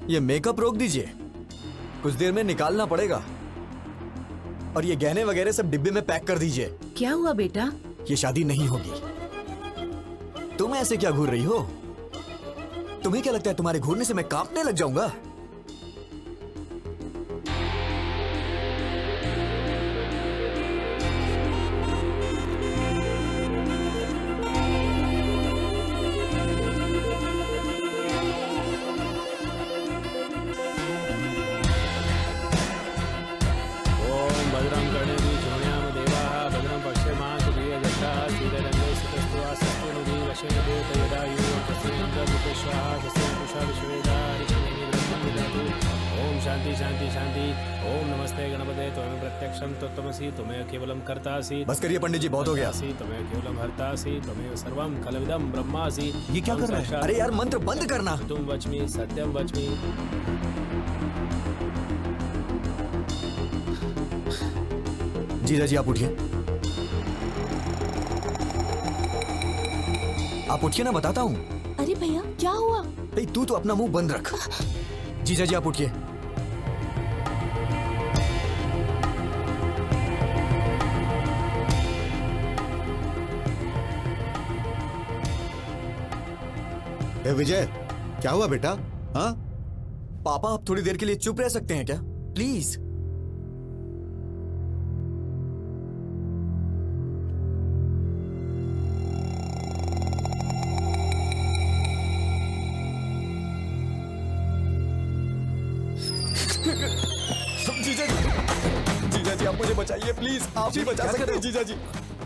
ये मेकअप रोक दीजिए, कुछ देर में निकालना पड़ेगा। और ये गहने वगैरह सब डिब्बे में पैक कर दीजिए। क्या हुआ बेटा? ये शादी नहीं होगी। तुम ऐसे क्या घूर रही हो? तुम्हें क्या लगता है तुम्हारे घूरने से मैं कांपने लग जाऊंगा? ओम शांति शांति शांति। ओम नमस्ते गणपते त्वमेव प्रत्यक्षं तत्त्वमसि त्वमेव केवलम कर्तासि। बस करिए पंडित जी, बहुत हो गया। त्वमेव केवलम हर्तासि त्वमेव सर्वं खलविदं ब्रह्मासि। ये क्या कर रहा है? अरे यार, मंत्र बंद करना। तुम वच्मि सत्यम वच्मि। जीजा जी आप उठिए, आप उठिए ना, बताता हूँ। अरे भैया क्या हुआ? भाई तू तो अपना मुंह बंद रख। जीजा जी आप उठिए। ए विजय, क्या हुआ बेटा? हाँ पापा, आप थोड़ी देर के लिए चुप रह सकते हैं क्या, प्लीज? जीजा जी आप मुझे बचाइए प्लीज, आप ही बचा सकते हैं जीजा जी,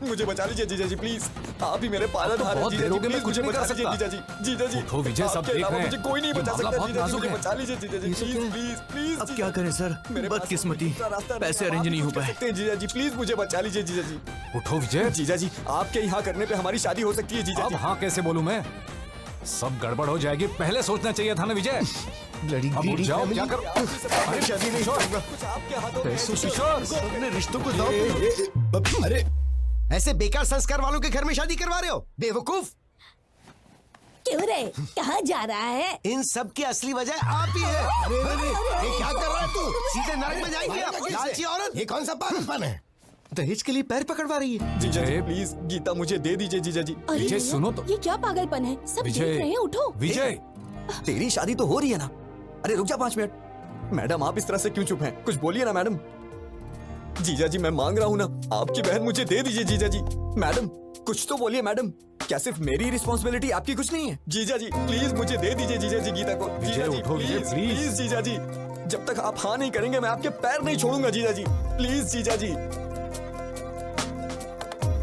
मुझे बचा लीजिए जीजा जी प्लीज, आप ही मेरे पालन हार हैं जीजा जी, प्लीज मुझे बचा लीजिए जीजा जी। जीजा जी उठो विजय, सब आपके देख अलावा रहे हैं। मुझे कोई नहीं बचा मामला सकता बहुत जीजा जी, नाजुक मुझे है। बचा लीजिए जीजा जी, प्लीज प्लीज प्लीज। अब क्या करें सर, बदकिस्मती, पैसे अरेंज नहीं हो पाए। जीजा जी प्लीज मुझे बचा लीजिए जीजा जी। उठो विजय। जीजा जी आपके यहाँ करने पे हमारी शादी हो सकती है जीजा अब जी। हाँ कैसे बोलूं मैं, सब गड़बड़ हो जाएगी, पहले सोचना चाहिए था ना विजय। अब उठ जाओ, क्या कर। अरे शादी नहीं होगा, कुछ आपके हाथों में है। किशोर, अपने रिश्तों को दांव। अरे ऐसे बेकार संस्कार वालों के घर में शादी करवा रहे हो, बेवकूफ। क्यों रे, कहाँ जा रहा है? इन सब की असली वजह आप ही है। ये क्या कर रहा है तू? सीधे नरक में जाएगी आप, लालची औरत। ये कौन सा पागलपन है? दहेज के लिए पैर पकड़वा रही है। जीजा जी प्लीज, गीता मुझे दे दीजिए जीजा जी। अरे विजय, भैया, सुनो तो। ये क्या पागलपन है? सब देख विजय, रहे हैं, उठो। विजय, तेरी शादी तो हो रही है ना। अरे रुक जा 5 मिनट। मैडम आप इस तरह से क्यों चुप हैं? कुछ बोलिए ना मैडम। जीजा जी मैं मांग रहा हूँ ना, आपकी बहन मुझे दे दीजिए जीजा जी। मैडम कुछ तो बोलिए मैडम, क्या सिर्फ मेरी रिस्पॉन्सिबिलिटी आपकी कुछ नहीं है? जीजा जी प्लीज मुझे दे दीजिए जीजा जी गीता को। जीजा जी उठो विजय, प्लीज प्लीज। प्लीज जीजा जी, जब तक आप हाँ नहीं करेंगे मैं आपके पैर नहीं छोड़ूंगा जीजा जी, प्लीज जीजा जी।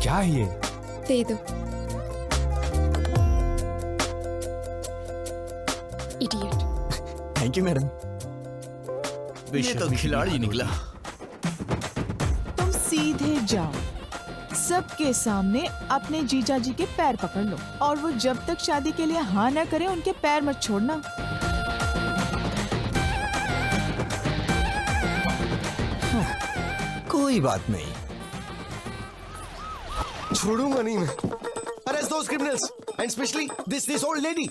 क्या है ये? दे दो। इडियट। Thank you madam. ये तो खिलाड़ी निकला। तुम सीधे जाओ, सबके सामने अपने जीजा जी के पैर पकड़ लो, और वो जब तक शादी के लिए हाँ ना करे उनके पैर मत छोड़ना। कोई बात नहीं, छोड़ूंगा नहीं मैं। Arrest those criminals and especially this old lady.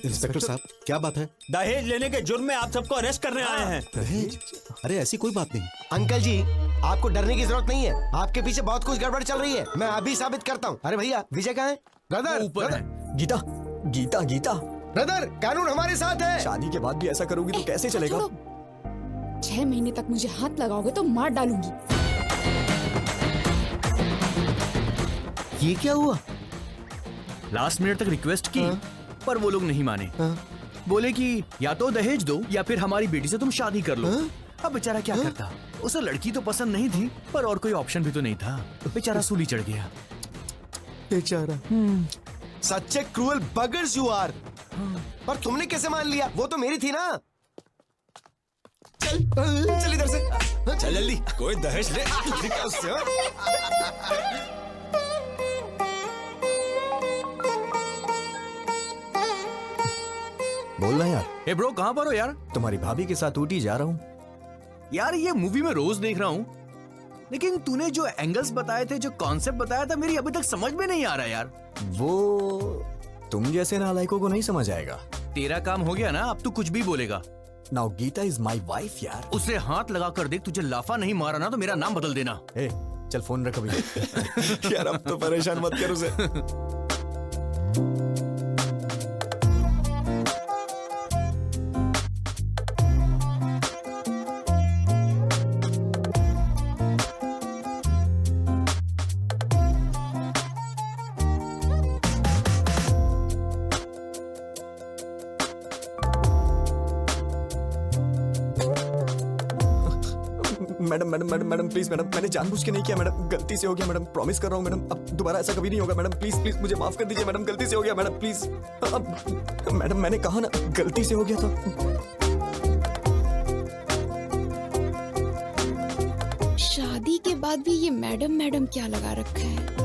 Inspector साहब क्या बात है? दहेज लेने के जुर्म में आप सबको अरेस्ट करने आए हैं। दहेज? अरे ऐसी कोई बात नहीं। अंकल जी आपको डरने की जरूरत नहीं है, आपके पीछे बहुत कुछ गड़बड़ चल रही है, मैं अभी साबित करता हूँ। अरे भैया विजय कहाँ है? ब्रदर ऊपर है। गीता गीता गीता, ब्रदर कानून हमारे साथ है। शादी के बाद भी ऐसा करोगी तो कैसे चलेगा? 6 महीने तक मुझे हाथ लगाओगे तो मार डालूंगी। ये क्या हुआ? लास्ट मिनट तक रिक्वेस्ट की पर वो लोग नहीं माने। बोले कि या तो दहेज दो या फिर हमारी बेटी से तुम शादी कर लो। अब बेचारा क्या करता? उसे लड़की तो पसंद नहीं थी पर और कोई ऑप्शन भी तो नहीं था। बेचारा सूली चढ़ गया। बेचारा। सच्चे क्रूअल बगर्स यू आर। पर तुमने कैसे मान लिया? वो तो मेरी थी ना। चल इधर से। चल जल्दी, कोई दहेज ले निकाल उससे। बोलना यार। ए ब्रो, कहाँ पर हो यार? तुम्हारी भाभी के साथ ऊटी जा रहा हूँ। यार ये मूवी में रोज देख रहा हूँ, लेकिन तूने जो एंगल्स बताए थे, जो कॉन्सेप्ट बताया था, मेरी अभी तक समझ में नहीं आ रहा यार। वो तुम जैसे नालायकों को नहीं समझ आएगा। तेरा काम हो गया ना, अब तू कुछ भी बोलेगा। Now Geeta is my wife यार। उसे हाथ लगा कर देख, तुझे लाफा नहीं मारा ना तो मेरा नाम बदल देना। ए, चल फोन रख अभी। यार अब तो परेशान मत कर उसे। मैडम प्लीज मैडम, मैंने जानबूझ के नहीं किया मैडम, गलती से हो गया मैडम, प्रॉमिस कर रहा हूँ मैडम, अब दोबारा ऐसा कभी नहीं होगा मैडम, प्लीज मुझे माफ कर दीजिए मैडम, गलती से हो गया मैडम, प्लीज। अब मैडम मैंने कहा ना गलती से हो गया था। शादी के बाद भी ये मैडम मैडम क्या लगा रखा है?